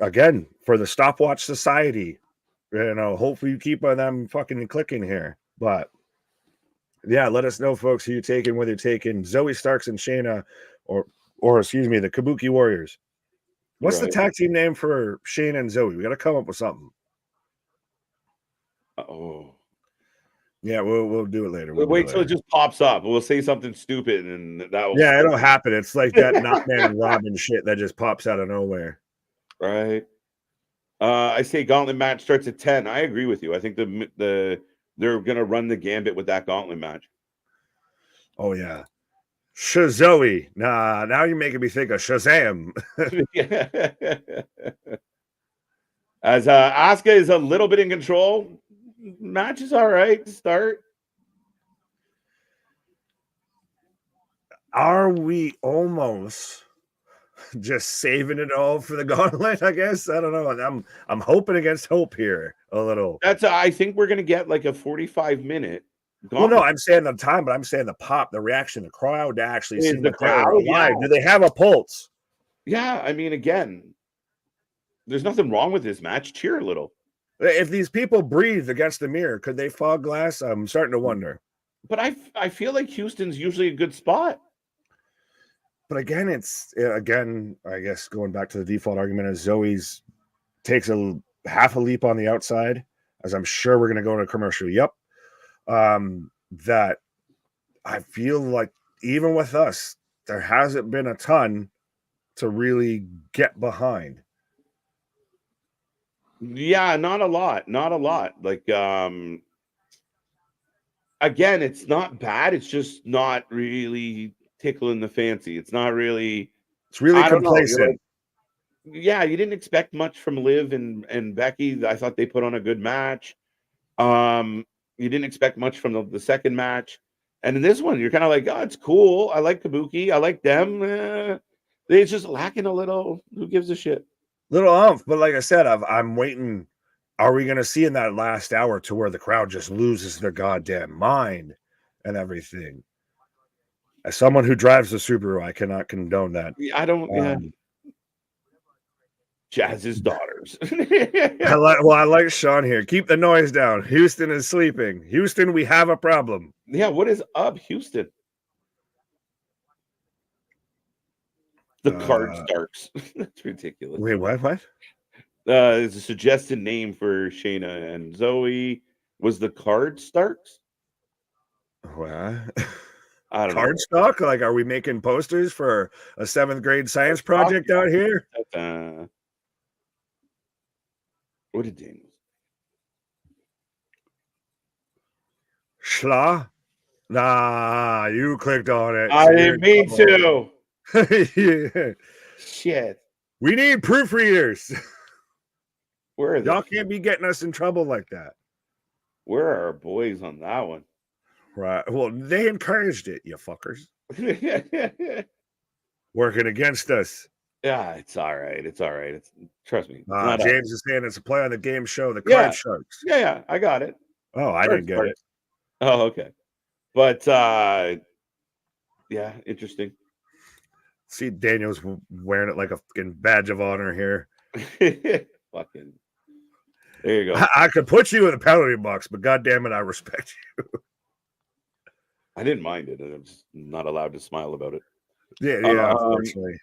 Again, for the Stopwatch Society. Hopefully you keep on them fucking clicking here. But yeah, let us know, folks, who you're taking, whether you're taking Zoey Starks and Shayna or excuse me, the Kabuki Warriors. What's the tag team name for Shayna and Zoey? We got to come up with something. Oh. Yeah, we'll do it later. We'll wait till it just pops up. We'll say something stupid and that will it'll happen. It's like that Knockman and Robin shit that just pops out of nowhere. Right. I say Gauntlet match starts at 10. I agree with you. I think they're gonna run the gambit with that Gauntlet match. Oh yeah. Zoey. Nah, now you're making me think of Shazam. As Asuka is a little bit in control. Match is all right to start. Are we almost just saving it all for the Gauntlet? I guess I don't know. I'm hoping against hope here a little. I think we're gonna get like a 45-minute. Well, no, I'm saying the time, but I'm saying the pop, the reaction, the crowd to actually see the crowd alive. Yeah. Do they have a pulse? Yeah, I mean, again, there's nothing wrong with this match. Cheer a little. If these people breathe against the mirror, could they fog glass? I'm starting to wonder. But I feel like Houston's usually a good spot. But again, I guess going back to the default argument, as Zoe's takes half a leap on the outside, as I'm sure we're going to go into commercial. Yep. That I feel like even with us, there hasn't been a ton to really get behind. Yeah, not a lot. Like, again, it's not bad. It's just not really tickling the fancy. It's not really. It's really complacent. Yeah, you didn't expect much from Liv and Becky. I thought they put on a good match. You didn't expect much from the second match. And in this one, you're kind of like, oh, it's cool. I like Kabuki. I like them. They're just lacking a little. Who gives a shit? Little umph, but like I said, I'm waiting. Are we going to see in that last hour to where the crowd just loses their goddamn mind and everything? As someone who drives a Subaru, I cannot condone that. I don't. Jazz's daughters. I like Sean here. Keep the noise down. Houston is sleeping. Houston, we have a problem. Yeah, what is up, Houston? The Card Starks. That's ridiculous. Wait, what? It's a suggested name for Shayna and Zoey. Was the Card Starks? What? I don't know. Card stock? Like, are we making posters for a 7th grade science project out here? What did Daniel? Schla? Nah, you clicked on it. I didn't mean to. Yeah. Shit. We need proofreaders. Where are they? Y'all can't be getting us in trouble like that. Where are our boys on that one? Right. Well, they encouraged it, you fuckers. Working against us. Yeah, it's all right. Trust me. James is saying it's a play on the game show, the Card Sharks. Yeah, I got it. Oh, I didn't get it. Oh, okay. But yeah, interesting. See, Daniel's wearing it like a fucking badge of honor here. Fucking. There you go. I could put you in a penalty box, but goddamn it, I respect you. I didn't mind it. I'm just not allowed to smile about it. Yeah, unfortunately.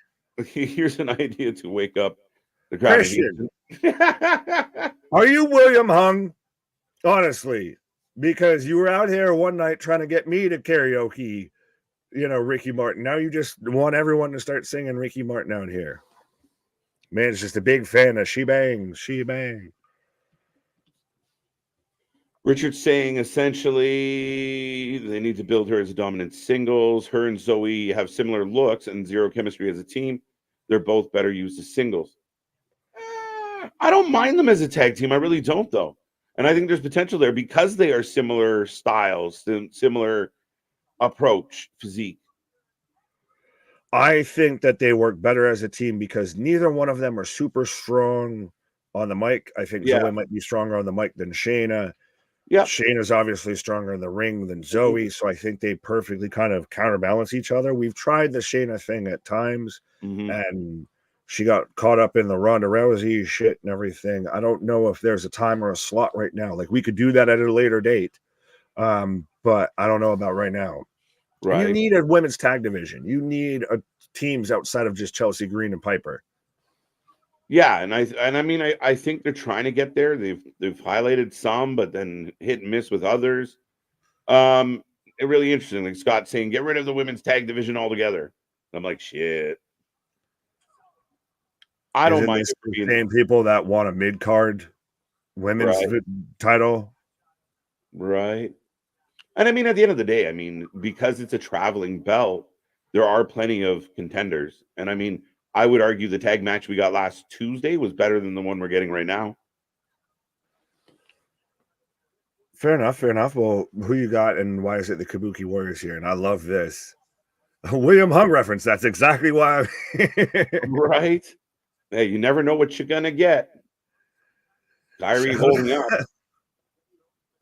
Here's an idea to wake up the crowd. Christian, are you William Hung? Honestly, because you were out here one night trying to get me to karaoke, Ricky Martin. Now you just want everyone to start singing Ricky Martin out here. Man's just a big fan of She Bang. Richard's saying essentially they need to build her as a dominant singles. Her and Zoey have similar looks and zero chemistry as a team. They're both better used as singles. I don't mind them as a tag team. I really don't, though. And I think there's potential there because they are similar styles, similar approach, physique. I think that they work better as a team because neither one of them are super strong on the mic. I think Zoey might be stronger on the mic than Shayna. Yeah, Shayna's obviously stronger in the ring than Zoey, so I think they perfectly kind of counterbalance each other. We've tried the Shayna thing at times, and she got caught up in the Ronda Rousey shit and everything. I don't know if there's a time or a slot right now. Like, we could do that at a later date, but I don't know about right now. Right. You need a women's tag division. You need teams outside of just Chelsea Green and Piper. Yeah, and I mean I think they're trying to get there. They've highlighted some, but then hit and miss with others. It really interesting. Like Scott saying, get rid of the women's tag division altogether. I'm like, shit. I don't mind the same people that want a mid card women's title, right? And I mean, at the end of the day, I mean, because it's a traveling belt, there are plenty of contenders, and I mean, I would argue the tag match we got last Tuesday was better than the one we're getting right now. Fair enough. Well, who you got and why is it the Kabuki Warriors here? And I love this. William Hung reference. That's exactly why. Right? Hey, you never know what you're going to get. Kairi holding up.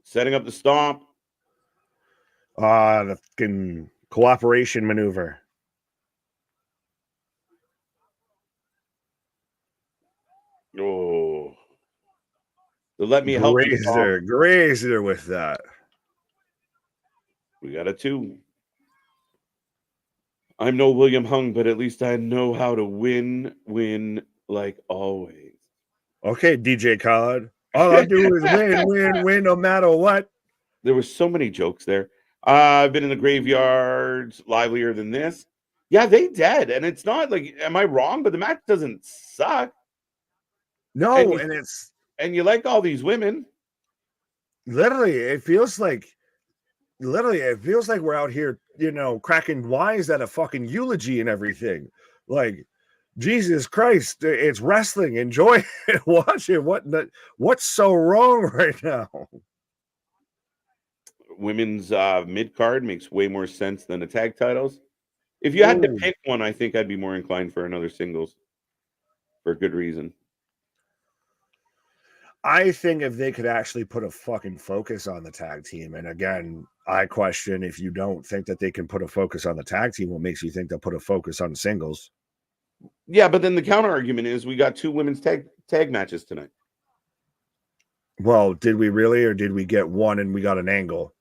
Setting up the stomp. The fucking cooperation maneuver. Oh, so let me help you. Grazer with that. We got a 2. I'm no William Hung, but at least I know how to win like always. Okay, DJ Khaled. All I do is win, no matter what. There were so many jokes there. I've been in the graveyards livelier than this. Yeah, they dead, and it's not like, am I wrong? But the match doesn't suck. No, and you like all these women. Literally, it feels like we're out here, cracking wise at a fucking eulogy and everything. Like, Jesus Christ, it's wrestling. Enjoy it, watch it. What's so wrong right now? Women's mid card makes way more sense than the tag titles. If you had to pick one, I think I'd be more inclined for another singles for good reason. I think if they could actually put a fucking focus on the tag team, and again, I question if you don't think that they can put a focus on the tag team, what makes you think they'll put a focus on singles? Yeah, but then the counter argument is we got 2 women's tag matches tonight. Well, did we really, or did we get one and we got an angle?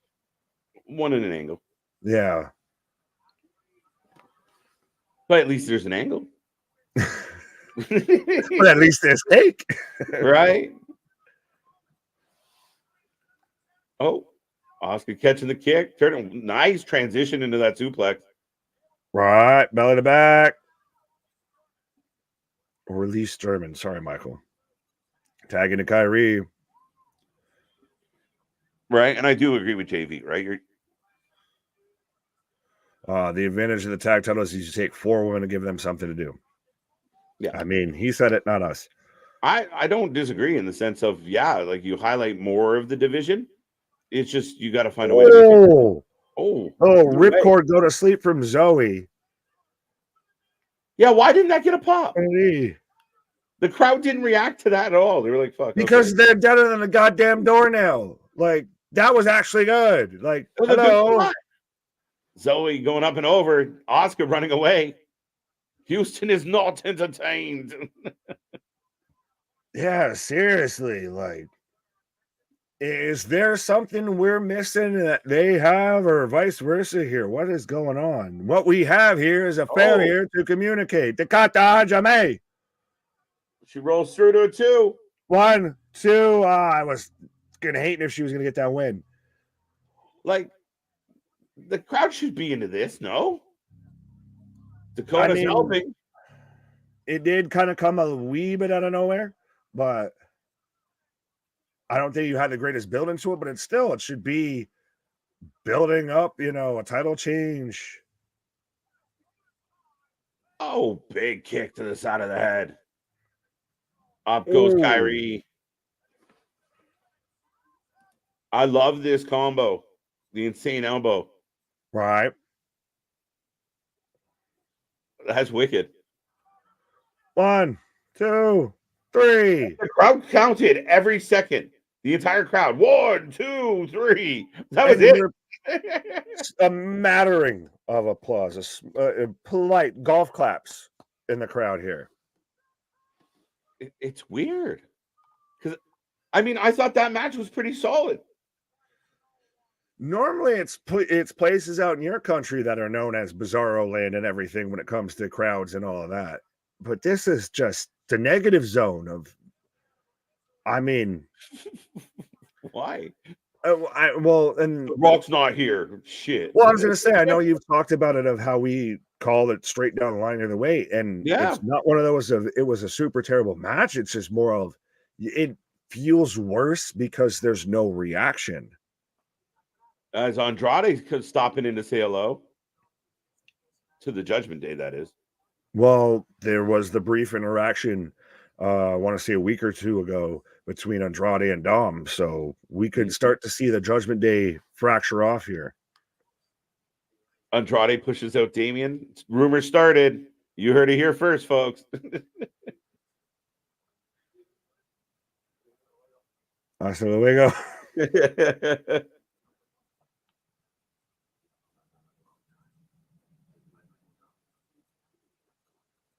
One and an angle. Yeah. But at least there's an angle. But at least there's cake. Right? Oh, Asuka catching the kick. Turning, nice transition into that suplex. Right, belly to back. Release German. Sorry, Michael. Tagging to Kairi. Right, and I do agree with JV, right? The advantage of the tag title is you take 4 women and give them something to do. Yeah. I mean, he said it, not us. I don't disagree in the sense of, like you highlight more of the division. It's just you got to find a way to ripcord go to sleep from Zoey. Yeah, why didn't that get a pop? The crowd didn't react to that at all. They were like, fuck. Because they're deader than a goddamn doornail. Like, that was actually good. Like, hello. Zoey going up and over. Asuka running away. Houston is not entertained. Yeah, seriously. Like, is there something we're missing that they have, or vice versa here? What is going on? What we have here is a failure to communicate. Takata Hajime. She rolls through to a 2. 1, 2. I was gonna hate if she was gonna get that win. Like, the crowd should be into this, no? Dakota's helping. it did kind of come a wee bit out of nowhere, but I don't think you had the greatest build into it, but it should be building up, a title change. Oh, big kick to the side of the head. Up goes Kairi. I love this combo. The insane elbow. Right. That's wicked. 1, 2, 3. The crowd counted every second. The entire crowd. 1, 2, 3. That was it. A mattering of applause, a polite golf claps in the crowd here. It's weird. Because, I thought that match was pretty solid. Normally, it's places out in your country that are known as Bizarro Land and everything when it comes to crowds and all of that. But this is just the negative zone of, why? And The Rock's not here. Shit. Well, I was going to say, I know you've talked about it of how we call it straight down the line of the way, and it's not one of those of it was a super terrible match. It's just more of it feels worse because there's no reaction. As Andrade stopping in to say hello to the Judgment Day, that is. Well, there was the brief interaction, I want to say a week or two ago, between Andrade and Dom. So we could start to see the Judgment Day fracture off here. Andrade pushes out Damian. Rumor started. You heard it here first, folks. So there we go.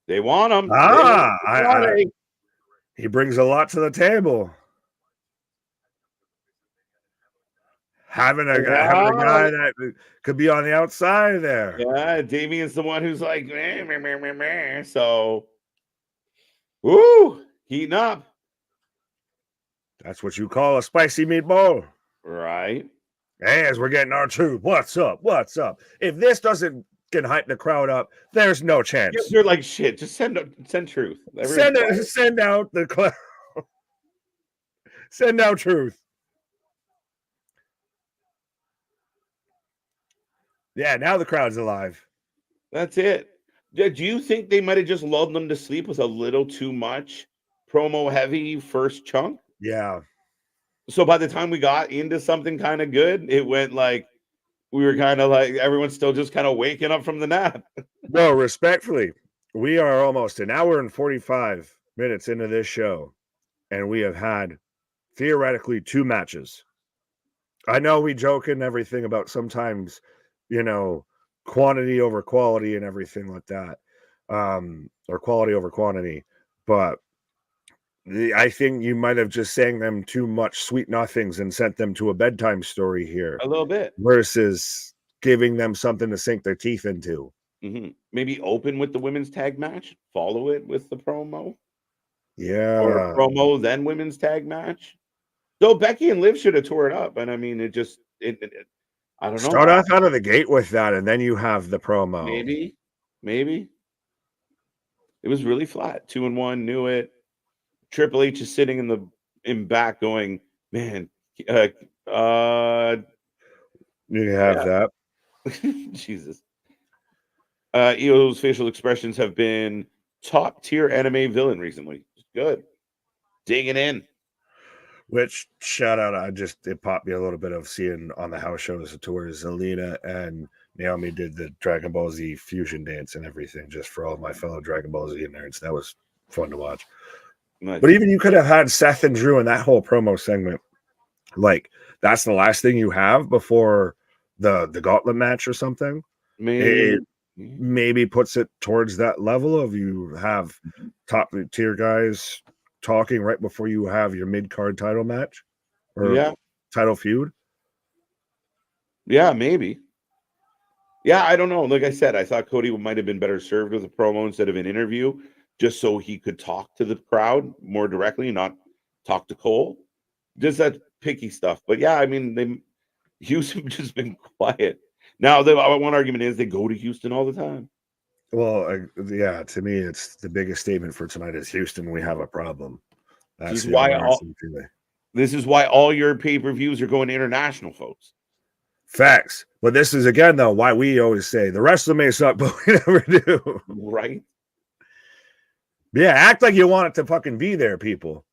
They want him. He brings a lot to the table. Having a guy that could be on the outside there. Yeah, Damian's the one who's like, meh, meh, meh, meh, meh. So, woo, heating up. That's what you call a spicy meatball. Right. Hey, as we're getting our truth. What's up? What's up? If this doesn't get hype the crowd up, there's no chance. You're like, shit, just send truth. Send out the cloud. Send out truth. Yeah, now the crowd's alive. That's it. Do you think they might have just lulled them to sleep with a little too much promo heavy first chunk? Yeah. So by the time we got into something kind of good, it went like we were kind of like everyone's still just kind of waking up from the nap. No, respectfully, we are almost an hour and 45 minutes into this show, and we have had theoretically 2 matches. I know we joke and everything about sometimes, quantity over quality and everything like that, or quality over quantity, but I think you might have just sang them too much sweet nothings and sent them to a bedtime story here. A little bit. Versus giving them something to sink their teeth into. Mm-hmm. Maybe open with the women's tag match, follow it with the promo. Yeah. Or promo, then women's tag match. Though Becky and Liv should have tore it up. And I mean, I don't know. Start off out of the gate with that, and then you have the promo. Maybe. It was really flat. 2-1, knew it. Triple H is sitting in back going, man, you have that. Jesus. EO's facial expressions have been top tier anime villain recently. Good. Digging in. Which shout out, it popped me a little bit of seeing on the house shows tours Zelina and Naomi did the Dragon Ball Z fusion dance and everything just for all my fellow Dragon Ball Z nerds. That was fun to watch. Nice. But even you could have had Seth and Drew in that whole promo segment. Like, that's the last thing you have before the Gauntlet match or something. It maybe puts it towards that level of you have top tier guys talking right before you have your mid-card title match or title feud. Yeah, maybe. Yeah, I don't know. Like I said, I thought Cody might have been better served with a promo instead of an interview, just so he could talk to the crowd more directly, not talk to Cole. Just that picky stuff. But yeah, I mean, Houston just been quiet. Now, one argument is they go to Houston all the time. Well, yeah, to me, it's the biggest statement for tonight is Houston, we have a problem. That's This is the why overarching feeling. this is why all your pay-per-views are going international, folks. Facts. But this is, again, though, why we always say the rest of them may suck, but we never do. Right? Yeah, act like you want it to fucking be there, people.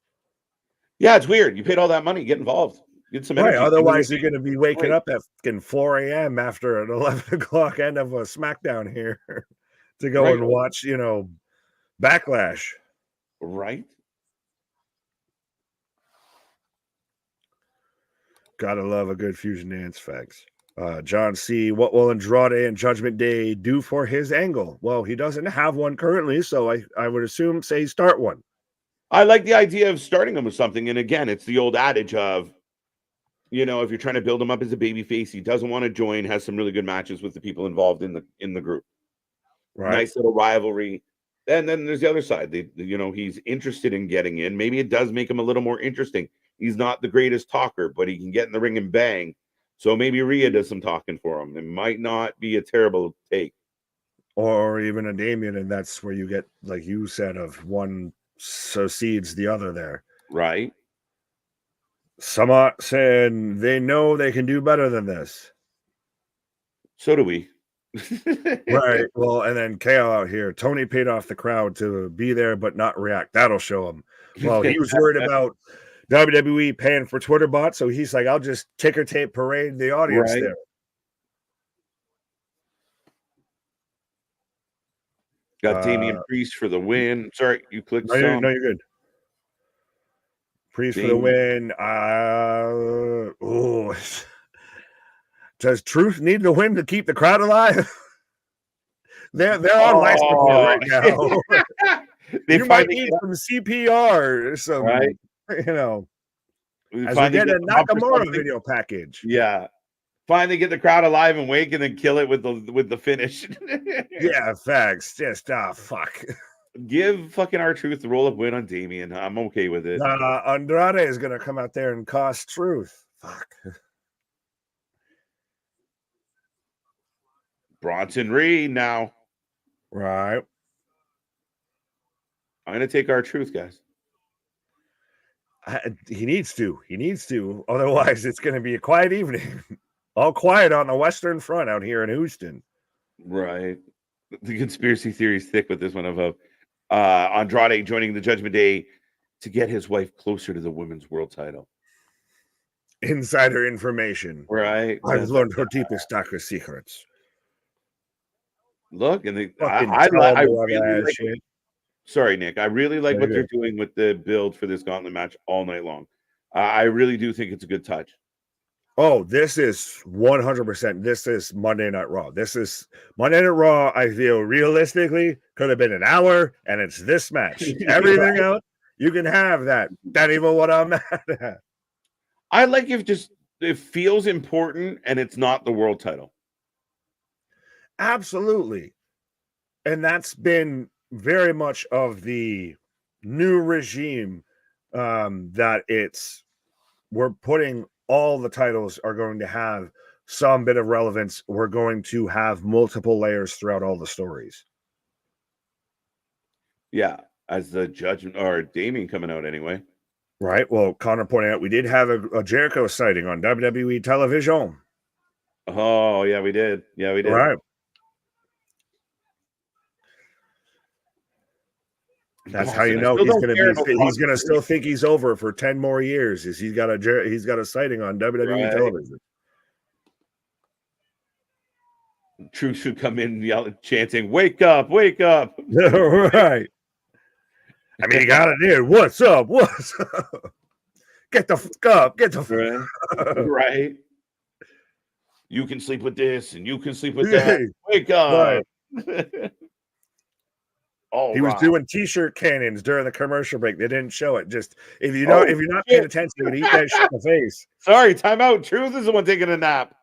Yeah, it's weird. You paid all that money, get involved. Get some energy. Right, otherwise you're going to be waking up at fucking 4 a.m. after an 11 o'clock end of a SmackDown here to go and watch, Backlash. Right? Gotta love a good fusion dance, facts. John C. What will Andrade and Judgment Day do for his angle? Well, he doesn't have one currently, so I would assume say start one. I like the idea of starting him with something. And again, it's the old adage of, if you're trying to build him up as a babyface, he doesn't want to join, has some really good matches with the people involved in the group. Right. Nice little rivalry. And then there's the other side. He's interested in getting in. Maybe it does make him a little more interesting. He's not the greatest talker, but he can get in the ring and bang. So maybe Rhea does some talking for him. It might not be a terrible take. Or even a Damien, and that's where you get, like you said, of one succeeds the other there. Right. Some saying they know they can do better than this. So do we. Right. Well, and then KO out here. Tony paid off the crowd to be there but not react. That'll show him. Well, he was worried about WWE paying for Twitter bots, so he's like, I'll just ticker tape parade the audience there. Got Damian Priest for the win. Sorry, you clicked. No, you're good. Priest for the win. Does Truth need to win to keep the crowd alive? they're on life support right now. They might need some CPR or some, right? As we get a Nakamura video package. Yeah. Finally get the crowd alive and wake and then kill it with the finish. Yeah, facts. Just fuck. Give fucking R-Truth the roll-up win on Damian. I'm okay with it. Andrade is gonna come out there and cost Truth. Fuck. Bronson Reed now. Right. I'm gonna take R-Truth, guys. He needs to. Otherwise, it's gonna be a quiet evening. All quiet on the Western Front out here in Houston. Right. The conspiracy theory is thick with this one of Andrade joining the Judgment Day to get his wife closer to the women's world title. Insider information. Right. I've learned her deepest, darkest secrets. Look, and I really like it. Sorry, Nick. I really like what they're doing with the build for this gauntlet match all night long. I really do think it's a good touch. Oh, this is 100%. This is Monday Night Raw. This is Monday Night Raw. I feel realistically could have been an hour, and it's this match. Everything else, you can have that. Not even what I'm mad at. I like if it feels important and it's not the world title. Absolutely. And that's been very much of the new regime that we're putting all the titles are going to have some bit of relevance. We're going to have multiple layers throughout all the stories. Yeah, as the Judgment or Damien coming out anyway. Right. Well, Connor pointed out we did have a Jericho sighting on WWE television. Oh, yeah, we did. Yeah, we did. Right. That's how you know he's going to still think he's over for 10 more years. Is he's got a sighting on WWE television. Truth should come in yelling, chanting, "Wake up, wake up." Right. I mean, you got it there. What's up? What's up? Get the fuck up. Get the fuck up. Right. You can sleep with this and you can sleep with that. Wake up. Right. Oh, he was doing t-shirt cannons during the commercial break. They didn't show it. Just if you're not paying attention, you would eat that shit in the face. Sorry, time out. Truth is the one taking a nap.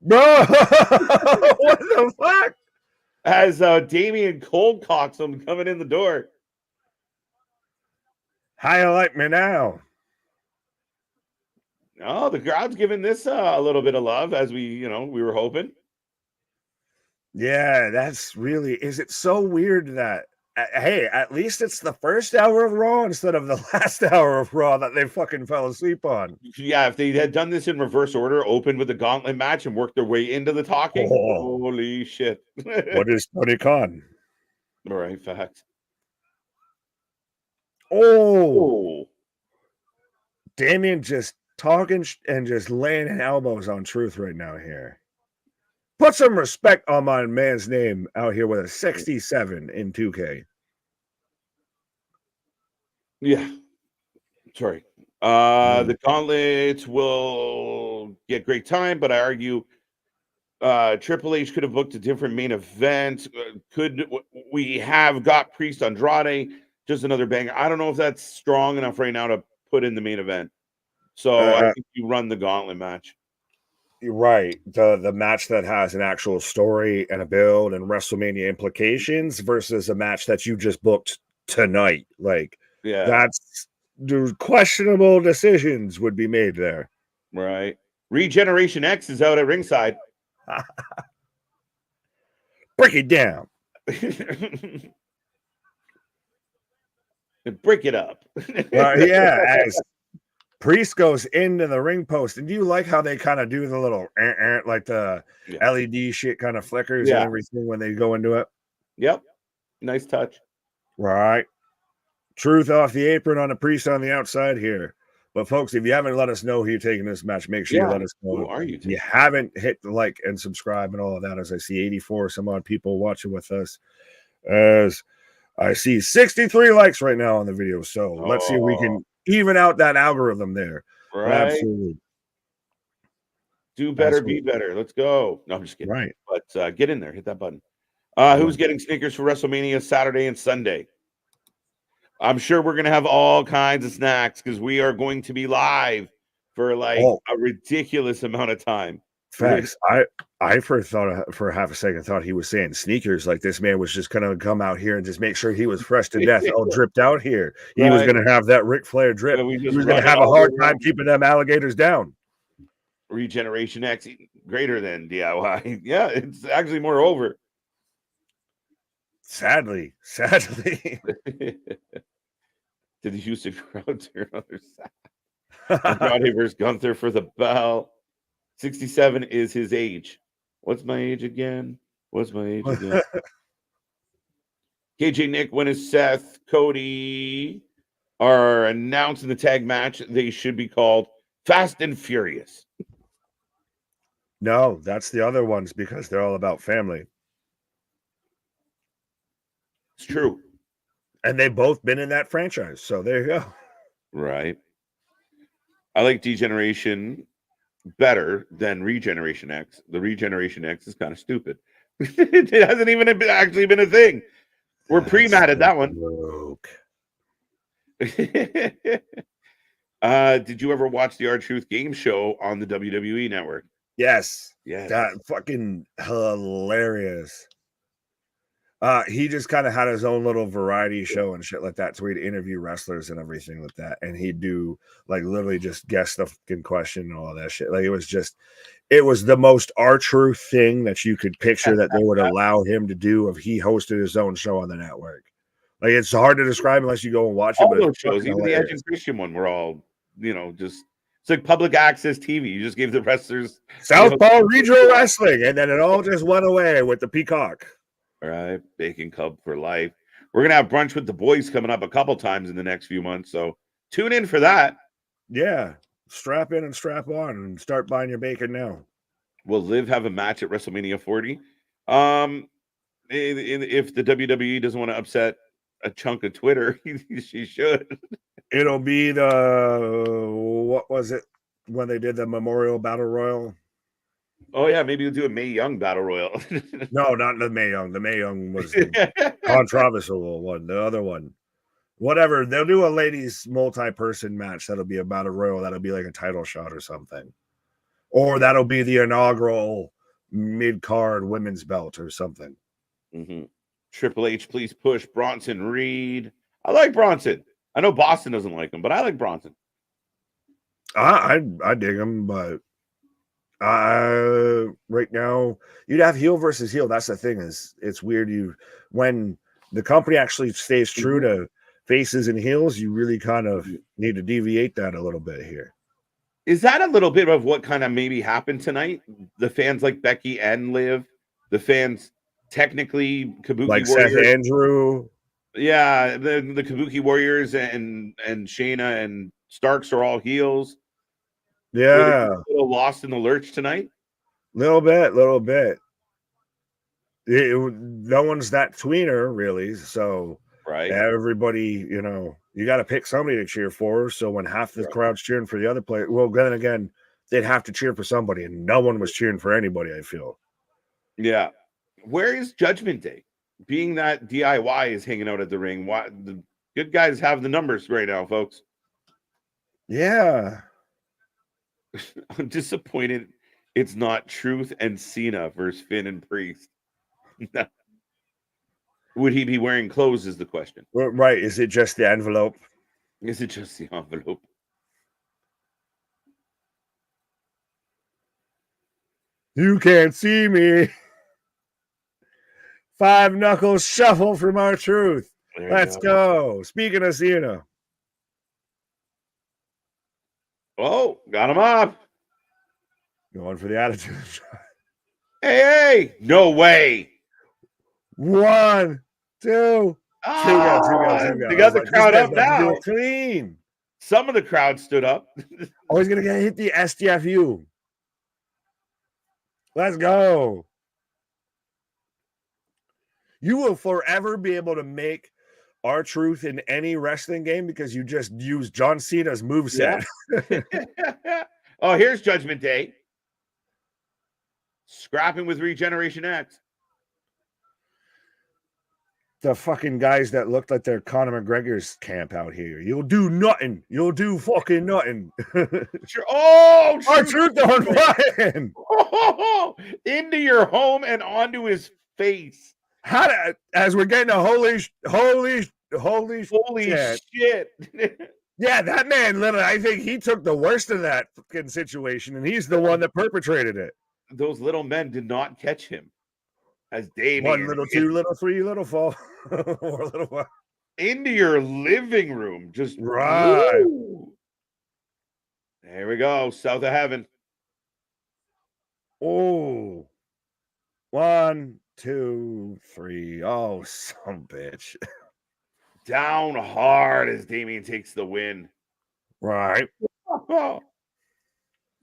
Bro, what the fuck? As Damien cold cocks him coming in the door. How you like me now? Oh, the crowd's giving this a little bit of love as we were hoping. Yeah, that's really. Is it so weird that? Hey, at least it's the first hour of Raw instead of the last hour of Raw that they fucking fell asleep on. Yeah, if they had done this in reverse order, opened with the Gauntlet match and worked their way into the talking, holy shit! What is Tony Khan? All right, facts. Oh, Damien just talking and just laying elbows on Truth right now here. Put some respect on my man's name out here with a 67 in 2K. Yeah. Sorry. The Gauntlets will get great time, but I argue Triple H could have booked a different main event. Could we have got Priest Andrade? Just another banger. I don't know if that's strong enough right now to put in the main event. So I think you run the Gauntlet match. You're right. The match that has an actual story and a build and WrestleMania implications versus a match that you just booked tonight. Like, Yeah, that's questionable decisions would be made there. Right. Regeneration X is out at ringside. Break it down. Break it up. Yeah, as Priest goes into the ring post, and do you like how they kind of do the little like the LED shit kind of flickers and everything when they go into it? Yep. Nice touch. Right. Truth off the apron on a Priest on the outside here. But folks, if you haven't let us know who you're taking this match, make sure you let us know. Who are you taking? You haven't hit the like and subscribe and all of that, as I see 84 some odd people watching with us. As I see 63 likes right now on the video. So let's see if we can even out that algorithm there. Right. Absolutely. Do better, be better. Let's go. No, I'm just kidding. Right. But get in there. Hit that button. Who's getting Snickers for WrestleMania Saturday and Sunday? I'm sure we're going to have all kinds of snacks because we are going to be live for like a ridiculous amount of time. Facts. I first thought for half a second thought he was saying sneakers, like this man was just gonna come out here and just make sure he was fresh to death, all dripped out here. He was gonna have that Ric Flair drip. He was gonna have a hard time keeping them alligators down. Regeneration X greater than DIY. Yeah, it's actually more over. Sadly. Did the Houston crowd turn on their side? Andrade versus Gunther for the bell. 67 is his age. What's my age again? KJ Nick, when is Seth, Cody are announcing the tag match? They should be called Fast and Furious. No, that's the other ones because they're all about family. It's true. And they've both been in that franchise. So there you go. Right. I like Degeneration better than Regeneration X. The Regeneration X is kind of stupid. It hasn't even actually been a thing. We're pre-mad at that one. Did you ever watch the R-Truth game show on the WWE network? Yes. That fucking hilarious. He just kind of had his own little variety show and shit like that. So he'd interview wrestlers and everything like that. And he'd do like literally just guess the fucking question and all that shit. Like it was the most R-Truth thing that you could picture that they would allow him to do if he hosted his own show on the network. Like it's hard to describe unless you go and watch it. All those shows, even the Edge and Christian one, were all, just it's like public access TV. You just gave the wrestlers Southpaw Regional Wrestling, and then it all just went away with the Peacock. All right, Bacon Cub for life. We're gonna have brunch with the boys coming up a couple times in the next few months, so tune in for that. Yeah, strap in and strap on, and start buying your bacon now. Will Liv have a match at WrestleMania 40? If the WWE doesn't want to upset a chunk of Twitter, she should. It'll be what was it when they did the Memorial Battle Royal? Oh yeah, maybe we'll do a Mae Young Battle Royal. No, not the Mae Young. The Mae Young was the controversial one. The other one, whatever. They'll do a ladies multi-person match. That'll be a Battle Royal. That'll be like a title shot or something, or that'll be the inaugural mid-card women's belt or something. Mm-hmm. Triple H, please push Bronson Reed. I like Bronson. I know Boston doesn't like him, but I like Bronson. I dig him, but Right now, you'd have heel versus heel. That's the thing, is it's weird. When the company actually stays true to faces and heels, you really kind of need to deviate that a little bit here. Is that a little bit of what kind of maybe happened tonight? The fans like Becky and Liv, the fans technically Kabuki like Warriors. Seth Andrew. Yeah, the Kabuki Warriors and Shayna and Starks are all heels. Yeah, a little lost in the lurch tonight. Little bit. No one's that tweener really, so right. Everybody, you got to pick somebody to cheer for. So when half the crowd's cheering for the other player, well, then again, they'd have to cheer for somebody, and no one was cheering for anybody, I feel. Yeah. Where is Judgment Day? Being that DIY is hanging out at the ring, why the good guys have the numbers right now, folks. Yeah. I'm disappointed it's not Truth and Cena versus Finn and Priest. Would he be wearing clothes is the question. Right. Is it just the envelope? Is it just the envelope? You can't see me. 5 knuckles shuffle from our Truth. Let's go. Speaking of Cena. Oh, got him up. Going for the attitude. Hey, no way. 1, 2. Two guys. They got the crowd up now. Clean. Some of the crowd stood up. Oh, he's going to hit the STFU. Let's go. You will forever be able to make R-Truth in any wrestling game because you just use John Cena's moveset. Yeah. Oh, here's Judgment Day. Scrapping with Regeneration X. The fucking guys that looked like they're Conor McGregor's camp out here. You'll do nothing. You'll do fucking nothing. Sure. Oh, R-Truth on Ryan. Oh, into your home and onto his face. As we're getting a holy shit. Yeah, that man, literally, I think he took the worst of that fucking situation, and he's the one that perpetrated it. Those little men did not catch him. As Damien. 1 little, 2 little, 3 little fall. 4 little fall. Into your living room. Just right. Woo. There we go. South of heaven. Oh. 1, 2, 3. Oh, some bitch. Down hard as Damien takes the win. Right.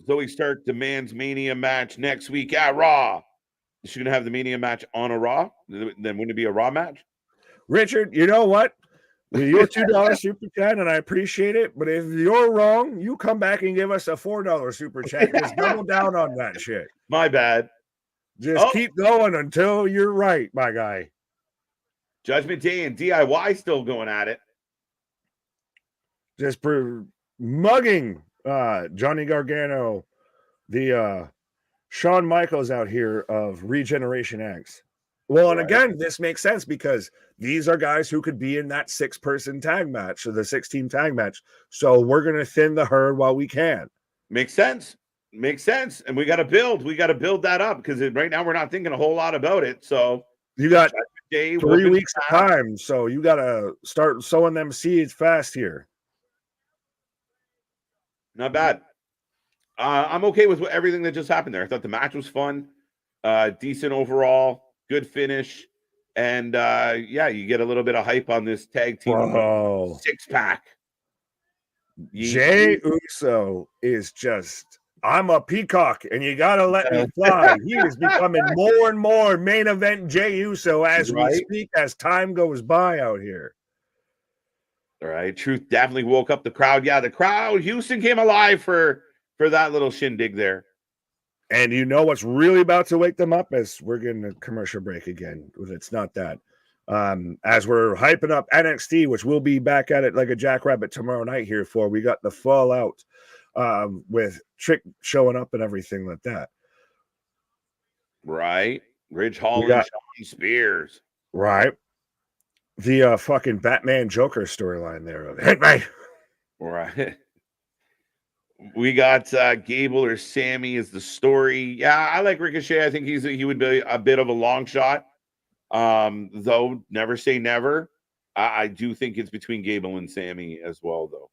Zoey Stark demands Mania match next week at Raw. Is she going to have the Mania match on a Raw? Then wouldn't it be a Raw match? Richard, you know what? With your $2 super chat, and I appreciate it, but if you're wrong, you come back and give us a $4 super chat. Just double down on that shit. My bad. Just keep going until you're right, my guy. Judgment Day and DIY still going at it. Just mugging Johnny Gargano, the Shawn Michaels out here of Regeneration X. Well, and again, this makes sense because these are guys who could be in that 6-person tag match or the 6-team tag match. So we're going to thin the herd while we can. Makes sense. And we got to build. We got to build that up because right now we're not thinking a whole lot about it. So you got 3 weeks of time. So you got to start sowing them seeds fast here. Not bad. I'm okay with everything that just happened there. I thought the match was fun, decent overall, good finish, and you get a little bit of hype on this tag team 6-pack. Jey Uso is just, I'm a peacock, and you gotta let me fly. He is becoming more and more main event Jey Uso as we speak, as time goes by out here. All right, Truth definitely woke up the crowd. Yeah, the crowd, Houston came alive for that little shindig there. And you know what's really about to wake them up is we're getting a commercial break again. It's not that. As we're hyping up NXT, which we'll be back at it like a jackrabbit tomorrow night here for. We got the Fallout with Trick showing up and everything like that. Right. Ridge Hall and Sean Spears. Right. The fucking Batman Joker storyline there. Hit me. Right. We got Gable or Sami as the story. Yeah, I like Ricochet. I think he would be a bit of a long shot. Though never say never. I do think it's between Gable and Sami as well, though.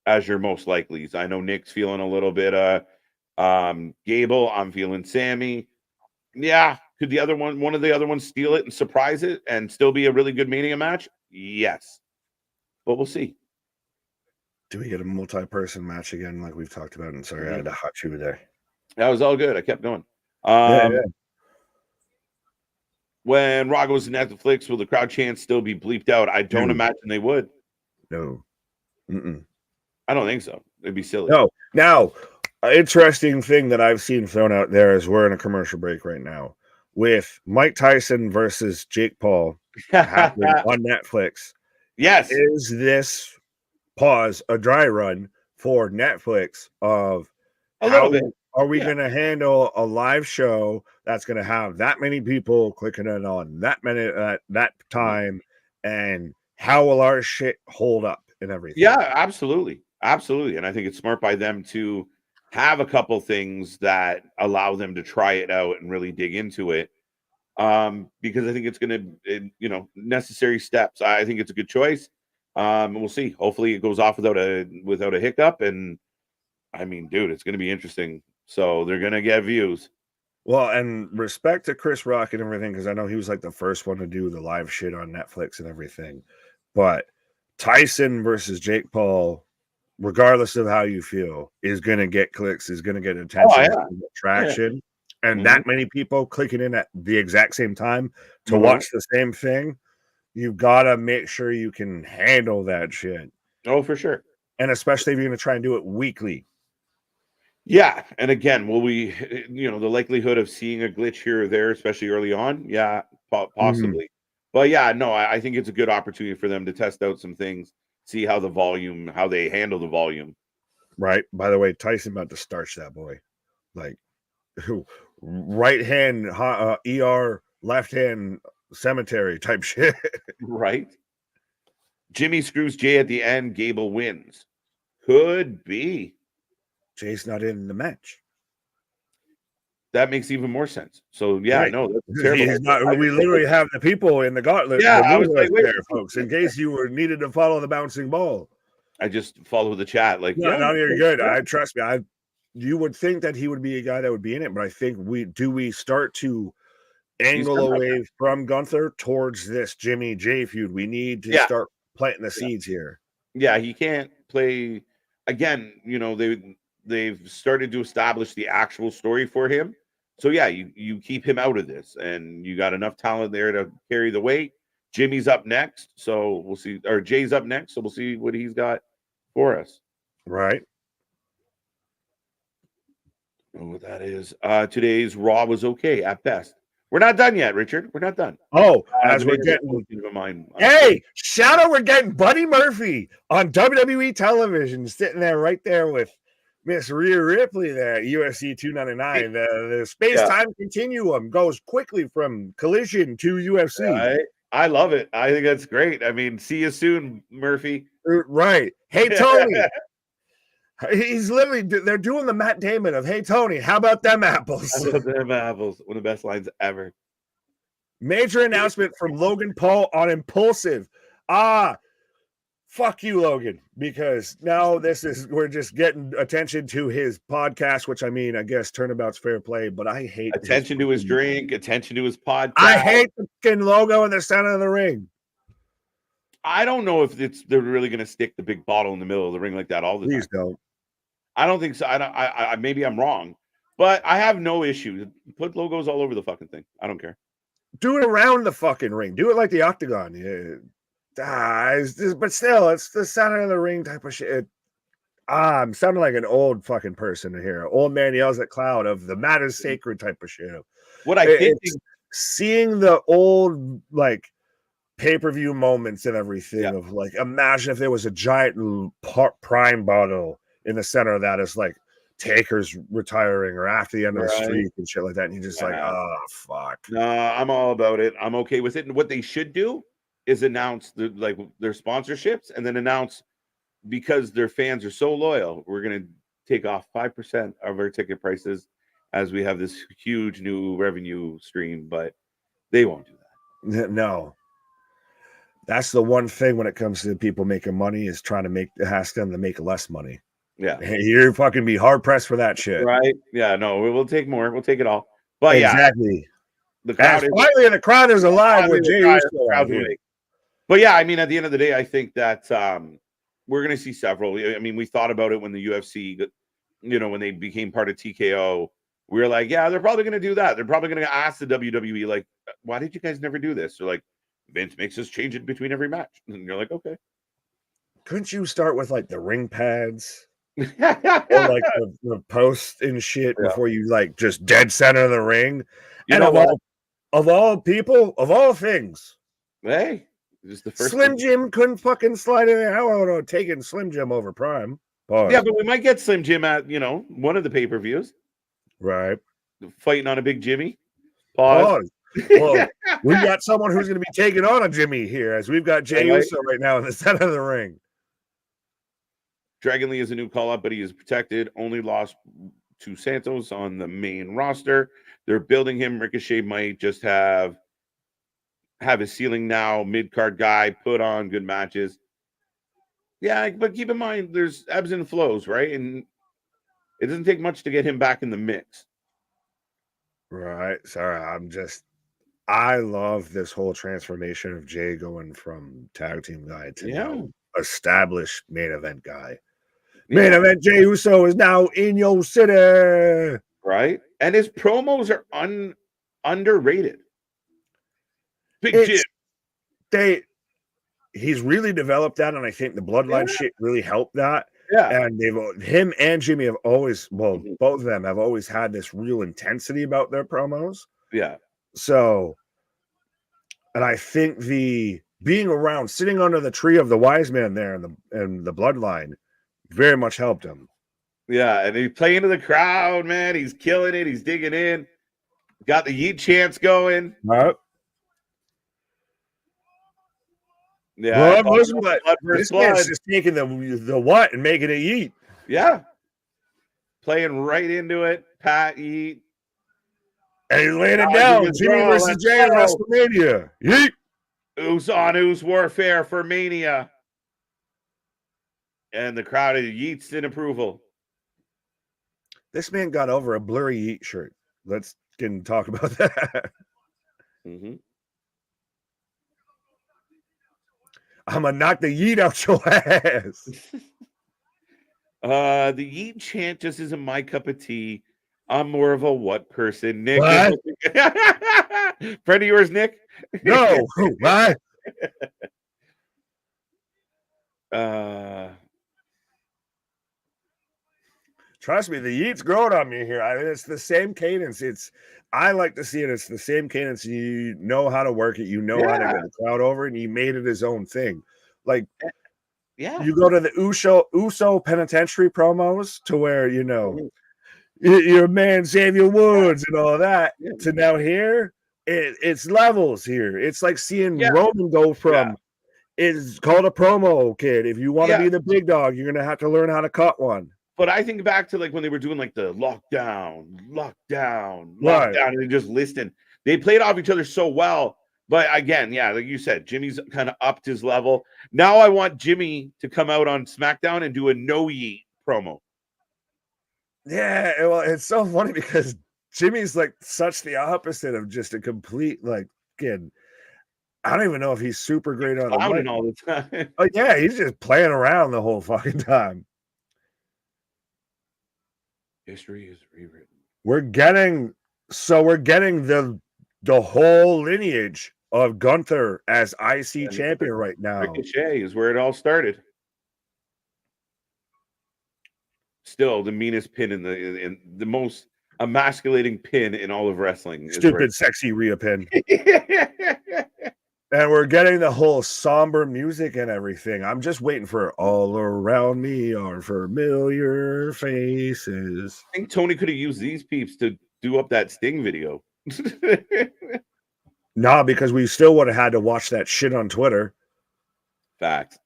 As your most likely. I know Nick's feeling a little bit Gable. I'm feeling Sami. Yeah. Could one of the other ones steal it and surprise it and still be a really good Mania match? Yes. But we'll see. Do we get a multi-person match again, like we've talked about? And sorry, I had to hot you there. That was all good. I kept going. When Raw goes to Netflix, will the crowd chants still be bleeped out? I don't imagine they would. No. I don't think so. It'd be silly. No. Now, an interesting thing that I've seen thrown out there is we're in a commercial break right now with Mike Tyson versus Jake Paul happening on Netflix. Yes. Is this a dry run for Netflix of a little bit? Are we going to handle a live show that's going to have that many people clicking in on that minute at that time? And how will our shit hold up and everything? Yeah, absolutely. Absolutely. And I think it's smart by them to have a couple things that allow them to try it out and really dig into it. Because I think it's going to, necessary steps. I think it's a good choice. We'll see. Hopefully it goes off without a hiccup. And I mean, dude, it's going to be interesting. So they're going to get views. Well, and respect to Chris Rock and everything, because I know he was like the first one to do the live shit on Netflix and everything. But Tyson versus Jake Paul, regardless of how you feel, is going to get clicks, is going to get attention, traction. Yeah. And that many people clicking in at the exact same time to watch the same thing, you've got to make sure you can handle that shit. Oh, for sure. And especially if you're going to try and do it weekly. Yeah. And again, will we, the likelihood of seeing a glitch here or there, especially early on? Yeah, possibly. But yeah, no, I think it's a good opportunity for them to test out some things, see how they handle the volume. Right. By the way, Tyson about to starch that boy. Like, right hand ER, left hand cemetery type shit. Right. Jimmy screws Jay at the end. Gable wins. Could be. Jay's not in the match. That makes even more sense. So yeah, right. No, that's terrible. We literally have the people in the Gauntlet. Yeah, I was like, there, folks, in case you needed to follow the bouncing ball. I just follow the chat. Like, no, you're good. I trust me. You would think that he would be a guy that would be in it, but I think we start to angle away from Gunther towards this Jimmy Jay feud. We need to start planting the seeds here. Yeah, he can't play again. They've started to establish the actual story for him. So yeah, you keep him out of this, and you got enough talent there to carry the weight. Jimmy's up next, so we'll see. Or Jay's up next, so we'll see what he's got for us. Right. I don't know what that is. Today's Raw was okay at best. We're not done yet, Richard. We're not done. Oh, as we're getting shout out, we're getting Buddy Murphy on WWE television, sitting there right there with Miss Rhea Ripley there, UFC 299. The space-time continuum goes quickly from Collision to UFC. I love it. I think that's great. I mean, see you soon, Murphy. Right. Hey, Tony. He's literally, they're doing the Matt Damon of, hey, Tony, how about them apples? How about them apples? One of the best lines ever. Major announcement from Logan Paul on Impulsive. Fuck you, Logan, because now we're just getting attention to his podcast, which I mean, I guess Turnabout's fair play, but I hate attention to his drink, attention to his podcast. I hate the fucking logo in the center of the ring. I don't know if they're really going to stick the big bottle in the middle of the ring like that all the time. Please don't. I don't think so. I maybe I'm wrong, but I have no issue. Put logos all over the fucking thing. I don't care. Do it around the fucking ring. Do it like the Octagon. But still, it's the center of the ring type of shit. I'm sounding like an old fucking person here. Old man yells at cloud of the mat is sacred type of shit. What I think, seeing the old like pay-per-view moments and everything of like, imagine if there was a giant prime bottle in the center of that, is like Taker's retiring or after the end of the streak and shit like that, and you're just like, oh fuck. No, I'm all about it. I'm okay with it. And what they should do is announce their sponsorships, and then announce because their fans are so loyal, we're going to take off 5% of our ticket prices as we have this huge new revenue stream, but they won't do that. No. That's the one thing when it comes to people making money is trying to ask them to make less money. Yeah. You're fucking be hard pressed for that shit. Right. Yeah. No, we'll take more. We'll take it all. But exactly. The crowd the crowd is alive with Jey Uso. But yeah, I mean, at the end of the day, I think that we're going to see several. I mean, we thought about it when the UFC, when they became part of TKO. We were like, yeah, they're probably going to do that. They're probably going to ask the WWE, like, why did you guys never do this? They're like, Vince makes us change it between every match. And you're like, okay. Couldn't you start with like the ring pads? Or like the post and shit before you like just dead center of the ring? And of all things, hey, just the first Slim Jim couldn't fucking slide in there. How about taking Slim Jim over Prime? Pause. Yeah, but we might get Slim Jim at one of the pay-per-views. Right. Fighting on a big Jimmy. Pause. Well, we got someone who's going to be taking on a Jimmy here, as we've got Jey Uso right now in the center of the ring. Dragon Lee is a new call-up, but he is protected. Only lost to Santos on the main roster. They're building him. Ricochet might just have his ceiling now. Mid-card guy, put on good matches. Yeah, but keep in mind, there's ebbs and flows, right? And it doesn't take much to get him back in the mix. Right. Sorry, I love this whole transformation of Jay going from tag team guy to now established main event guy. Main event Jey Uso is now in your city. Right. And his promos are underrated. Big Jim. He's really developed that, and I think the bloodline shit really helped that. Yeah. And him and Jimmy have always, both of them have always had this real intensity about their promos. Yeah. So, and I think the being around, sitting under the tree of the wise man there and the bloodline very much helped him. Yeah, and he's playing to the crowd, man. He's killing it. He's digging in. Got the yeet chants going. Right. Yeah. Well, this man's just taking the what and making it yeet. Yeah. Playing right into it. Pat yeet. And he's laying it down. Jimmy versus Jay at WrestleMania. Yeet. Ooze on ooze warfare for Mania. And the crowd yeets in approval. This man got over a blurry yeet shirt. Let's talk about that. Mm-hmm. I'm gonna knock the yeet out your ass. The yeet chant just isn't my cup of tea. I'm more of a what person, Nick? What? Friend of yours, Nick? No, what? Trust me, the yeet's growing on me here. It's the same cadence. I like to see it. It's the same cadence. You know how to work it. You know how to get the crowd over, and he made it his own thing. Like, you go to the Uso penitentiary promos to where your man Xavier Woods and all that. To now here, it's levels here. It's like seeing Roman go from. It's called a promo, kid. If you want to be the big dog, you're gonna have to learn how to cut one. But I think back to like when they were doing like the lockdown, right. and they just listened. They played off each other so well. But again, like you said, Jimmy's kind of upped his level. Now I want Jimmy to come out on SmackDown and do a no yeet promo. Yeah, well, it's so funny because Jimmy's like such the opposite of just a complete kid. I don't even know if he's super great on the mic all the time. Oh yeah, he's just playing around the whole fucking time. History is rewritten. We're getting the whole lineage of Gunther as IC champion right now. Ricochet is where it all started. Still the meanest pin in the most emasculating pin in all of wrestling. Stupid, sexy Rhea pin. And we're getting the whole somber music and everything. I'm just waiting for all around me are familiar faces. I think Tony could have used these peeps to do up that Sting video. Nah, because we still would have had to watch that shit on Twitter. Facts.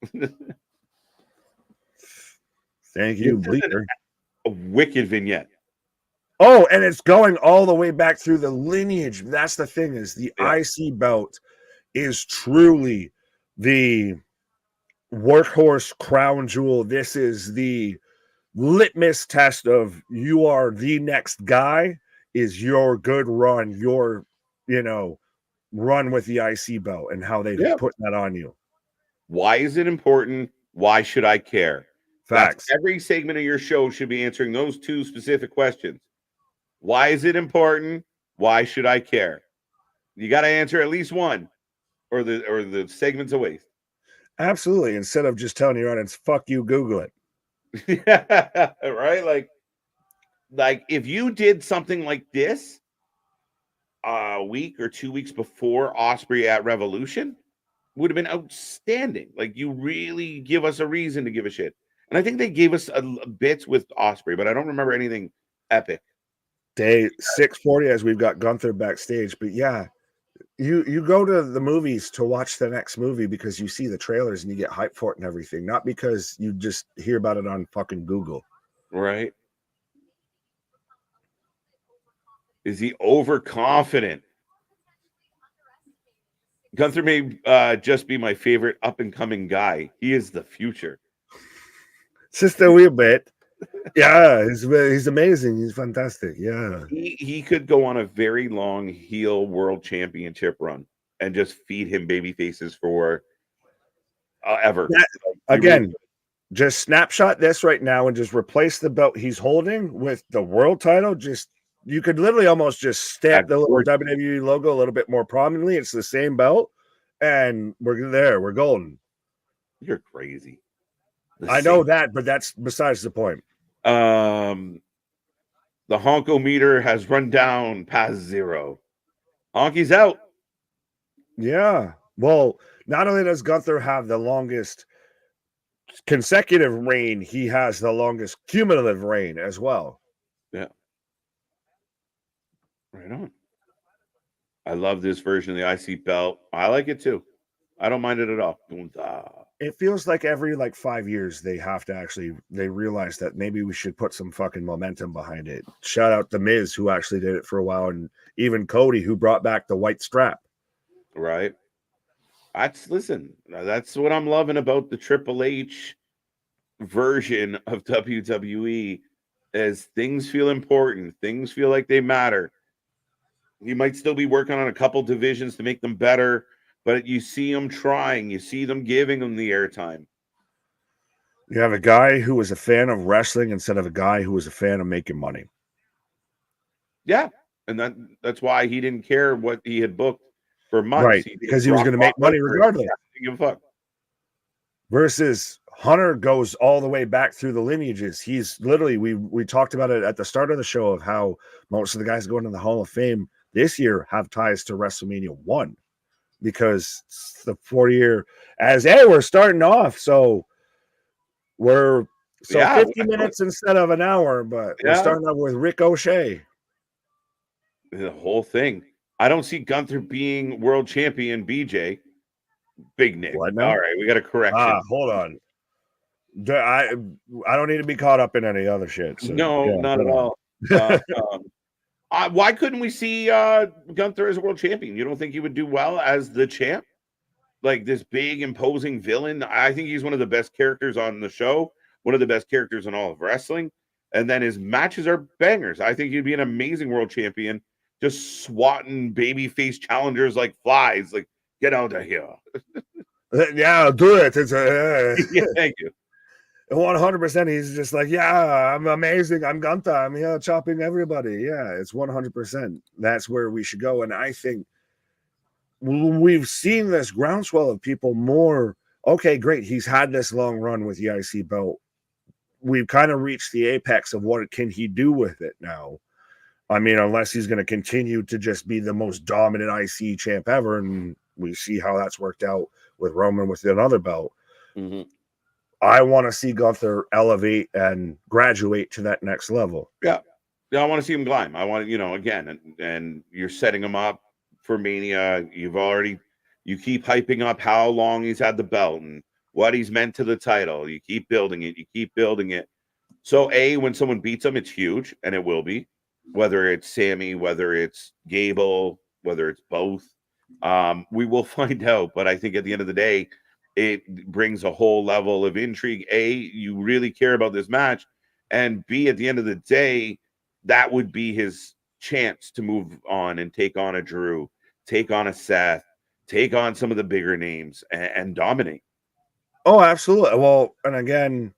Thank you, Bleeper. A wicked vignette. Oh, and it's going all the way back through the lineage. That's the thing, is the IC belt is truly the workhorse crown jewel. This is the litmus test of you are the next guy, is your good run, your, run with the IC belt and how they put that on you. Why is it important? Why should I care? Facts. Every segment of your show should be answering those two specific questions. Why is it important? Why should I care? You got to answer at least one, or the segment's a waste. Absolutely. Instead of just telling your audience, fuck you, Google it. Yeah, right? Like if you did something like this a week or 2 weeks before Osprey at Revolution, would have been outstanding. Like, you really give us a reason to give a shit. And I think they gave us a bits with Osprey, but I don't remember anything epic. Day 640 as we've got Gunther backstage. But yeah, you go to the movies to watch the next movie because you see the trailers and you get hyped for it and everything, not because you just hear about it on fucking Google. Right. Is he overconfident? Gunther may just be my favorite up-and-coming guy. He is the future. Just a wee bit. Yeah, he's amazing. He's fantastic. Yeah. He could go on a very long heel world championship run and just feed him baby faces for ever. Again, just snapshot this right now and just replace the belt he's holding with the world title. You could literally almost just stamp the little WWE logo a little bit more prominently. It's the same belt, and we're there. We're golden. You're crazy. I know that, but that's besides the point. The Honko meter has run down past 0. Honky's out. Yeah. Well, not only does Gunther have the longest consecutive reign, he has the longest cumulative reign as well. Yeah. Right on. I love this version of the IC belt. I like it too. I don't mind it at all. It feels like every 5 years they have to they realize that maybe we should put some fucking momentum behind it. Shout out The Miz, who actually did it for a while, and even Cody, who brought back the white strap. Right. That's what I'm loving about the Triple H version of WWE, is things feel important. Things feel like they matter. You might still be working on a couple divisions to make them better, but you see them trying. You see them giving them the airtime. You have a guy who was a fan of wrestling instead of a guy who was a fan of making money. Yeah, and that's why he didn't care what he had booked for months. Right, because he was going to make money regardless. Give a fuck. Versus Hunter goes all the way back through the lineages. He's literally, we talked about it at the start of the show, of how most of the guys going to the Hall of Fame this year have ties to WrestleMania 1, because it's the 40-year, we're starting off. So we're 50 minutes instead of an hour, but we're starting off with Ricochet. The whole thing. I don't see Gunther being world champion, BJ. Big Nick. All right, we got a correction. Hold on. I don't need to be caught up in any other shit. So, not at all. Why couldn't we see Gunther as a world champion? You don't think he would do well as the champ? Like this big, imposing villain? I think he's one of the best characters on the show, one of the best characters in all of wrestling. And then his matches are bangers. I think he'd be an amazing world champion, just swatting babyface challengers like flies. Like, get out of here. Yeah, do it. It's yeah, thank you. 100%. He's just like, yeah, I'm amazing. I'm Gunther. I'm here chopping everybody. Yeah, it's 100%. That's where we should go. And I think we've seen this groundswell of people more. Okay, great. He's had this long run with the IC belt. We've kind of reached the apex of what can he do with it now. I mean, unless he's going to continue to just be the most dominant IC champ ever, and we see how that's worked out with Roman with another belt. Mm-hmm. I want to see Gunther elevate and graduate to that next level. Yeah, I want to see him climb. I want, again, and you're setting him up for Mania. You keep hyping up how long he's had the belt and what he's meant to the title. You keep building it. So when someone beats them, it's huge, and it will be, whether it's Sami, whether it's Gable, whether it's both. We will find out, but I think at the end of the day, it brings a whole level of intrigue. You really care about this match, and B, at the end of the day, that would be his chance to move on and take on a Drew, take on a Seth, take on some of the bigger names and dominate. Oh, absolutely. Well, and again,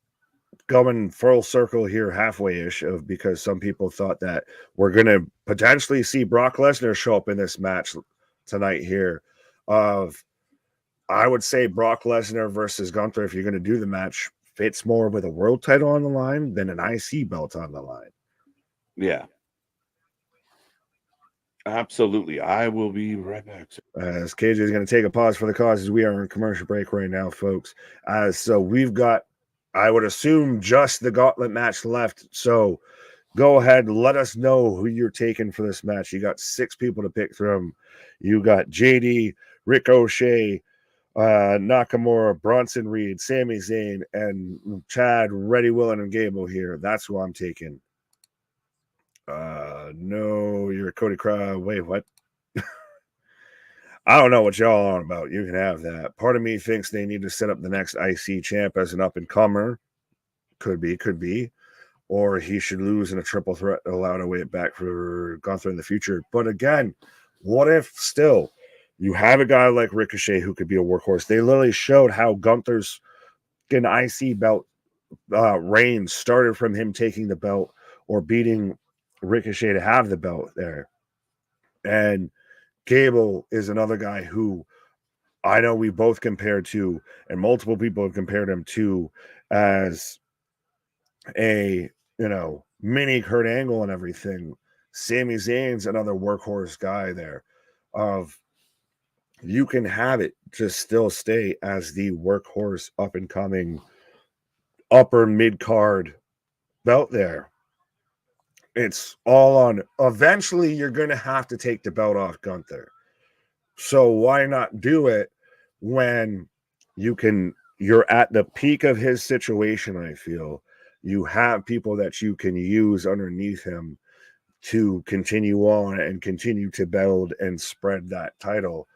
going full circle here, halfway-ish, of because some people thought that we're going to potentially see Brock Lesnar show up in this match tonight here. I would say Brock Lesnar versus Gunther, if you're going to do the match, fits more with a world title on the line than an IC belt on the line. Yeah. Absolutely. I will be right back. As KJ is going to take a pause for the cause, as we are in commercial break right now, folks. So we've got, I would assume, just the Gauntlet match left. So go ahead, let us know who you're taking for this match. You got 6 people to pick from. You got JD, Ricochet, Nakamura, Bronson Reed, Sami Zayn, and Chad, Ready, Willing, and Gable here. That's who I'm taking. No, you're Cody Rhodes. Wait, what? I don't know what y'all are on about. You can have that. Part of me thinks they need to set up the next IC champ as an up-and-comer. Could be. Or he should lose in a triple threat to allow to wait back for Gunther in the future. But again, what if still you have a guy like Ricochet who could be a workhorse? They literally showed how Gunther's an IC belt reign started from him taking the belt or beating Ricochet to have the belt there. And Gable is another guy who I know we both compared to, and multiple people have compared him to, as a, mini Kurt Angle and everything. Sami Zayn's another workhorse guy there. You can have it just still stay as the workhorse up and coming upper mid card belt there. It's all on. Eventually, you're going to have to take the belt off Gunther. So why not do it when you're at the peak of his situation? I feel you have people that you can use underneath him to continue on and continue to build and spread that title.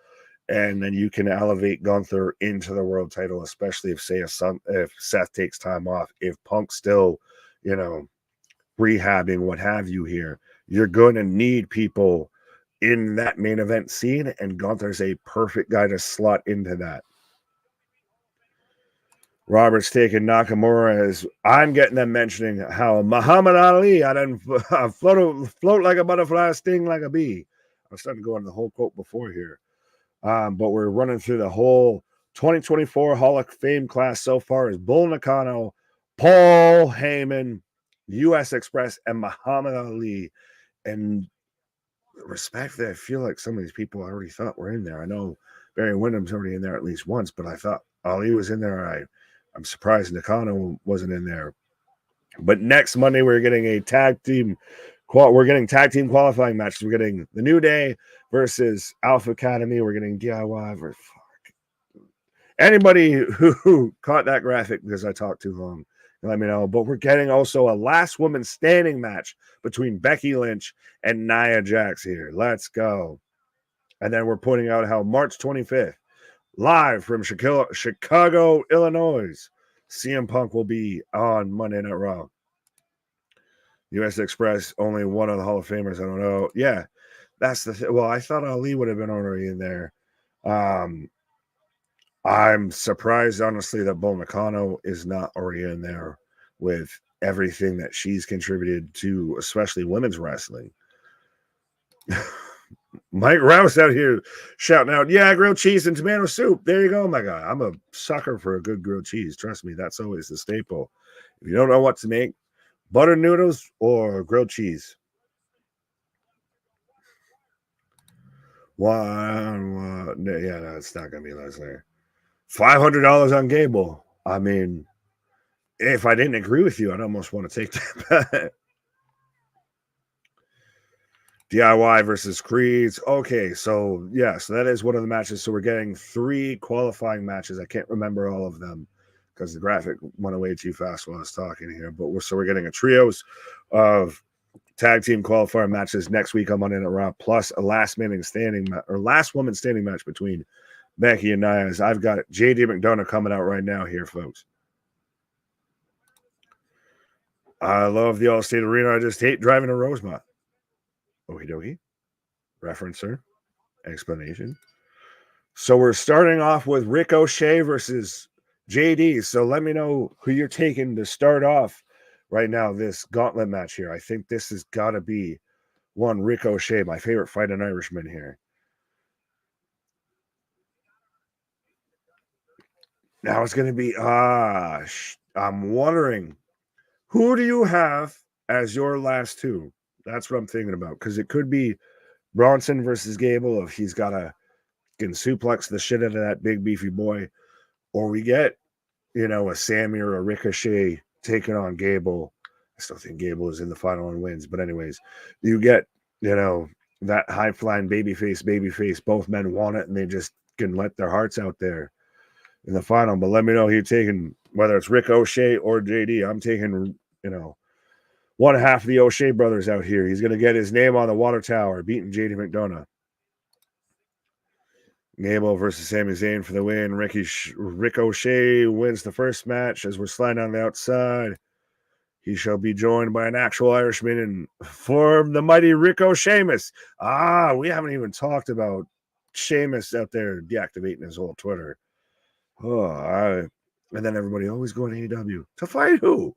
And then you can elevate Gunther into the world title, especially if Seth takes time off. If Punk's still, rehabbing, what have you here, you're going to need people in that main event scene, and Gunther's a perfect guy to slot into that. Robert's taking Nakamura as I'm getting them mentioning how Muhammad Ali, I didn't float like a butterfly, sting like a bee. I was starting to go into the whole quote before here. But we're running through the whole 2024 Hall of Fame class so far as Bull Nakano, Paul Heyman, U.S. Express, and Muhammad Ali. And respectfully, I feel like some of these people I already thought were in there. I know Barry Windham's already in there at least once, but I thought Ali was in there. I'm surprised Nakano wasn't in there. But next Monday, we're getting a tag team qualifying matches. We're getting the New Day versus Alpha Academy. We're getting DIY versus anybody who caught that graphic because I talked too long. Let me know. But we're getting also a last woman standing match between Becky Lynch and Nia Jax here. Let's go. And then we're pointing out how March 25th, live from Chicago, Illinois, CM Punk will be on Monday Night Raw. U.S. Express, only one of the Hall of Famers. I don't know. Yeah, that's the thing. Well, I thought Ali would have been already in there. I'm surprised, honestly, that Bull Nakano is not already in there with everything that she's contributed to, especially women's wrestling. Mike Rouse out here shouting out, yeah, grilled cheese and tomato soup. There you go, my guy. I'm a sucker for a good grilled cheese. Trust me, that's always the staple. If you don't know what to make, butter noodles or grilled cheese. Yeah, no, it's not going to be Lesnar. $500 on Gable. I mean, if I didn't agree with you, I'd almost want to take that. DIY versus Creeds. Okay, so that is one of the matches. So we're getting 3 qualifying matches. I can't remember all of them because the graphic went away too fast while I was talking here. But we're getting a trios of tag team qualifier matches next week on Monday Night Raw, plus a last woman standing match between Becky and Nia. I've got JD McDonagh coming out right now here, folks. I love the Allstate Arena. I just hate driving to Rosemont. Okie dokie. Referencer. Explanation. So we're starting off with Ricochet versus JD. So let me know who you're taking to start off right now, this gauntlet match here. I think this has got to be one Ricochet, my favorite fighting Irishman here. Now it's going to be, I'm wondering, who do you have as your last two? That's what I'm thinking about, because it could be Bronson versus Gable if he's got to can suplex the shit out of that big beefy boy, or we get, a Sami or a Ricochet taking on Gable. I still think Gable is in the final and wins, but anyways, you get, that high flying babyface, both men want it and they just can let their hearts out there in the final. But let me know who you're taking, whether it's Ricochet or JD. I'm taking, one half of the O'Shea brothers out here. He's going to get his name on the water tower, beating JD McDonagh. Gable versus Sami Zayn for the win. Ricochet wins the first match. As we're sliding on the outside, he shall be joined by an actual Irishman and for the mighty Ricochet-mas. We haven't even talked about Sheamus out there deactivating his whole Twitter. And then everybody always going to AEW. To fight who?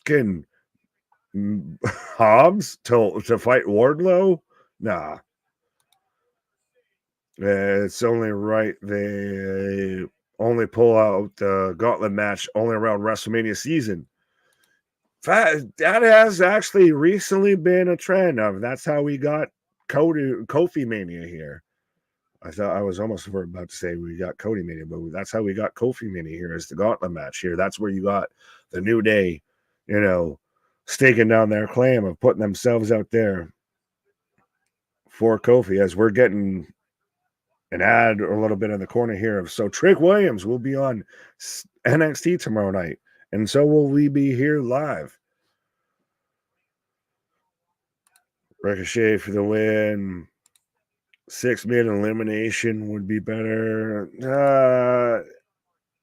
Can Hobbs to fight Wardlow? Nah. It's only right they only pull out the gauntlet match only around WrestleMania season. That has actually recently been a trend of. That's how we got Kofi Mania here. I thought I was almost about to say we got Cody Mania, but that's how we got Kofi Mania here as the gauntlet match here. That's where you got the New Day, staking down their claim of putting themselves out there for Kofi, as we're getting an ad a little bit in the corner here. So Trick Williams will be on NXT tomorrow night, and so will we be here live. Ricochet for the win. 6-man elimination would be better.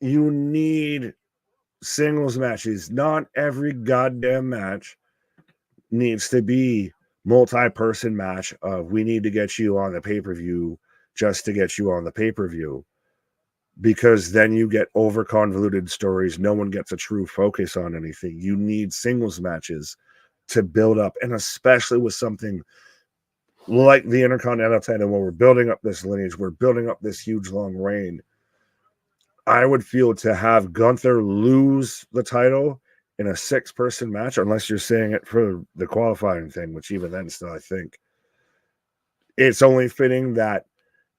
You need singles matches. Not every goddamn match needs to be multi-person match of we need to get you on the pay-per-view just to get you on the pay-per-view, because then you get over convoluted stories. No one gets a true focus on anything. You need singles matches to build up, and especially with something like the Intercontinental title, where we're building up this lineage, we're building up this huge long reign. I would feel to have Gunther lose the title in a 6-person match, unless you're saying it for the qualifying thing, which even then still I think it's only fitting that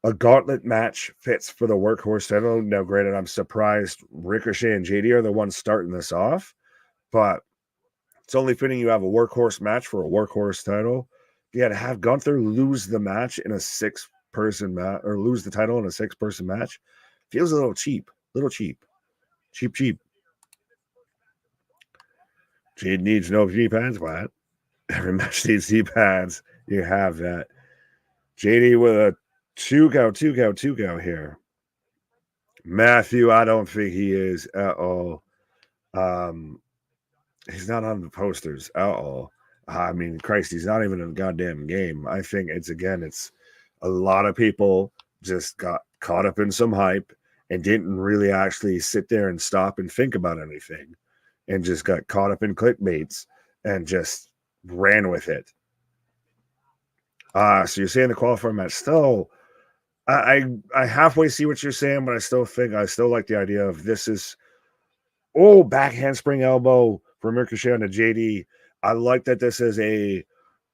a gauntlet match fits for the workhorse title. Now, granted, I'm surprised Ricochet and JD are the ones starting this off, but it's only fitting you have a workhorse match for a workhorse title. Yeah, to have Gunther lose the match in a 6-person match, or lose the title in a 6-person match, feels a little cheap. Cheap. JD needs no G-pads, but every match needs G-pads. You have that. JD with a two go here. Matthew, I don't think he is at all. He's not on the posters at all. I mean, Christ, he's not even in a goddamn game. I think it's a lot of people just got caught up in some hype and didn't really actually sit there and stop and think about anything, and just got caught up in clickbaits and just ran with it. So you're saying the qualifier match still, I halfway see what you're saying, but I still like the idea of this is, back handspring elbow from Ricochet on to JD. I like that this is a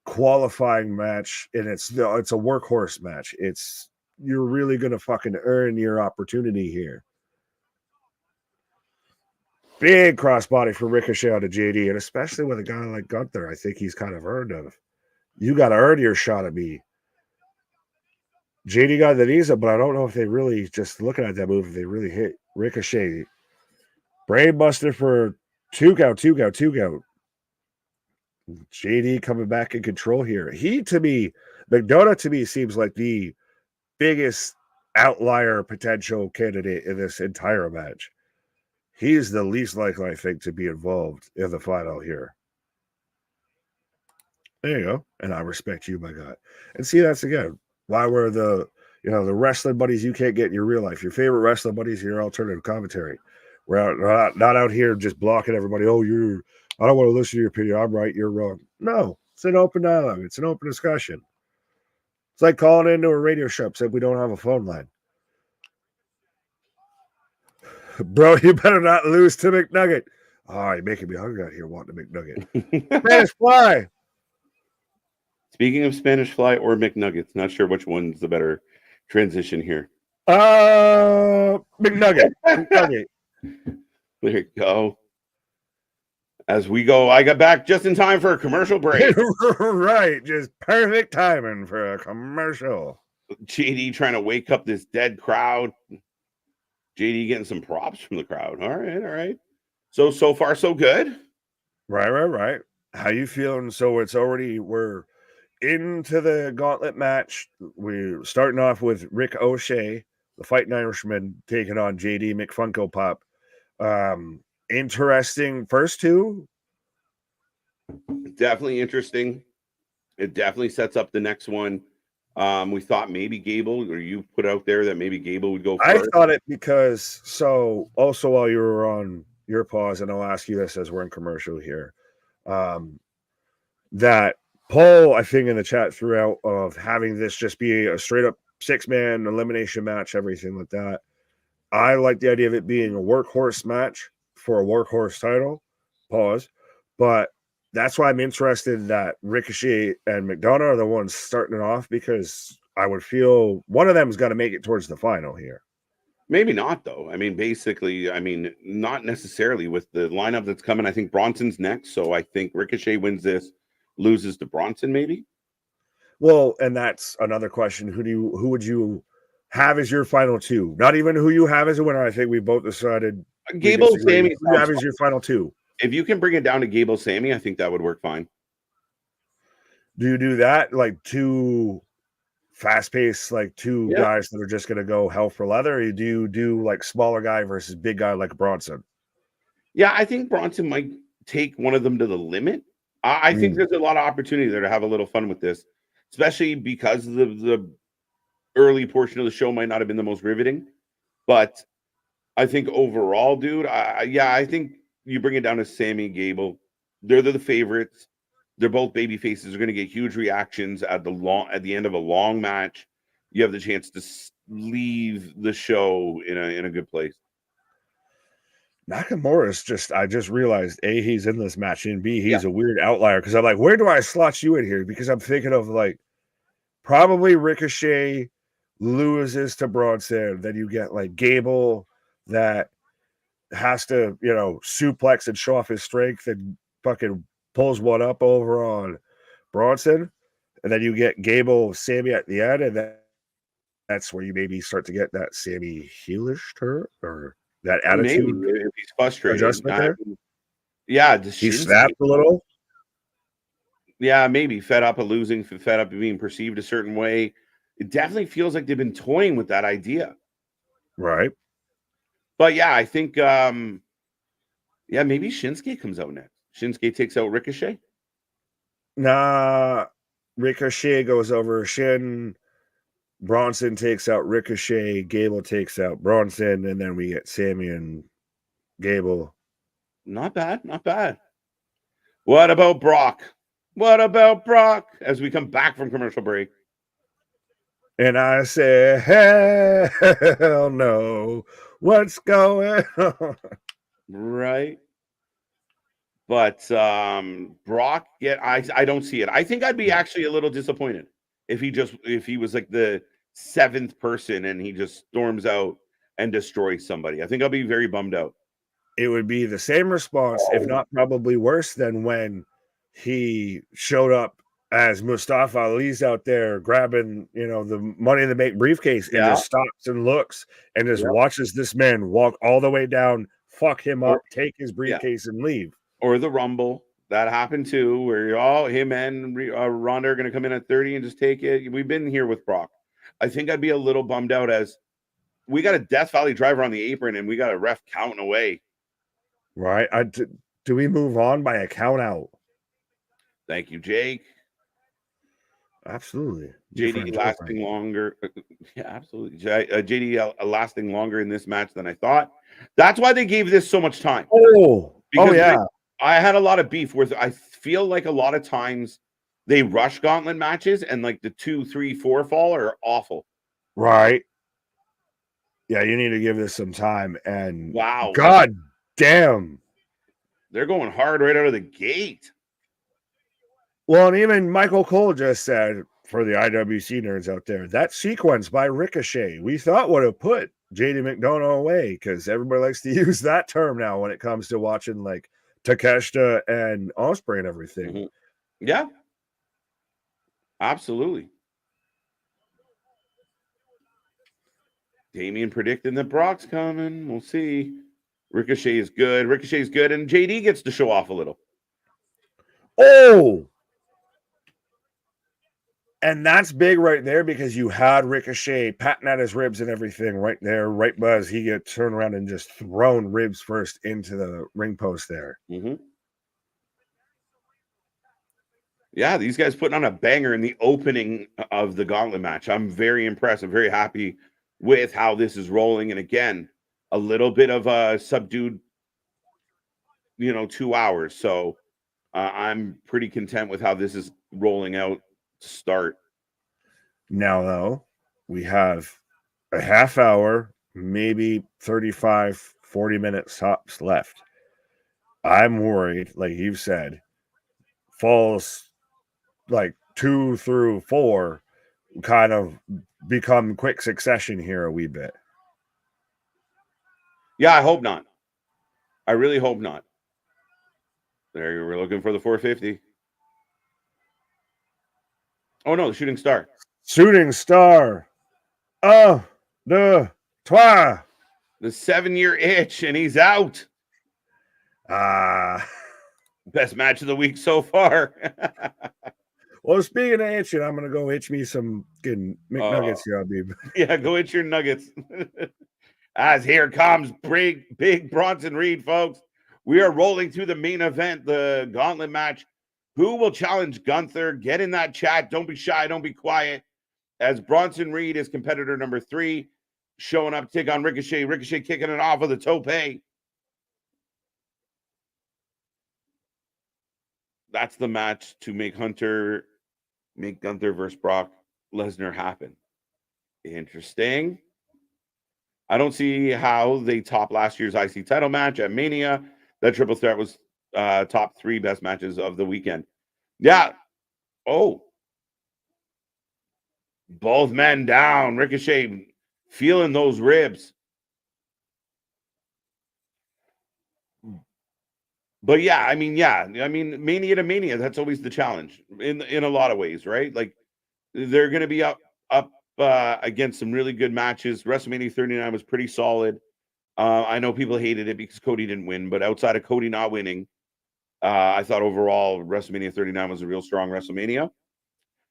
qualifying match, and it's a workhorse match. You're really going to fucking earn your opportunity here. Big crossbody for Ricochet on to JD, and especially with a guy like Gunther, I think he's kind of earned of. You got to earn your shot at me. JD got the knees up, but I don't know if they really, just looking at that move, if they really hit Ricochet. Brainbuster for two count. JD coming back in control here. McDonagh to me seems like the biggest outlier potential candidate in this entire match. He's the least likely, I think, to be involved in the final here. There you go. And I respect you, my God. And see, that's again why we're the wrestling buddies you can't get in your real life. Your favorite wrestling buddies in your alternative commentary. We're not out here just blocking everybody. Oh, I don't want to listen to your opinion. I'm right, you're wrong. No, it's an open dialogue. It's an open discussion. It's like calling into a radio show except we don't have a phone line. Bro, you better not lose to McNugget. Oh, you're making me hungry out here wanting a McNugget. Spanish Fly. Speaking of Spanish Fly or McNuggets, not sure which one's the better transition here. McNugget. McNugget. There you go. As we go, I got back just in time for a commercial break. Right, just perfect timing for a commercial. JD trying to wake up this dead crowd. JD getting some props from the crowd. All right. So far, so good. Right. How you feeling? So we're into the gauntlet match. We're starting off with Ricochet, the Fighting Irishman, taking on JD McFunko Pop. Interesting first two. Definitely interesting. It definitely sets up the next one. We thought maybe Gable, or you put out there that maybe Gable would go first. I thought it because, so also while you were on your pause, and I'll ask you this as we're in commercial here, that poll, I think in the chat throughout of having this just be a straight up 6-man elimination match, everything like that. I like the idea of it being a workhorse match for a workhorse title, but that's why I'm interested that Ricochet and McDonagh are the ones starting it off, because I would feel one of them's got to make it towards the final here. Maybe not, though. Basically, not necessarily with the lineup that's coming. I think Bronson's next, so I think Ricochet wins this, loses to Bronson, maybe. Well, and that's another question. Who would you have as your final two? Not even who you have as a winner. I think we both decided Gable, Sami. Who you have as your final two? If you can bring it down to Gable, Sami, I think that would work fine. Do you do that like two fast-paced, like two guys that are just going to go hell for leather? Or do you do like smaller guy versus big guy like Bronson? Yeah, I think Bronson might take one of them to the limit. I think there's a lot of opportunity there to have a little fun with this, especially because the early portion of the show might not have been the most riveting. But I think overall, dude, I think you bring it down to Sami and Gable. They're the favorites. They're both baby faces. They're going to get huge reactions at the end of a long match. You have the chance to leave the show in a good place. Nakamura is I just realized, A, he's in this match, and B, he's a weird outlier, because I'm like, where do I slot you in here? Because I'm thinking of like probably Ricochet loses to Bronson. Then you get like Gable that has to, suplex and show off his strength and fucking pulls one up over on Bronson. And then you get Gable, Sami at the end, and that's where you maybe start to get that Sami heelish turn or that attitude. Maybe if he's frustrated. Adjustment there. He snapped a little. Yeah, maybe fed up of losing, fed up of being perceived a certain way. It definitely feels like they've been toying with that idea. Right. But yeah, I think maybe Shinsuke comes out next. Shinsuke takes out Ricochet. Nah, Ricochet goes over Shin. Bronson takes out Ricochet. Gable takes out Bronson, and then we get Sami and Gable. Not bad. What about Brock? As we come back from commercial break. And I say, hell no. What's going on? Right. But Brock, I don't see it. I think I'd be actually a little disappointed if he was like the 7th person and he just storms out and destroys somebody. I think I'll be very bummed out. It would be the same response, if not probably worse, than when he showed up as Mustafa Ali's out there grabbing, the Money in the Bank briefcase and just stops and looks and just watches this man walk all the way down fuck him up, take his briefcase, and leave. Or the Rumble. That happened too, where him and Ronda are going to come in at 30 and just take it. We've been here with Brock. I think I'd be a little bummed out as we got a Death Valley driver on the apron and we got a ref counting away. Right. Do we move on by a count out? Thank you, Jake. Absolutely. JD lasting longer. Yeah, absolutely. JD lasting longer in this match than I thought. That's why they gave this so much time. Yeah. I had a lot of beef with. I feel like a lot of times they rush gauntlet matches and like the 2, 3, 4 fall are awful. Right. Yeah, you need to give this some time. And wow, God damn, they're going hard right out of the gate. Well, and even Michael Cole just said, for the IWC nerds out there, that sequence by Ricochet, we thought would have put JD McDonagh away, because everybody likes to use that term now when it comes to watching like Takeshita and Ospreay and everything. Mm-hmm. Yeah, absolutely. Damian predicting that Brock's coming. We'll see. Ricochet is good. Ricochet's good, and JD gets to show off a little. Oh! And that's big right there, because you had Ricochet patting at his ribs and everything right there, right as he gets turned around and just thrown ribs first into the ring post there. Mm-hmm. Yeah, these guys putting on a banger in the opening of the Gauntlet match. I'm very impressed. I'm very happy with how this is rolling. And again, a little bit of a subdued, 2 hours. So I'm pretty content with how this is rolling out to start. Now, though, we have a half hour, maybe 35, 40 minutes tops left. I'm worried, like you've said, falls like 2 through 4 kind of become quick succession here a wee bit. Yeah, I hope not. I really hope not. There, we're looking for the 450. Oh no, the shooting star. Shooting star. The 7-year itch, and he's out. Best match of the week so far. Well, speaking of itching, I'm gonna go itch me some McNuggets here, babe. Yeah, go itch your nuggets. As here comes big Bronson Reed, folks. We are rolling through the main event, the Gauntlet match. Who will challenge Gunther? Get in that chat. Don't be shy. Don't be quiet. As Bronson Reed is competitor number 3, showing up to take on Ricochet. Ricochet kicking it off with a tope. That's the match to make Gunther versus Brock Lesnar happen. Interesting. I don't see how they top last year's IC title match at Mania. That triple threat was top 3 best matches of the weekend. Yeah. Oh. Both men down. Ricochet feeling those ribs. But yeah, Mania to Mania, that's always the challenge in a lot of ways, right? Like they're going to be up against some really good matches. WrestleMania 39 was pretty solid. I know people hated it because Cody didn't win, but outside of Cody not winning, I thought overall WrestleMania 39 was a real strong WrestleMania,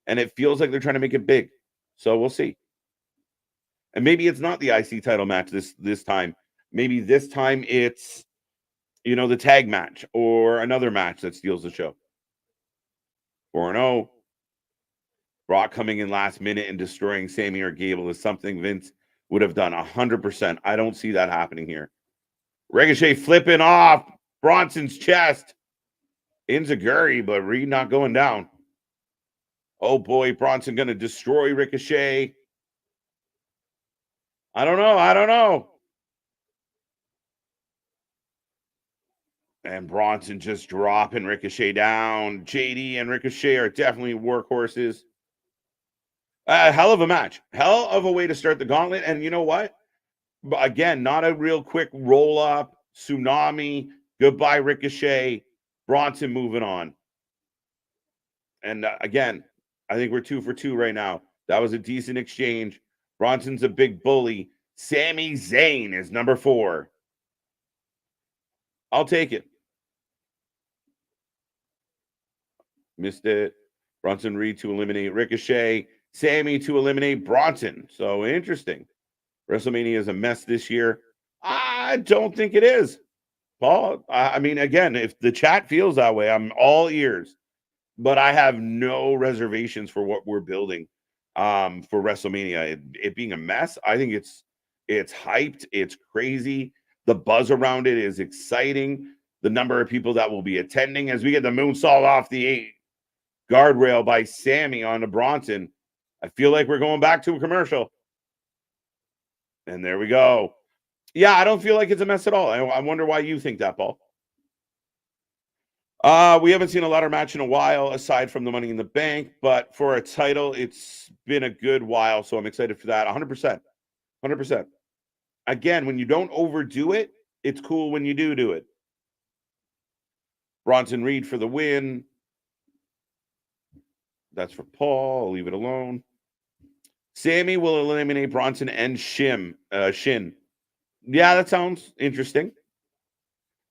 and it feels like they're trying to make it big. So we'll see. And maybe it's not the IC title match this time. Maybe this time it's the tag match or another match that steals the show. 4-0. Brock coming in last minute and destroying Sami or Gable is something Vince would have done 100%. I don't see that happening here. Ricochet flipping off Bronson's chest. Enziguri, but Reed not going down. Oh boy, Bronson going to destroy Ricochet. I don't know. And Bronson just dropping Ricochet down. JD and Ricochet are definitely workhorses. Hell of a match. Hell of a way to start the Gauntlet. And you know what? Again, not a real quick roll-up. Tsunami. Goodbye, Ricochet. Bronson moving on. And again, I think we're 2 for 2 right now. That was a decent exchange. Bronson's a big bully. Sami Zayn is number 4. I'll take it. Missed it. Bronson Reed to eliminate Ricochet. Sami to eliminate Bronson. So interesting. WrestleMania is a mess this year. I don't think it is, Paul. I mean, again, if the chat feels that way, I'm all ears. But I have no reservations for what we're building for WrestleMania. It being a mess, I think it's hyped. It's crazy. The buzz around it is exciting. The number of people that will be attending as we get the moonsault off the guardrail by Sami on the Bronson. I feel like we're going back to a commercial. And there we go. Yeah, I don't feel like it's a mess at all. I wonder why you think that, Paul. We haven't seen a ladder match in a while, aside from the Money in the Bank. But for a title, it's been a good while, so I'm excited for that. 100%. 100%. Again, when you don't overdo it, it's cool when you do it. Bronson Reed for the win. That's for Paul. I'll leave it alone. Sami will eliminate Bronson and Shin. Yeah, that sounds interesting.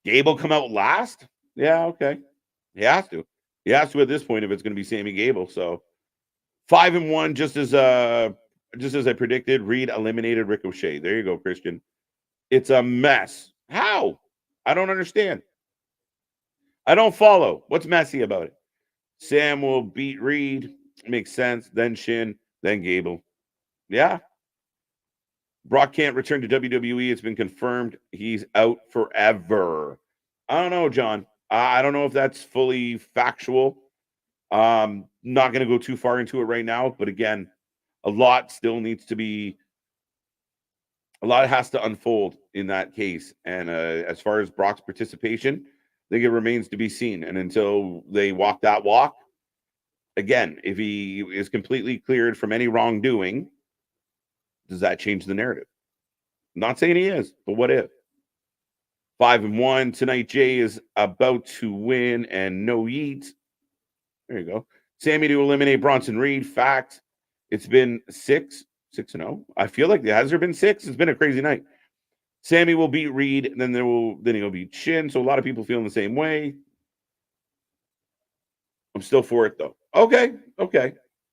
Gable come out last? Yeah, okay. He has to. He has to at this point if it's going to be Sami Gable. So 5-1, just as I predicted. Reed eliminated Ricochet. There you go, Christian. It's a mess. How? I don't understand. I don't follow. What's messy about it? Sam will beat Reed. Makes sense. Then Shin. Then Gable. Yeah. Brock can't return to WWE. It's been confirmed. He's out forever. I don't know, John. I don't know if that's fully factual. Not going to go too far into it right now. But again, a lot has to unfold in that case. And as far as Brock's participation, I think it remains to be seen. And until they walk that walk, again, if he is completely cleared from any wrongdoing, does that change the narrative? I'm not saying he is, but what if? 5-1 tonight. Jay is about to win and no yeet. There you go. Sami to eliminate Bronson Reed. Fact. It's been 6-0. I feel like has there been 6? It's been a crazy night. Sami will beat Reed, and then he'll beat Shin. So a lot of people feeling the same way. I'm still for it though. Okay.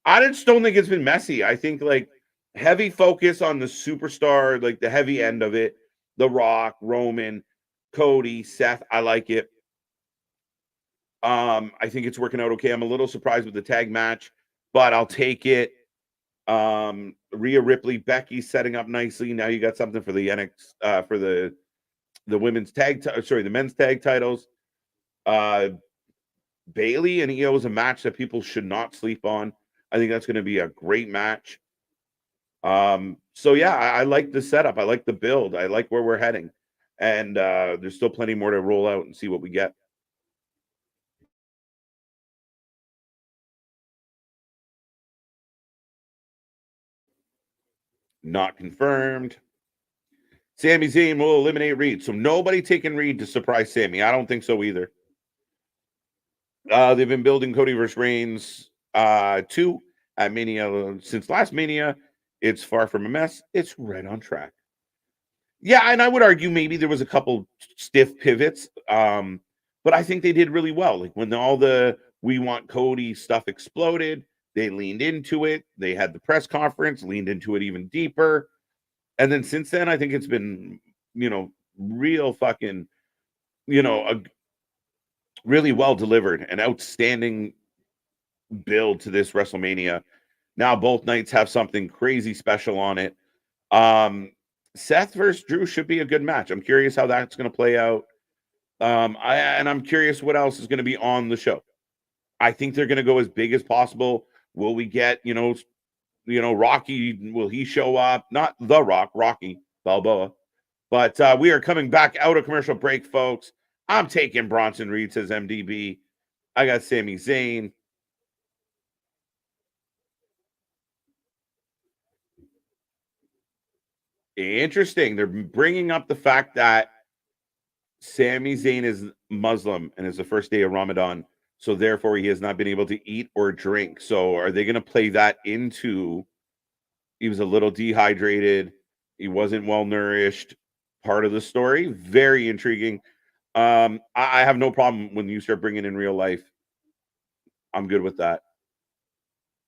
I just don't think it's been messy. I think like heavy focus on the superstar, like the heavy end of it. The Rock, Roman, Cody, Seth. I like it. I think it's working out okay. I'm a little surprised with the tag match, but I'll take it. Rhea Ripley, Becky setting up nicely. Now you got something for the NXT for the women's tag, the men's tag titles. Bailey and Io is a match that people should not sleep on. I think that's going to be a great match. So yeah, I like the setup. I like the build. I like where we're heading, and there's still plenty more to roll out and see what we get. Not confirmed. Sami Zayn will eliminate Reed. So nobody taking Reed to surprise Sami. I don't think so either. They've been building Cody versus Reigns 2 at Mania since last Mania. It's far from a mess. It's right on track. Yeah, and I would argue maybe there was a couple stiff pivots, but I think they did really well. Like when all the "we want Cody" stuff exploded, they leaned into it. They had the press conference, leaned into it even deeper. And then since then, I think it's been, real fucking, a really well delivered, an outstanding build to this WrestleMania. Now both nights have something crazy special on it. Seth versus Drew should be a good match. I'm curious how that's going to play out. I'm curious what else is going to be on the show. I think they're going to go as big as possible. Will we get, Rocky? Will he show up? Not The Rock, Rocky Balboa. But we are coming back out of commercial break, folks. I'm taking Bronson Reed, says MDB. I got Sami Zayn. Interesting. They're bringing up the fact that Sami Zayn is Muslim and it's the first day of Ramadan. So therefore, he has not been able to eat or drink. So are they going to play that into he was a little dehydrated, he wasn't well nourished, part of the story? Very intriguing. I have no problem when you start bringing in real life. I'm good with that.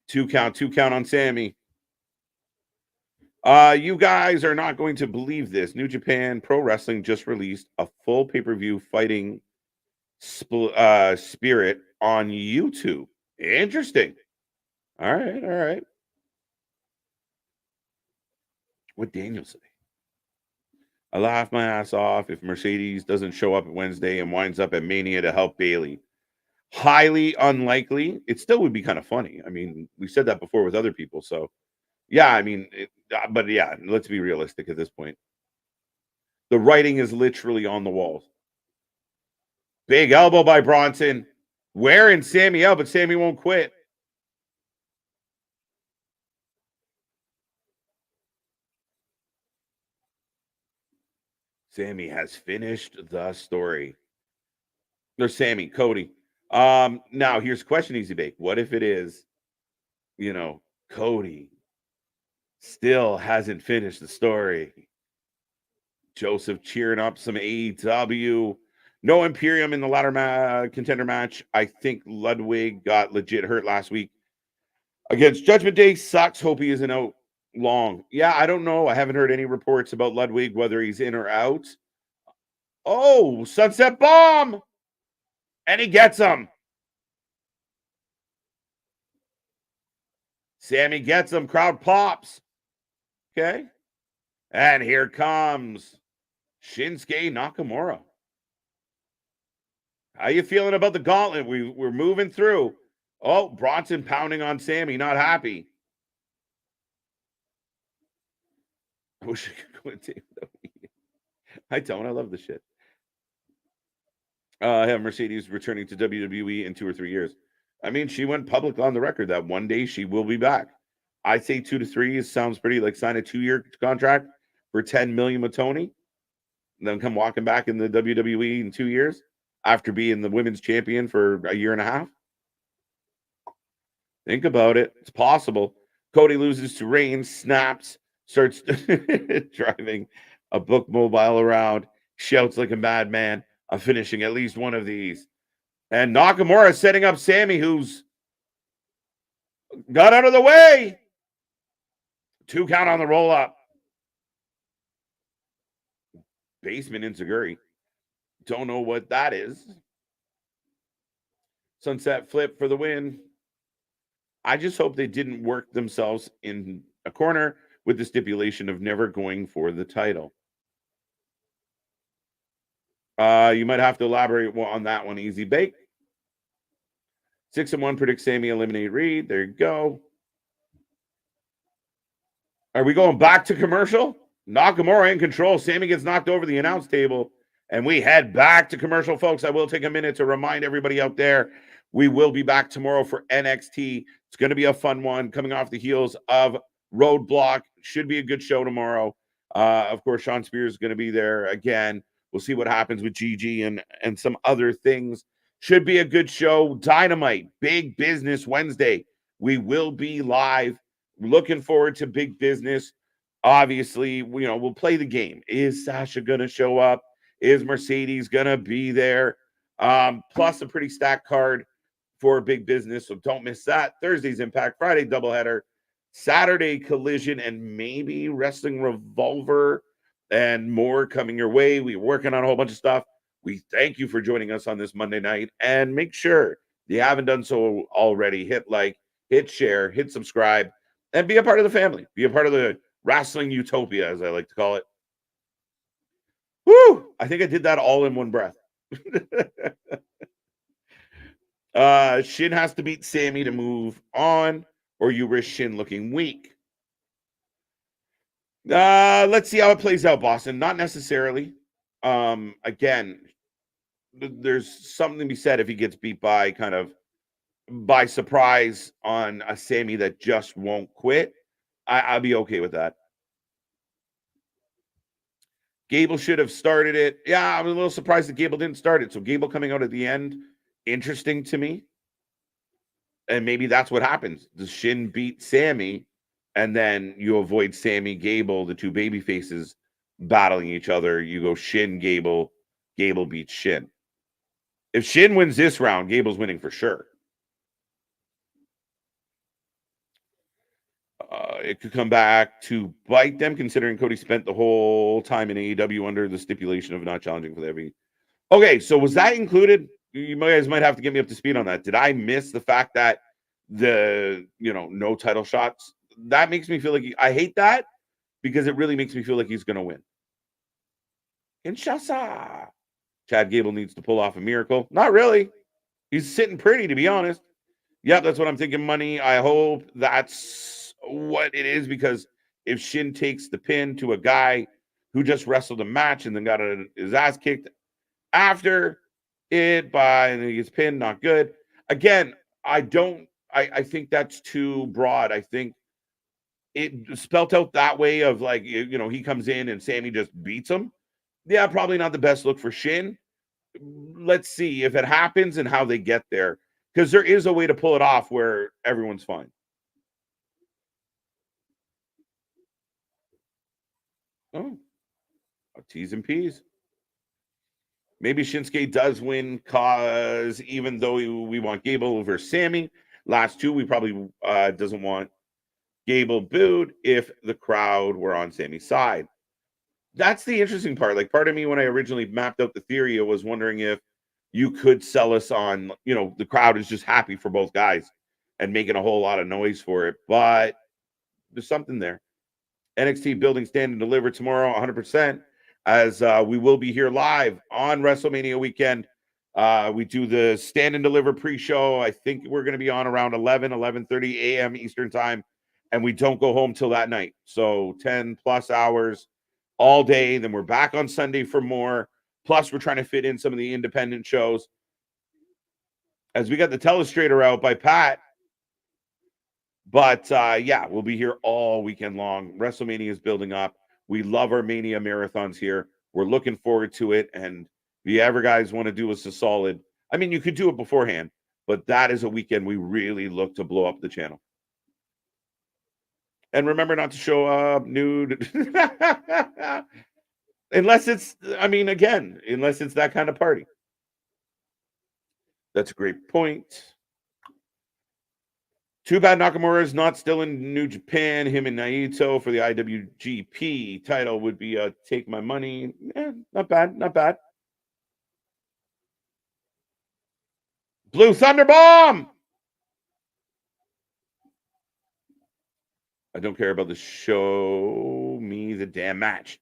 2 count on Sami. You guys are not going to believe this. New Japan Pro Wrestling just released a full pay-per-view fighting spirit on YouTube. Interesting. All right. What Daniel say? I laugh my ass off if Mercedes doesn't show up at Wednesday and winds up at Mania to help Bayley. Highly unlikely. It still would be kind of funny. I mean, we said that before with other people. So, yeah, I mean, but yeah, let's be realistic at this point. The writing is literally on the walls. Big elbow by Bronson. Wearing Sami out, but Sami won't quit. Sami has finished the story. There's Sami, Cody. Now here's a question, Easy Bake. What if it is, Cody still hasn't finished the story? Joseph cheering up some AEW. No Imperium in the ladder contender match. I think Ludwig got legit hurt last week against Judgment Day. Sucks. Hope he isn't out long. Yeah, I don't know. I haven't heard any reports about Ludwig, whether he's in or out. Oh, Sunset Bomb. And he gets him. Sami gets him. Crowd pops. Okay. And here comes Shinsuke Nakamura. How you feeling about the gauntlet? We're moving through. Oh, Bronson pounding on Sami. Not happy. I wish I could go with David. I don't. I love the shit. I have Mercedes returning to WWE in 2 or 3 years. I mean, she went public on the record that one day she will be back. I say 2 to 3 sounds pretty like sign a 2-year contract for $10 million with Tony, and then come walking back in the WWE in 2 years after being the women's champion for a year and a half. Think about it. It's possible. Cody loses to Reigns, snaps, starts driving a book mobile around, shouts like a madman. I'm finishing at least one of these. And Nakamura is setting up Sami, who's got out of the way. 2 count on the roll up. Basement Enziguri. Don't know what that is. Sunset flip for the win. I just hope they didn't work themselves in a corner with the stipulation of never going for the title. You might have to elaborate on that one, Easy Bake. 6-1 predicts Sami eliminate Reed. There you go. Are we going back to commercial? Nakamura in control. Sami gets knocked over the announce table, and we head back to commercial, folks. I will take a minute to remind everybody out there, we will be back tomorrow for NXT. It's going to be a fun one coming off the heels of Roadblock. Should be a good show tomorrow. Of course, Sean Spears is going to be there again. We'll see what happens with Gigi and some other things. Should be a good show. Dynamite, Big Business Wednesday. We will be live. Looking forward to Big Business. Obviously, we'll play the game. Is Sasha going to show up? Is Mercedes going to be there? Plus a pretty stacked card for Big Business, so don't miss that. Thursday's Impact, Friday doubleheader, Saturday Collision, and maybe Wrestling Revolver and more coming your way. We're working on a whole bunch of stuff. We thank you for joining us on this Monday night, and make sure if you haven't done so already, hit like, hit share, hit subscribe, and be a part of the family. Be a part of the wrestling utopia, as I like to call it. Woo! I think I did that all in one breath. Shin has to beat Sami to move on, or you risk Shin looking weak. Let's see how it plays out, Boston. Not necessarily. Again, there's something to be said if he gets beat by surprise on a Sami that just won't quit. I'll be okay with that. Gable should have started it. Yeah, I'm a little surprised that Gable didn't start it. So Gable coming out at the end, interesting to me. And maybe that's what happens. Does Shin beat Sami, and then you avoid Sami, Gable, the two baby faces battling each other. You go Shin, Gable, Gable beats Shin. If Shin wins this round, Gable's winning for sure. It could come back to bite them, considering Cody spent the whole time in AEW under the stipulation of not challenging for the heavy. Okay, so was that included? You guys might have to get me up to speed on that. Did I miss the fact that the no title shots? That makes me feel like I hate that because it really makes me feel like he's going to win. Kinshasa. Chad Gable needs to pull off a miracle. Not really. He's sitting pretty, to be honest. Yep, that's what I'm thinking, Money. I hope that's what it is, because if Shin takes the pin to a guy who just wrestled a match and then got his ass kicked after it and he gets pinned, not good. Again, I think that's too broad. I think it spelt out that way of like, he comes in and Sami just beats him. Yeah, probably not the best look for Shin. Let's see if it happens and how they get there, because there is a way to pull it off where everyone's fine. Oh, T's and P's. Maybe Shinsuke does win, cause even though we want Gable over Sami, last two we probably doesn't want Gable booed if the crowd were on Sami's side. That's the interesting part. Like, part of me, when I originally mapped out the theory, I was wondering if you could sell us on, the crowd is just happy for both guys and making a whole lot of noise for it. But there's something there. NXT building, stand and deliver tomorrow, 100%, as we will be here live on WrestleMania weekend. We do the stand and deliver pre-show. I think we're going to be on around 11:30 a.m. Eastern time, and we don't go home till that night. So 10 plus hours all day. Then we're back on Sunday for more. Plus, we're trying to fit in some of the independent shows, as we got the Telestrator out by Pat. But yeah, we'll be here all weekend long. WrestleMania is building up. We love our Mania marathons here. We're looking forward to it. And if you ever guys want to do us a solid, I mean, you could do it beforehand, but that is a weekend we really look to blow up the channel. And remember not to show up nude. Unless it's that kind of party. That's a great point. Too bad Nakamura is not still in New Japan. Him and Naito for the IWGP title would be take my money. Not bad, not bad. Blue Thunder Bomb! I don't care about the show me the damn match.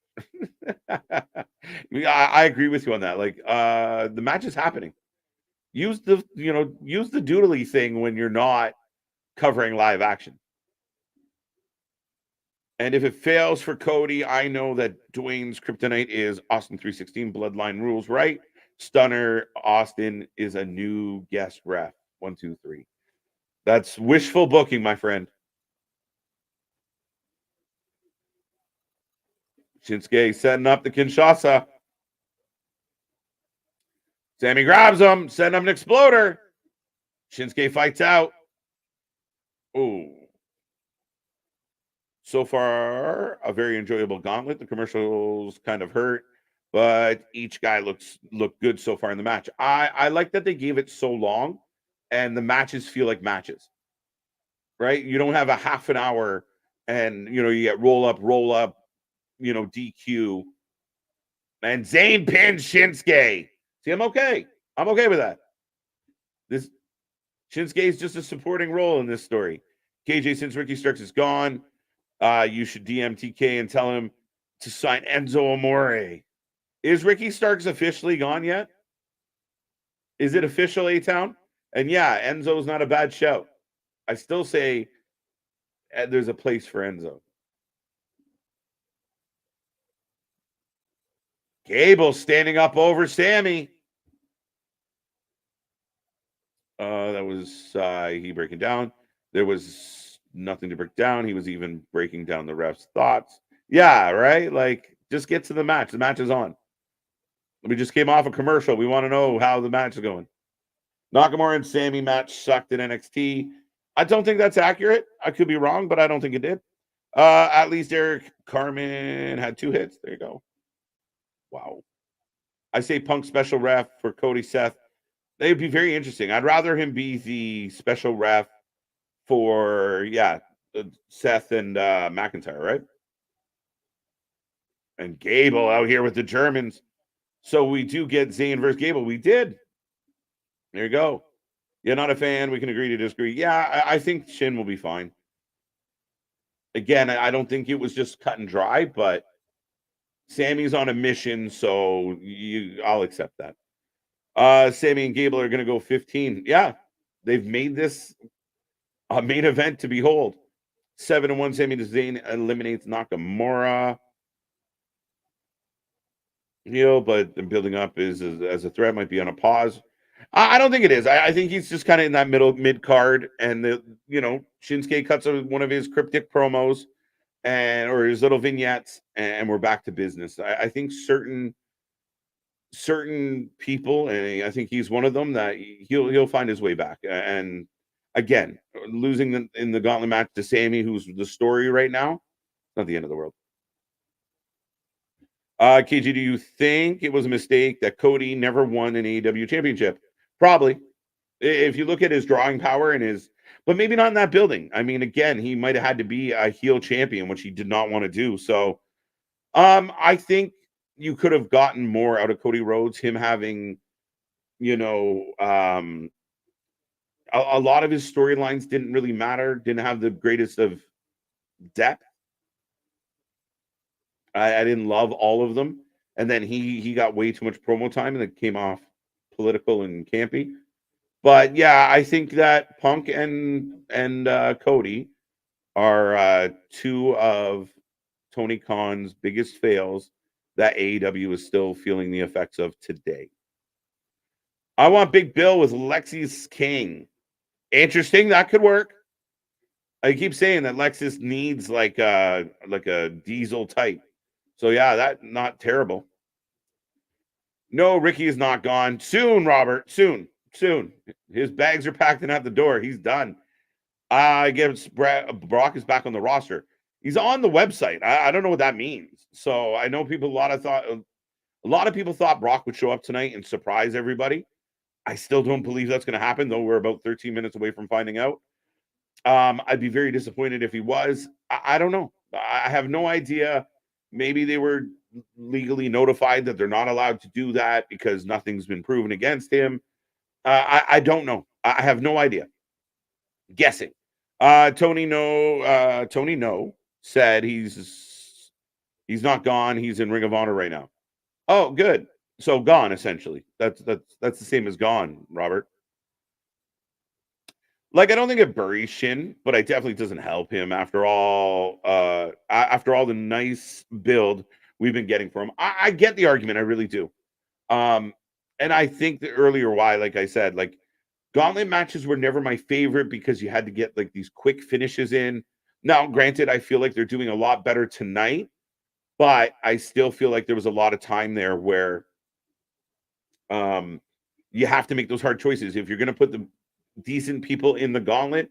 I agree with you on that. Like, the match is happening. Use the doodly thing when you're not covering live action. And if it fails for Cody, I know that Dwayne's kryptonite is Austin 316 Bloodline rules, right? Stunner Austin is a new guest ref. 1, 2, 3. That's wishful booking, my friend. Shinsuke setting up the Kinshasa. Sami grabs him, setting up an exploder. Shinsuke fights out. Oh. So far, a very enjoyable gauntlet. The commercials kind of hurt, but each guy looked good so far in the match. I like that they gave it so long, and the matches feel like matches, right? You don't have a half an hour, and you get roll up, DQ, and Zayn pins Shinsuke. See, I'm okay. I'm okay with that. This Shinsuke is just a supporting role in this story. KJ, since Ricky Starks is gone, you should DM TK and tell him to sign Enzo Amore. Is Ricky Starks officially gone yet? Is it official, A-Town? And yeah, Enzo's not a bad shout. I still say there's a place for Enzo. Gable standing up over Sami. That was he breaking down. There was nothing to break down. He was even breaking down the ref's thoughts. Yeah, right? Like, just get to the match. The match is on. We just came off a commercial. We want to know how the match is going. Nakamura and Sami match sucked in NXT. I don't think that's accurate. I could be wrong, but I don't think it did. At least Eric Carmen had 2 hits. There you go. Wow. I say Punk special ref for Cody Seth. They'd be very interesting. I'd rather him be the special ref for Seth and McIntyre, right? And Gable out here with the Germans. So we do get Zayn versus Gable. We did. There you go. You're not a fan. We can agree to disagree. Yeah, I think Shin will be fine. Again, I don't think it was just cut and dry, but Sammy's on a mission, so I'll accept that. Sami and Gable are going to go 15. Yeah, they've made this a main event to behold. 7-1 Sami to Zayn eliminates Nakamura. But the building up is as a threat might be on a pause. I don't think it is. I think he's just kind of in that mid card, and Shinsuke cuts one of his cryptic promos or his little vignettes, and we're back to business. I think certain people, and I think he's one of them, that he'll find his way back. And again, losing in the Gauntlet match to Sami, who's the story right now, not the end of the world. KG, do you think it was a mistake that Cody never won an AEW championship? Probably. If you look at his drawing power but maybe not in that building. I mean, again, he might have had to be a heel champion, which he did not want to do. So I think you could have gotten more out of Cody Rhodes, him having, a lot of his storylines didn't really matter, didn't have the greatest of depth. I didn't love all of them. And then he got way too much promo time and it came off political and campy. But yeah, I think that Punk and Cody are two of Tony Khan's biggest fails that AEW is still feeling the effects of today. I want Big Bill with Lexi's King. Interesting. That could work. I keep saying that Lexis needs like a diesel type. So yeah, that not terrible. No, Ricky is not gone. Soon, Robert. Soon. His bags are packed and out the door. He's done. I guess Brock is back on the roster. He's on the website. I don't know what that means. So I know a lot of people thought Brock would show up tonight and surprise everybody. I still don't believe that's going to happen, though we're about 13 minutes away from finding out. I'd be very disappointed if he was. I don't know. I have no idea. Maybe they were legally notified that they're not allowed to do that because nothing's been proven against him. I don't know. I have no idea. Guessing. Tony No said he's not gone. He's in Ring of Honor right now. Oh, good. So gone, essentially. That's the same as gone, Robert. Like, I don't think it buries Shin, but it definitely doesn't help him after all the nice build we've been getting from him. I get the argument, I really do. And I think the earlier why, like I said, like Gauntlet matches were never my favorite because you had to get like these quick finishes in. Now, granted, I feel like they're doing a lot better tonight, but I still feel like there was a lot of time there where you have to make those hard choices. If you're going to put the decent people in the Gauntlet,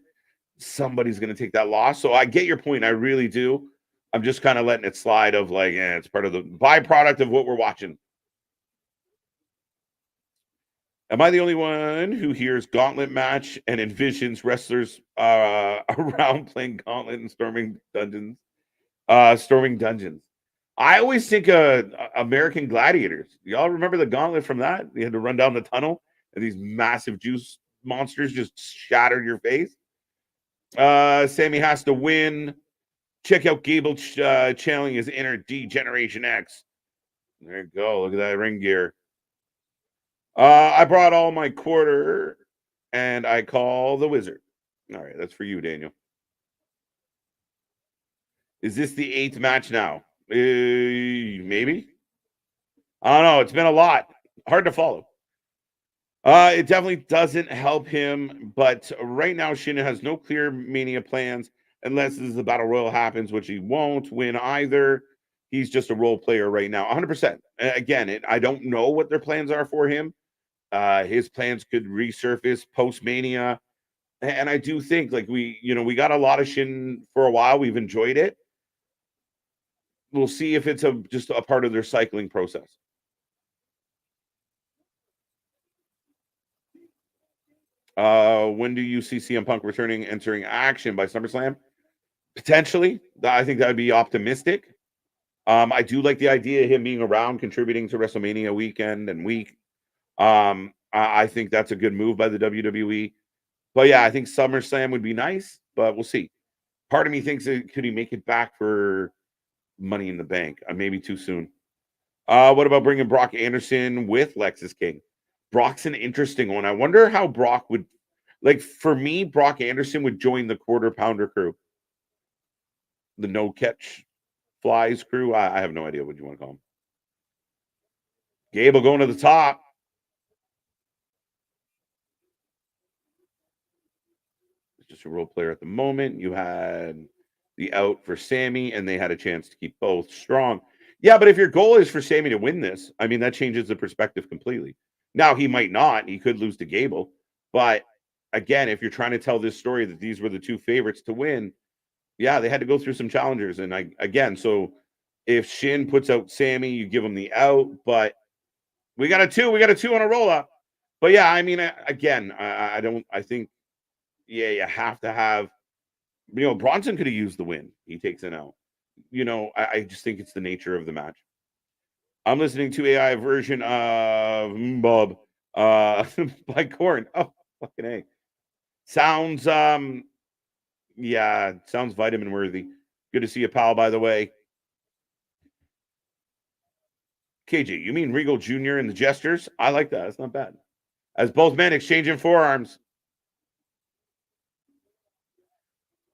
somebody's going to take that loss. So I get your point. I really do. I'm just kind of letting it slide of like, it's part of the byproduct of what we're watching. Am I the only one who hears Gauntlet match and envisions wrestlers around playing Gauntlet and storming dungeons? I always think American Gladiators. Y'all remember the Gauntlet from that? You had to run down the tunnel and these massive juice monsters just shattered your face. Sami has to win. Check out Gable channeling his inner D-Generation X. There you go. Look at that ring gear. I brought all my quarter and I call the wizard. All right, that's for you, Daniel. Is this the 8th match now? Maybe. I don't know. It's been a lot. Hard to follow. It definitely doesn't help him, but right now Shayna has no clear Mania plans unless the Battle Royal happens, which he won't win either. He's just a role player right now, 100%. Again, I don't know what their plans are for him. His plans could resurface post-Mania. And I do think like we got a lot of Shin for a while. We've enjoyed it. We'll see if it's just a part of their cycling process. When do you see CM Punk returning, entering action by SummerSlam? Potentially. I think that would be optimistic. I do like the idea of him being around, contributing to WrestleMania weekend and week. I think that's a good move by the WWE. But yeah, I think SummerSlam would be nice, but we'll see. Part of me thinks could he make it back for Money in the Bank? Maybe too soon. What about bringing Brock Anderson with Lexus King? Brock's an interesting one. I wonder how Brock would, like, for me, Brock Anderson would join the quarter pounder crew, the no catch flies crew. I have no idea what you want to call him. Gable going to the top. It's just a role player at the moment. You had the out for Sami, and they had a chance to keep both strong. Yeah, but if your goal is for Sami to win this, I mean, that changes the perspective completely. Now, he might not. He could lose to Gable. But again, if you're trying to tell this story that these were the two favorites to win, yeah, they had to go through some challengers. And so if Shin puts out Sami, you give him the out. But we got a two on a roll up. But yeah, I mean, again, I think, yeah, you have to have, Bronson could have used the win. He takes it out. I just think it's the nature of the match. I'm listening to AI version of Bob by Korn. Oh, fucking A. Sounds sounds vitamin worthy. Good to see you, pal, by the way. KJ, you mean Regal Jr. and the Jesters? I like that. That's not bad. As both men exchanging forearms.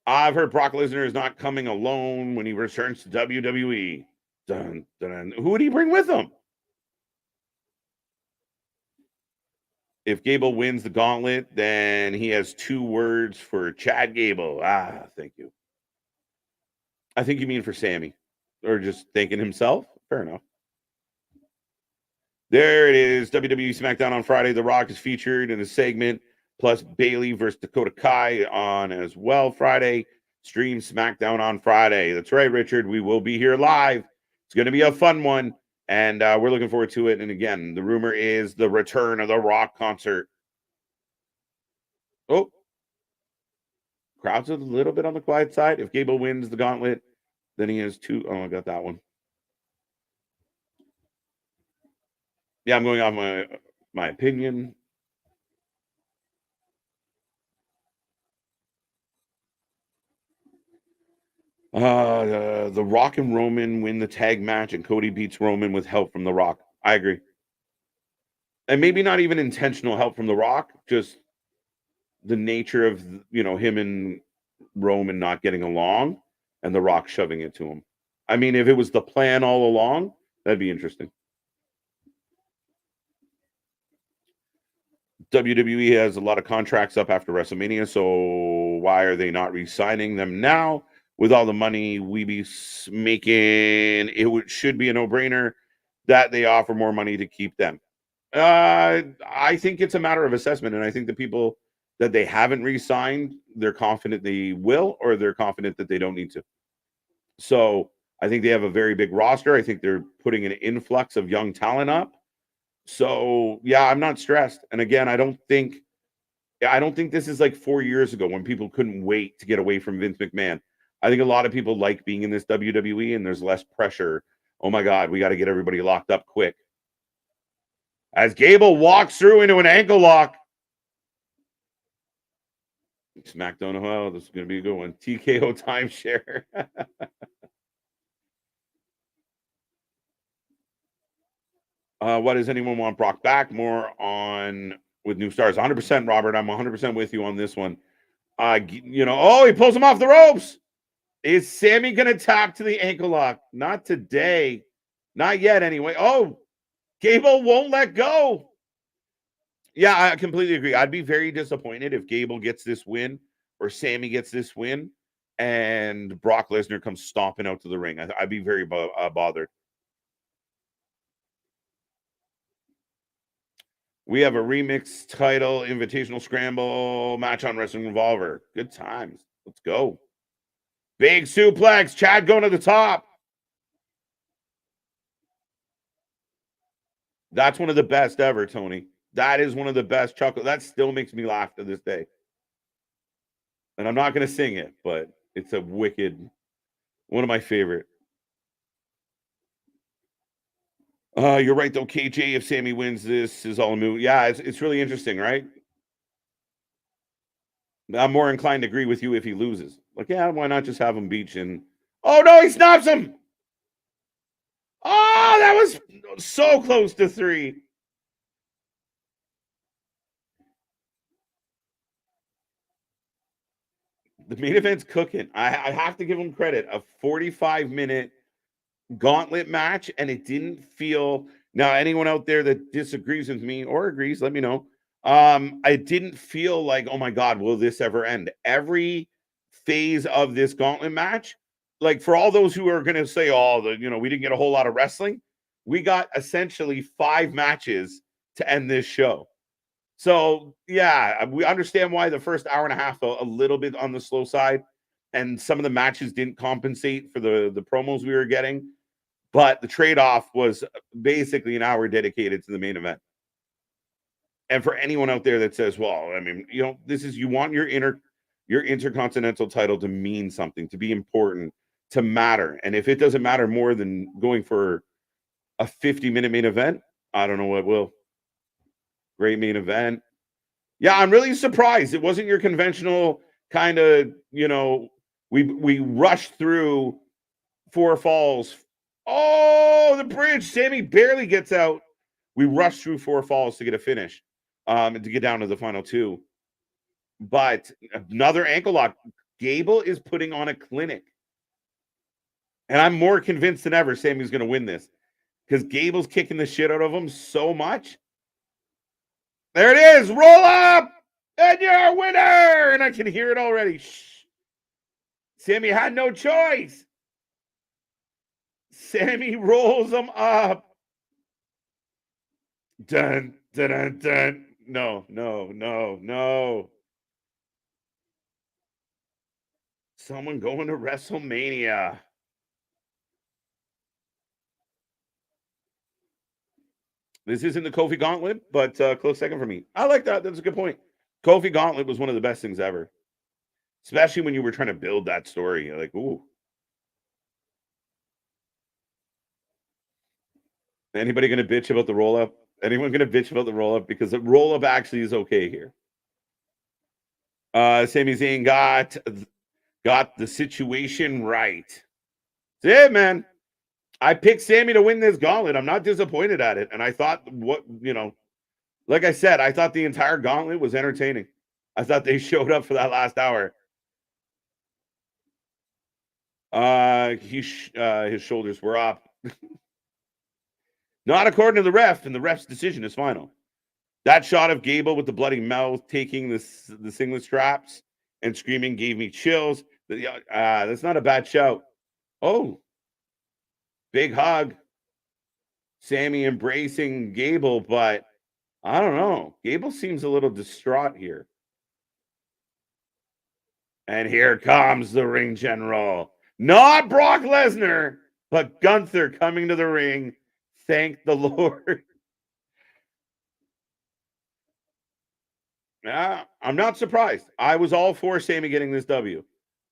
I've heard Brock Lesnar is not coming alone when he returns to WWE. Dun, dun. Who would he bring with him? If Gable wins the Gauntlet, then he has 2 words for Chad Gable. Thank you. I think you mean for Sami, or just thanking himself. Fair enough. There it is. WWE SmackDown on Friday. The Rock is featured in a segment, plus Bayley versus Dakota Kai on as well Friday. Stream SmackDown on Friday. That's right, Richard. We will be here live. It's going to be a fun one, and we're looking forward to it. And again, the rumor is the return of the Rock concert. Oh, crowd's a little bit on the quiet side. If Gable wins the Gauntlet, then he has 2. Oh, I got that one. Yeah, I'm going off my opinion. The Rock and Roman win the tag match, and Cody beats Roman with help from the Rock. I agree. And maybe not even intentional help from the Rock, just the nature of him and Roman not getting along, and the Rock shoving it to him. I mean, if it was the plan all along, that'd be interesting. WWE has a lot of contracts up after WrestleMania, so why are they not re-signing them now? With all the money we be making, should be a no-brainer that they offer more money to keep them. I think it's a matter of assessment, and I think the people that they haven't re-signed, they're confident they will, or they're confident that they don't need to. So I think they have a very big roster. I think they're putting an influx of young talent up. So yeah, I'm not stressed. And again, I don't think this is like 4 years ago when people couldn't wait to get away from Vince McMahon. I think a lot of people like being in this WWE, and there's less pressure. Oh my God, we got to get everybody locked up quick. As Gable walks through into an ankle lock. SmackDown, oh, this is going to be a good one. TKO timeshare. What does anyone want Brock back? More on with new stars. 100%, Robert. I'm 100% with you on this one. He pulls him off the ropes. Is Sami going to tap to the ankle lock? Not today. Not yet, anyway. Oh, Gable won't let go. Yeah, I completely agree. I'd be very disappointed if Gable gets this win or Sami gets this win and Brock Lesnar comes stomping out to the ring. I'd be very bothered. We have a remix title, Invitational Scramble match on Wrestling Revolver. Good times. Let's go. Big suplex. Chad going to the top. That's one of the best ever, Tony. That is one of the best chuckles. That still makes me laugh to this day. And I'm not going to sing it, but it's a wicked, one of my favorite. You're right, though, KJ. If Sami wins, this is all a move. Yeah, it's really interesting, right? I'm more inclined to agree with you if he loses. Like, yeah, why not just have him beach and... Oh, no, he snaps him! Oh, that was so close to 3. The main event's cooking. I have to give him credit. A 45-minute gauntlet match, and it didn't feel... Now, anyone out there that disagrees with me or agrees, let me know. I didn't feel like, oh my God, will this ever end? Every phase of this gauntlet match, like for all those who are going to say, oh, we didn't get a whole lot of wrestling, we got essentially 5 matches to end this show. So, yeah, we understand why the first hour and a half a little bit on the slow side, and some of the matches didn't compensate for the promos we were getting. But the trade-off was basically an hour dedicated to the main event. And for anyone out there that says, well, I mean, this is, you want your Intercontinental title to mean something, to be important, to matter. And if it doesn't matter more than going for a 50-minute main event, I don't know what will. Great main event. Yeah, I'm really surprised. It wasn't your conventional kind of, we rushed through 4 falls. Oh, the bridge. Sami barely gets out. We rushed through 4 falls to get a finish, and to get down to the final 2. But another ankle lock. Gable is putting on a clinic. And I'm more convinced than ever Sami's going to win this, because Gable's kicking the shit out of him so much. There it is. Roll up, and you're a winner. And I can hear it already. Shh. Sami had no choice. Sami rolls him up. Dun, dun, dun, dun. No. Someone going to WrestleMania. This isn't the Kofi Gauntlet, but close second for me. I like that. That's a good point. Kofi Gauntlet was one of the best things ever, especially when you were trying to build that story. You're like, ooh. Anybody going to bitch about the roll-up? Anyone going to bitch about the roll-up? Because the roll-up actually is okay here. Sami Zayn got the situation right. That's it, man. I picked Sami to win this gauntlet. I'm not disappointed at it. And I thought, like I said, I thought the entire gauntlet was entertaining. I thought they showed up for that last hour. His shoulders were up. Not according to the ref, and the ref's decision is final. That shot of Gable with the bloody mouth taking the singlet straps and screaming gave me chills. That's not a bad shout. Oh, big hug. Sami embracing Gable, but I don't know. Gable seems a little distraught here. And here comes the ring general. Not Brock Lesnar, but Gunther coming to the ring. Thank the Lord. I'm not surprised. I was all for Sami getting this W.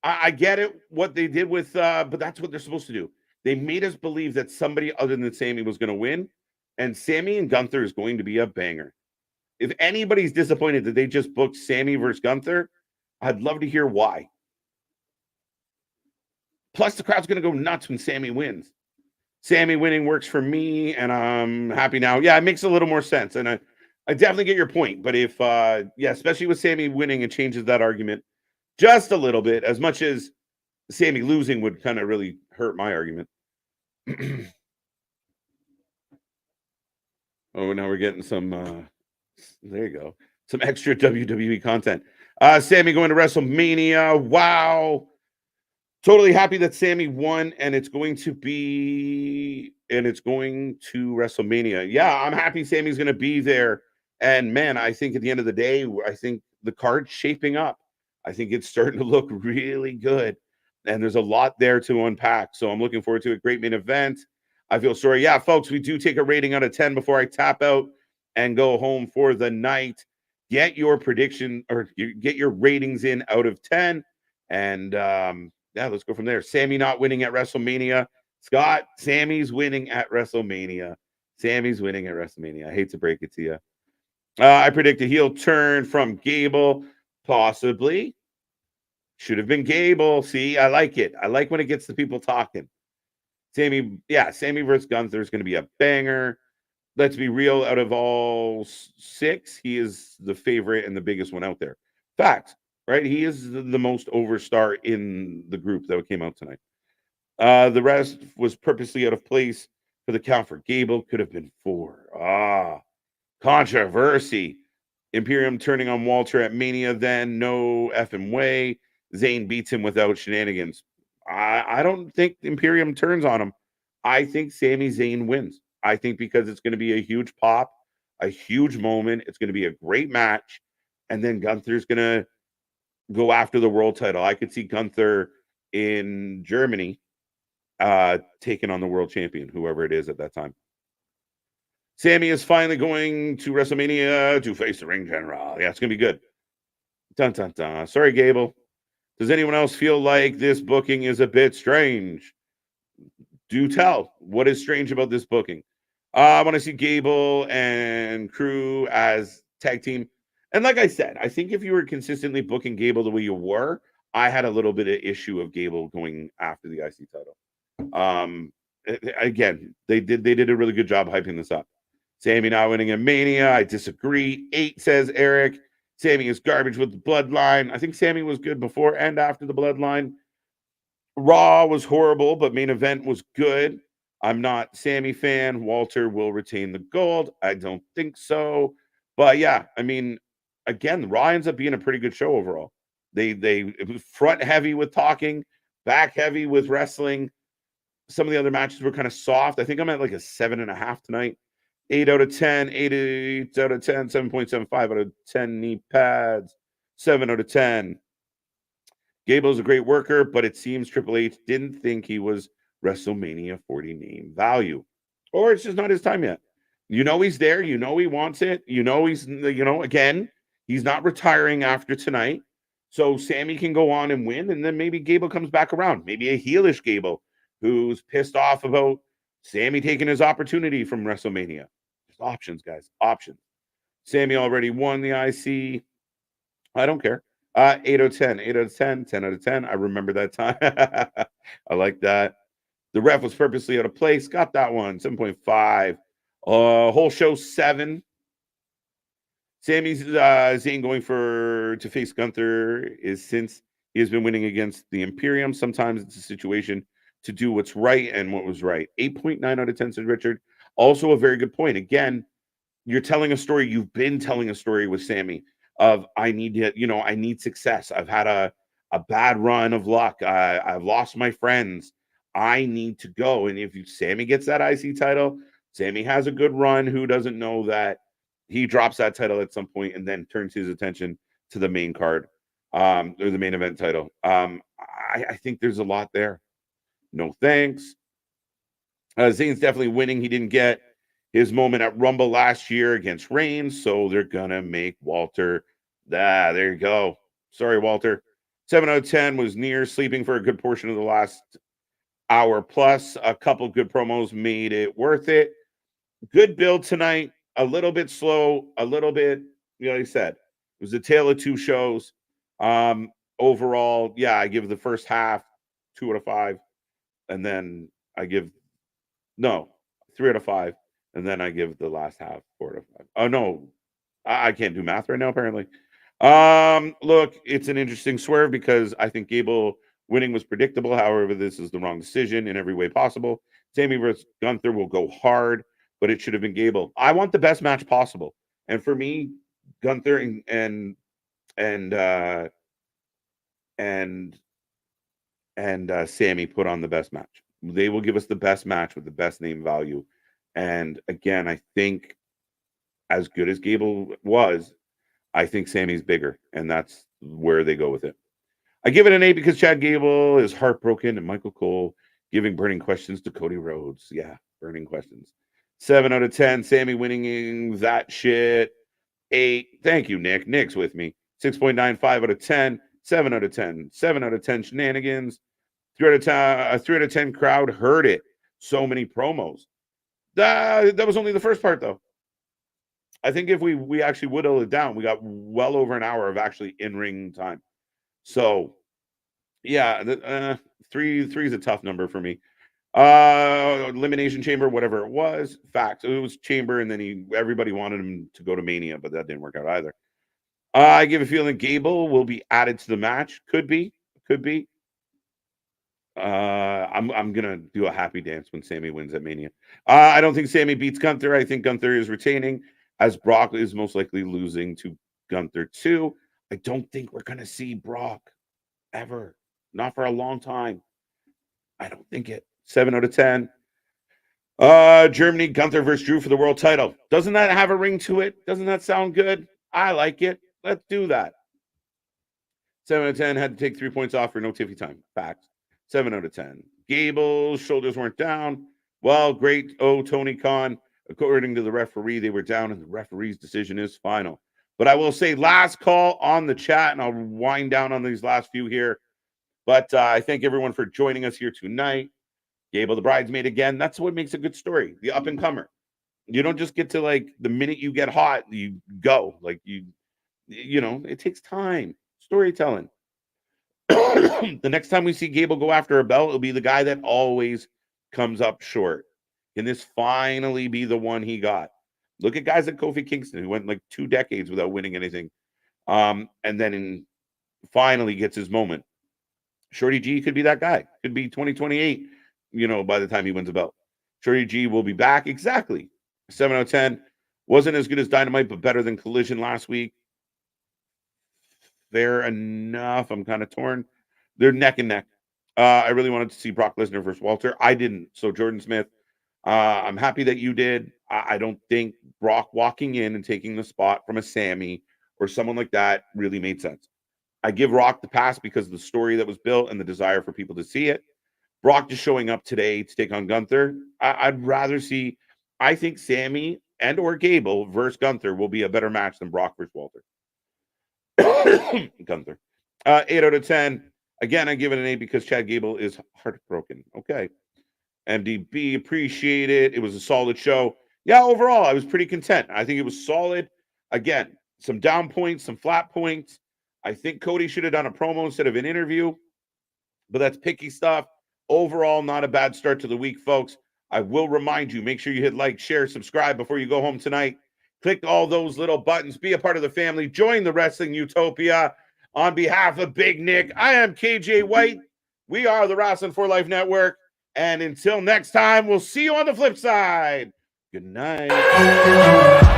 I get it, what they did with, but that's what they're supposed to do. They made us believe that somebody other than Sami was going to win, and Sami and Gunther is going to be a banger. If anybody's disappointed that they just booked Sami versus Gunther, I'd love to hear why. Plus, the crowd's going to go nuts when Sami wins. Sami winning works for me, and I'm happy now. Yeah, it makes a little more sense, and I definitely get your point. But if, especially with Sami winning, it changes that argument just a little bit. As much as Sami losing would kind of really hurt my argument. Oh, now we're getting some, there you go, some extra WWE content. Sami going to WrestleMania. Wow. Totally happy that Sami won, and it's going to WrestleMania. Yeah, I'm happy Sami's going to be there. And man, I think at the end of the day, I think the card's shaping up. I think it's starting to look really good, and there's a lot there to unpack. So I'm looking forward to a great main event. I feel sorry. Yeah, folks, we do take a rating out of 10 before I tap out. and go home for the night. Get your prediction or get your ratings in out of 10. And let's go from there. Sami not winning at WrestleMania. Scott, Sami's winning at WrestleMania. Sami's winning at WrestleMania. I hate to break it to you. I predict a heel turn from Gable. Possibly. Should have been Gable. See, I like it. I like when it gets the people talking. Sami versus Gunther is going to be a banger. Let's be real, out of all 6, he is the favorite and the biggest one out there. Fact, right? He is the most over star in the group that came out tonight. The rest was purposely out of place for the count for Gable. Could have been 4. Controversy. Imperium turning on Walter at Mania, then no effing way. Zayn beats him without shenanigans. I don't think Imperium turns on him. I think Sami Zayn wins. I think because it's going to be a huge pop, a huge moment. It's going to be a great match. And then Gunther's going to go after the world title. I could see Gunther in Germany taking on the world champion, whoever it is at that time. Sami is finally going to WrestleMania to face the ring general. Yeah, it's going to be good. Dun, dun, dun. Sorry, Gable. Does anyone else feel like this booking is a bit strange? Do tell. What is strange about this booking? I want to see Gable and Crew as tag team. And like I said, I think if you were consistently booking Gable the way you were, I had a little bit of issue of Gable going after the IC title. Again, they did a really good job hyping this up. Sami not winning a Mania. I disagree. 8 says Eric. Sami is garbage with the bloodline. I think Sami was good before and after the bloodline. Raw was horrible, but main event was good. I'm not Sami fan. Walter will retain the gold. I don't think so. But yeah, I mean, again, Raw ends up being a pretty good show overall. It was front heavy with talking, back heavy with wrestling. Some of the other matches were kind of soft. I think I'm at like a 7.5 tonight. 8 out of 10, 8 out of 10, 7.75 out of 10 knee pads, 7 out of 10. Gable's a great worker, but it seems Triple H didn't think he was WrestleMania 40 name value. Or it's just not his time yet. You know he's there. You know he wants it. You know again, he's not retiring after tonight. So Sami can go on and win, and then maybe Gable comes back around. Maybe a heelish Gable who's pissed off about Sami taking his opportunity from WrestleMania. There's options, guys. Options. Sami already won the IC. I don't care. 8 out of 10. 8 out of 10. 10 out of 10. I remember that time. I like that. The ref was purposely out of place. Got that one. 7.5. Whole show 7. Sami's Zayn going to face Gunther is since he has been winning against the Imperium. Sometimes it's a situation to do what's right and what was right. 8.9 out of 10, said Richard. Also a very good point. Again, you're telling a story. You've been telling a story with Sami of I need success. I've had a bad run of luck. I've lost my friends. I need to go. And if Sami gets that IC title, Sami has a good run. Who doesn't know that he drops that title at some point and then turns his attention to the main card or the main event title? I think there's a lot there. No thanks. Zayn's definitely winning. He didn't get his moment at Rumble last year against Reigns, so they're going to make Walter. There you go. Sorry, Walter. 7 out of 10 was near sleeping for a good portion of the last hour plus. A couple good promos made it worth it. Good build tonight. A little bit slow. A little bit, like I said, it was a tale of two shows. Overall, yeah, I give the first half 2 out of 5. And then I give 3 out of 5. And then I give the last half 4 out of 5. Oh no, I can't do math right now, apparently. Look, it's an interesting swerve because I think Gable winning was predictable. However, this is the wrong decision in every way possible. Sami versus Gunther will go hard, but it should have been Gable. I want the best match possible. And for me, Gunther and Sami put on the best match. They will give us the best match with the best name value. And again, I think as good as Gable was, I think Sami's bigger, and that's where they go with it. I give it an 8 because Chad Gable is heartbroken and Michael Cole giving burning questions to Cody Rhodes. Yeah, burning questions. 7 out of 10. Sami winning that shit. 8. Thank you, Nick. Nick's with me. 6.95 out of 10. 7 out of 10. 7 out of 10 shenanigans. 3 out of 10. 3 out of 10 crowd heard it. So many promos. That was only the first part, though. I think if we actually whittle it down, we got well over an hour of actually in-ring time. So, yeah, 3 is a tough number for me. Elimination Chamber, whatever it was. Facts. It was Chamber, and then everybody wanted him to go to Mania, but that didn't work out either. I give a feeling Gable will be added to the match. Could be. I'm gonna do a happy dance when Sami wins at Mania. I don't think Sami beats Gunther. I think Gunther is retaining, as Brock is most likely losing to Gunther too. I don't think we're gonna see Brock ever. Not for a long time. I don't think it. 7 out of 10. Germany, Gunther versus Drew for the world title. Doesn't that have a ring to it? Doesn't that sound good? I like it. Let's do that. 7 out of 10. Had to take 3 points off for no Tiffy time. Facts. 7 out of 10. Gable's shoulders weren't down. Well, great. Oh, Tony Khan. According to the referee, they were down, and the referee's decision is final. But I will say last call on the chat, and I'll wind down on these last few here. But I thank everyone for joining us here tonight. Gable, the bridesmaid again. That's what makes a good story. The up-and-comer. You don't just get to, like, the minute you get hot, you go. Like, you know, it takes time. Storytelling. The next time we see Gable go after a belt, it'll be the guy that always comes up short. Can this finally be the one he got? Look at guys like Kofi Kingston, who went like 2 decades without winning anything. And then finally gets his moment. Shorty G could be that guy. Could be 2028, you know, by the time he wins a belt. Shorty G will be back. Exactly. 7 out of 10. Wasn't as good as Dynamite, but better than Collision last week. Fair enough. I'm kind of torn. They're neck and neck. I really wanted to see Brock Lesnar versus Walter. I didn't. So Jordan Smith, I'm happy that you did. I don't think Brock walking in and taking the spot from a Sami or someone like that really made sense. I give Rock the pass because of the story that was built and the desire for people to see it. Brock just showing up today to take on Gunther. I'd rather see, I think Sami and or Gable versus Gunther will be a better match than Brock versus Walter. Gunther. 8 out of 10. Again, I give it an 8 because Chad Gable is heartbroken. Okay. MDB, appreciate it. It was a solid show. Yeah, overall, I was pretty content. I think it was solid. Again, some down points, some flat points. I think Cody should have done a promo instead of an interview, but that's picky stuff. Overall, not a bad start to the week, folks. I will remind you, make sure you hit like, share, subscribe before you go home tonight. Click all those little buttons. Be a part of the family. Join the Wrestling Utopia. On behalf of Big Nick, I am KJ White. We are the Wrestling for Life Network. And until next time, we'll see you on the flip side. Good night.